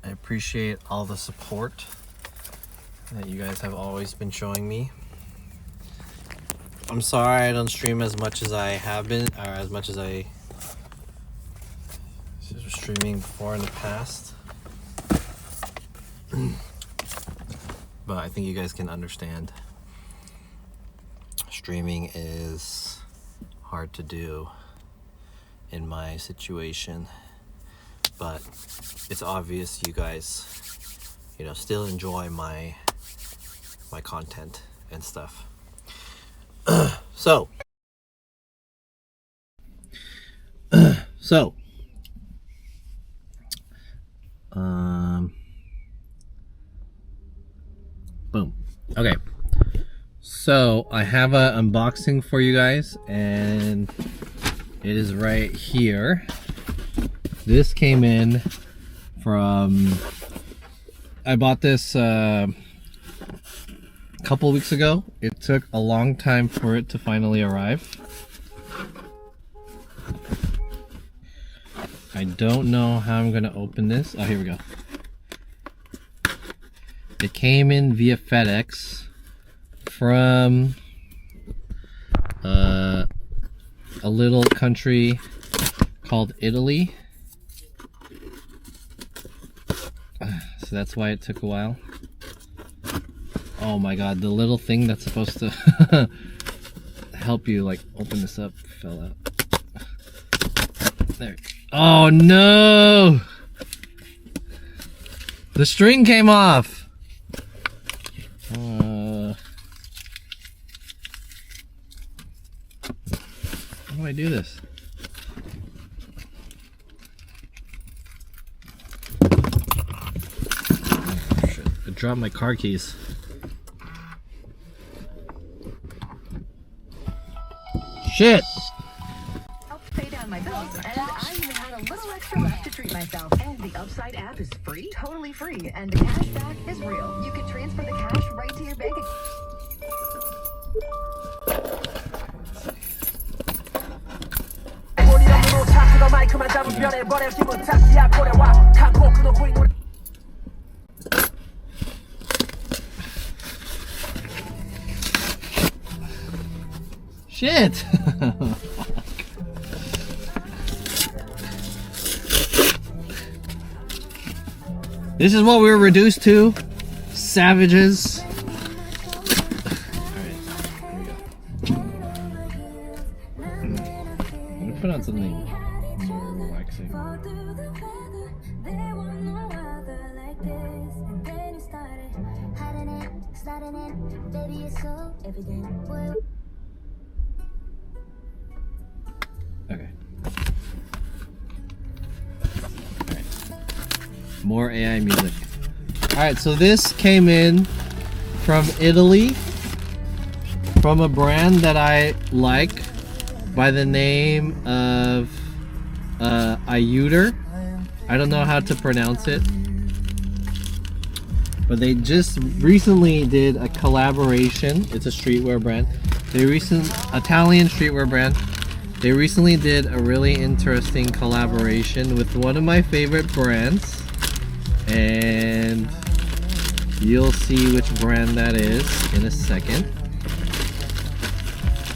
I appreciate all the support that you guys have always been showing me. I'm sorry I don't stream as much as I have been, or as much as I was streaming before in the past. But I think you guys can understand. Streaming is hard to do in my situation, but it's obvious you guys, you know, still enjoy my content and stuff. So boom. Okay. So I have a unboxing for you guys, and it is right here. This came in from, I bought this a couple weeks ago. It took a long time for it to finally arrive. I don't know how I'm gonna open this. Oh, here we go. It came in via FedEx from a little country called Italy. So that's why it took a while. Oh my god, the little thing that's supposed to help you like open this up fell out. There. Oh no! The string came off. How do I do this? Oh, shit. I dropped my car keys. Shit! Helped pay down my bills, and I even had a little extra left to treat myself. And the Upside app is free, totally free, and the cash back is real. You can transfer the cash right to your bank account. Shit! This is what we were reduced to. Savages. Alright, here we go. I'm gonna put on something more relaxing. Okay. Alright. More AI music. Alright, so this came in from Italy from a brand that I like by the name of Ayuder. I don't know how to pronounce it, but they just recently did a collaboration. It's a streetwear brand. Italian streetwear brand. They recently did a really interesting collaboration with one of my favorite brands, and you'll see which brand that is in a second.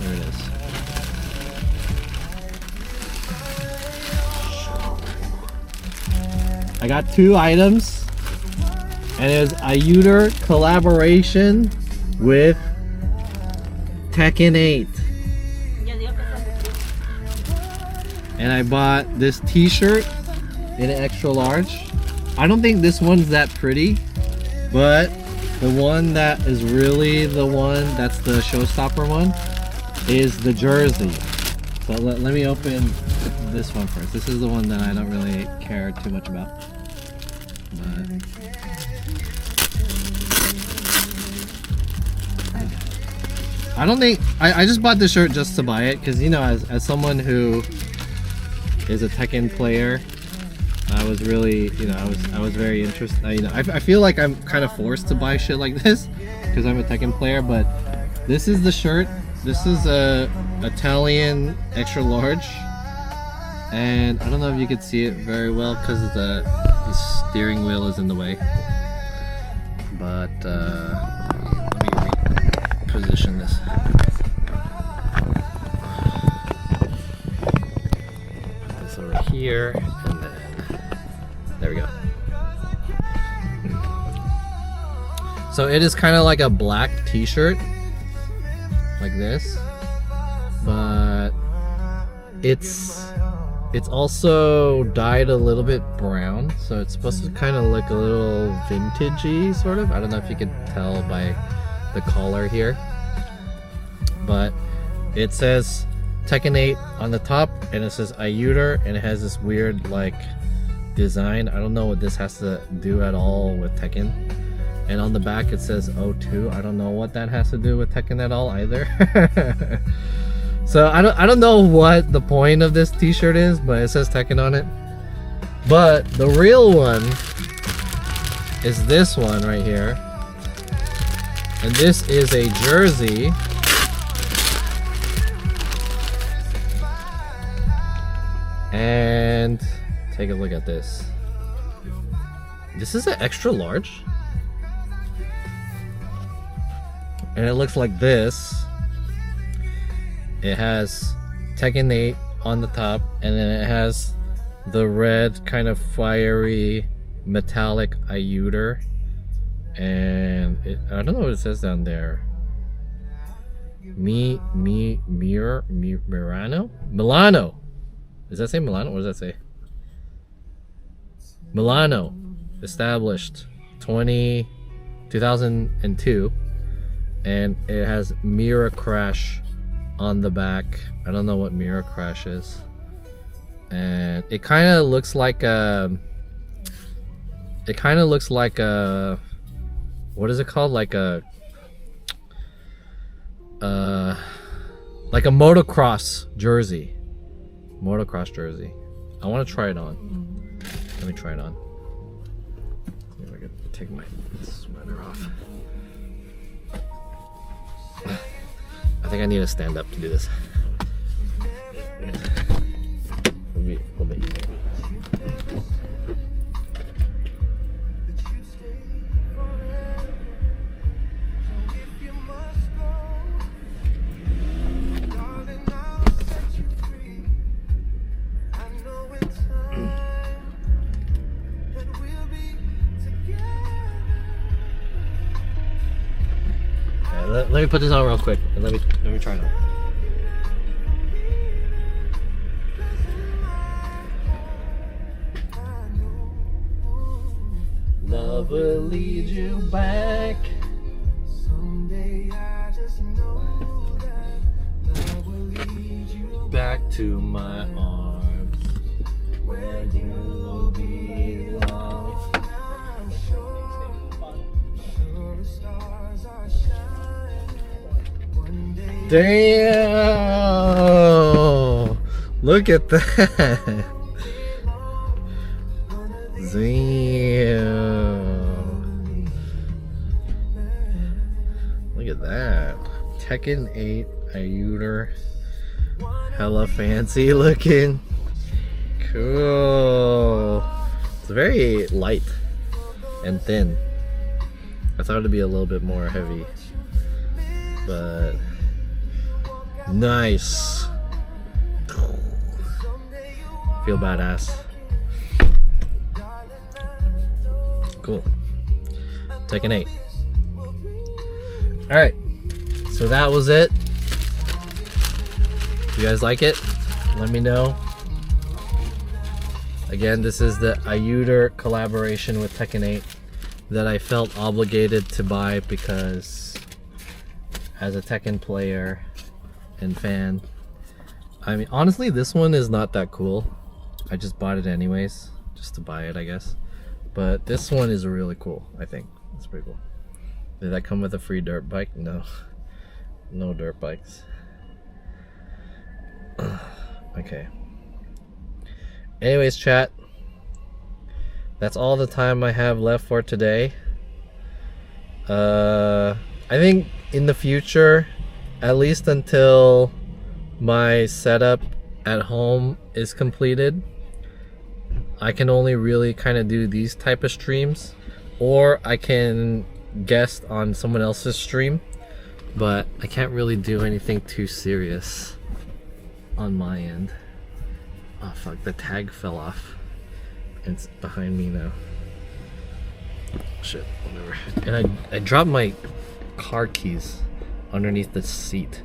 There it is. I got 2 items, and it was Ayuder collaboration with Tekken 8. And I bought this t-shirt in an extra large. I don't think this one's that pretty, but the one that is really the one that's the showstopper one is the jersey. So let me open this one first. This is the one that I don't really care too much about. But I don't think I just bought this shirt just to buy it, because you know, as someone who is a Tekken player, I was really, you know, I was very interested. You know, I feel like I'm kind of forced to buy shit like this because I'm a Tekken player. But this is the shirt. This is a Italian extra large, and I don't know if you can see it very well because the steering wheel is in the way. But let me reposition this. Put this over here, and then there we go. So it is kind of like a black t-shirt, like this, but it's also dyed a little bit brown, so it's supposed to kind of look a little vintagey, sort of. I don't know if you can tell by the collar here, but it says Tekken 8 on the top, and it says Ayuder, and it has this weird like design. I don't know what this has to do at all with Tekken. And on the back it says O2. I don't know what that has to do with Tekken at all either. So I don't know what the point of this t-shirt is, but it says Tekken on it. But the real one is this one right here. And this is a jersey. And take a look at this. This is an extra large. And it looks like this. It has Tekken 8 on the top, and then it has the red kind of fiery metallic Ayuder. And I don't know what it says down there. Milano? Does that say Milano? What does that say? Milano, established 2002, and it has mirror crash on the back. I don't know what mirror crash is, and it kind of looks like a. What is it called? Like a motocross jersey. Motocross jersey. I want to try it on. Let me try it on. See if I can take my sweater off. I think I need to stand up to do this. Maybe a little bit easier. Let me put this on real quick and let me try it on. Love will lead you back. Someday I just know that love will lead you Back to my arms where you belong. I'm sure the stars are shining. One day Damn! Look at that. Damn. Look at that. Tekken 8 Ayuder. Hella fancy looking. Cool. It's very light and thin. I thought it'd be a little bit more heavy, but nice. Feel badass. Cool. Tekken 8. Alright, so that was it. You guys like it? Let me know. Again, this is the Ayuder collaboration with Tekken 8 that I felt obligated to buy because as a Tekken player and fan, I mean, honestly, this one is not that cool. I just bought it anyways, just to buy it, I guess. But this one is really cool, I think. It's pretty cool. Did that come with a free dirt bike? No. No dirt bikes. Okay. Anyways, chat. That's all the time I have left for today. I think in the future, at least until my setup at home is completed, I can only really kind of do these type of streams, or I can guest on someone else's stream, but I can't really do anything too serious on my end. Oh fuck, the tag fell off. It's behind me now. Shit, whatever. And I dropped my car keys underneath the seat.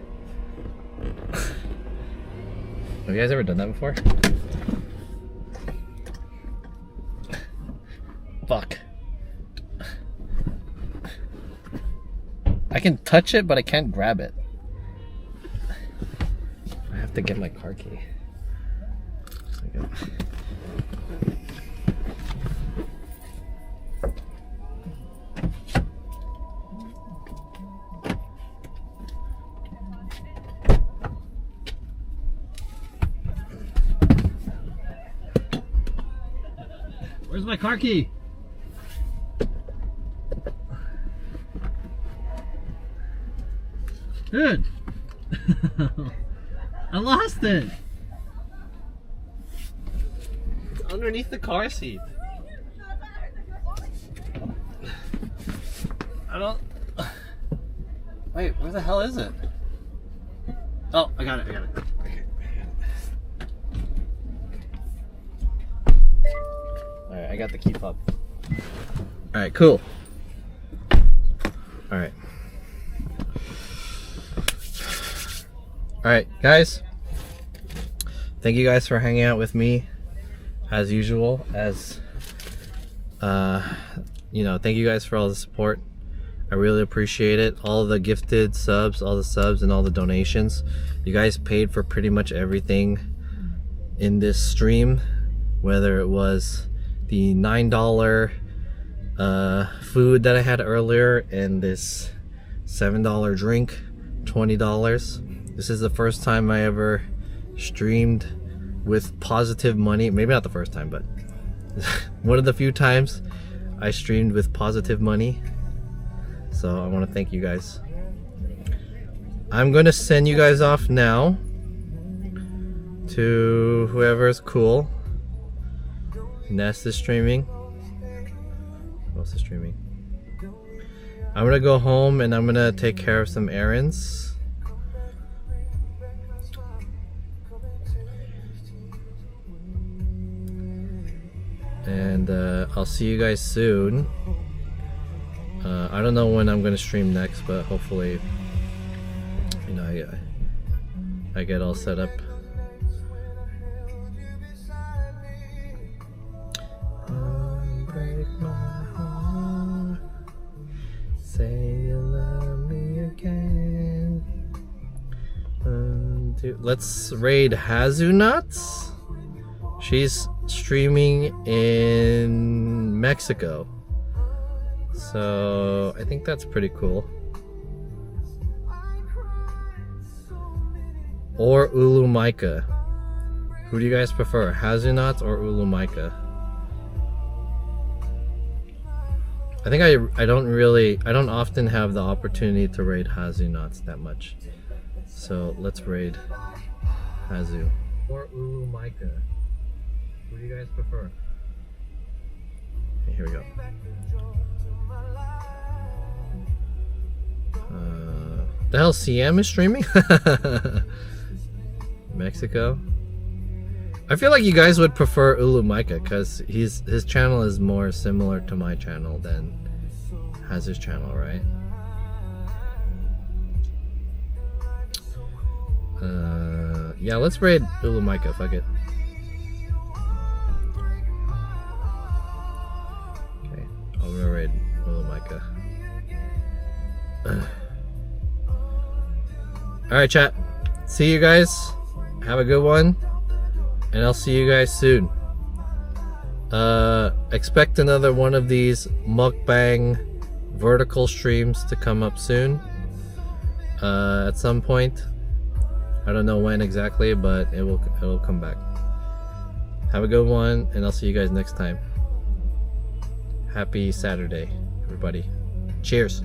Have you guys ever done that before? Fuck. I can touch it, but I can't grab it. I have to get my car key. Okay. Where's my car key? Dude! I lost it! It's underneath the car seat. I don't... Wait, where the hell is it? Oh, I got it. Okay. Alright, I got the key fob. Alright, cool. Alright. Alright, guys. thank you guys for hanging out with me as usual. As you know, thank you guys for all the support. I really appreciate it. All the gifted subs, all the subs, and all the donations. You guys paid for pretty much everything in this stream, whether it was the $9 food that I had earlier and this $7 drink, $20. This is the first time I ever streamed with positive money. Maybe not the first time, but one of the few times I streamed with positive money. So I want to thank you guys. I'm going to send you guys off now to whoever is cool. Nest is streaming. Who else is streaming? I'm gonna go home and I'm gonna take care of some errands. And I'll see you guys soon. I don't know when I'm gonna stream next, but hopefully, you know, I get all set up. Break my heart. Say you love me again. Let's raid Hazunuts. She's streaming in Mexico, so I think that's pretty cool. Or Ulumaika. Who do you guys prefer, Hazunuts or Ulumaika? I think I don't often have the opportunity to raid Hazunuts that much. So let's raid Hazu. Or Ulumaika. Who do you guys prefer? Okay, here we go. The hell, CM is streaming? Mexico. I feel like you guys would prefer Ulumaika because his channel is more similar to my channel than Haz's channel, right? Yeah, let's raid Ulumaika, fuck it. Okay, I'm gonna raid Ulumaika. Alright, chat. See you guys. Have a good one. And I'll see you guys soon. Expect another one of these mukbang vertical streams to come up soon. At some point. I don't know when exactly, but it will come back. Have a good one, and I'll see you guys next time. Happy Saturday, everybody. Cheers.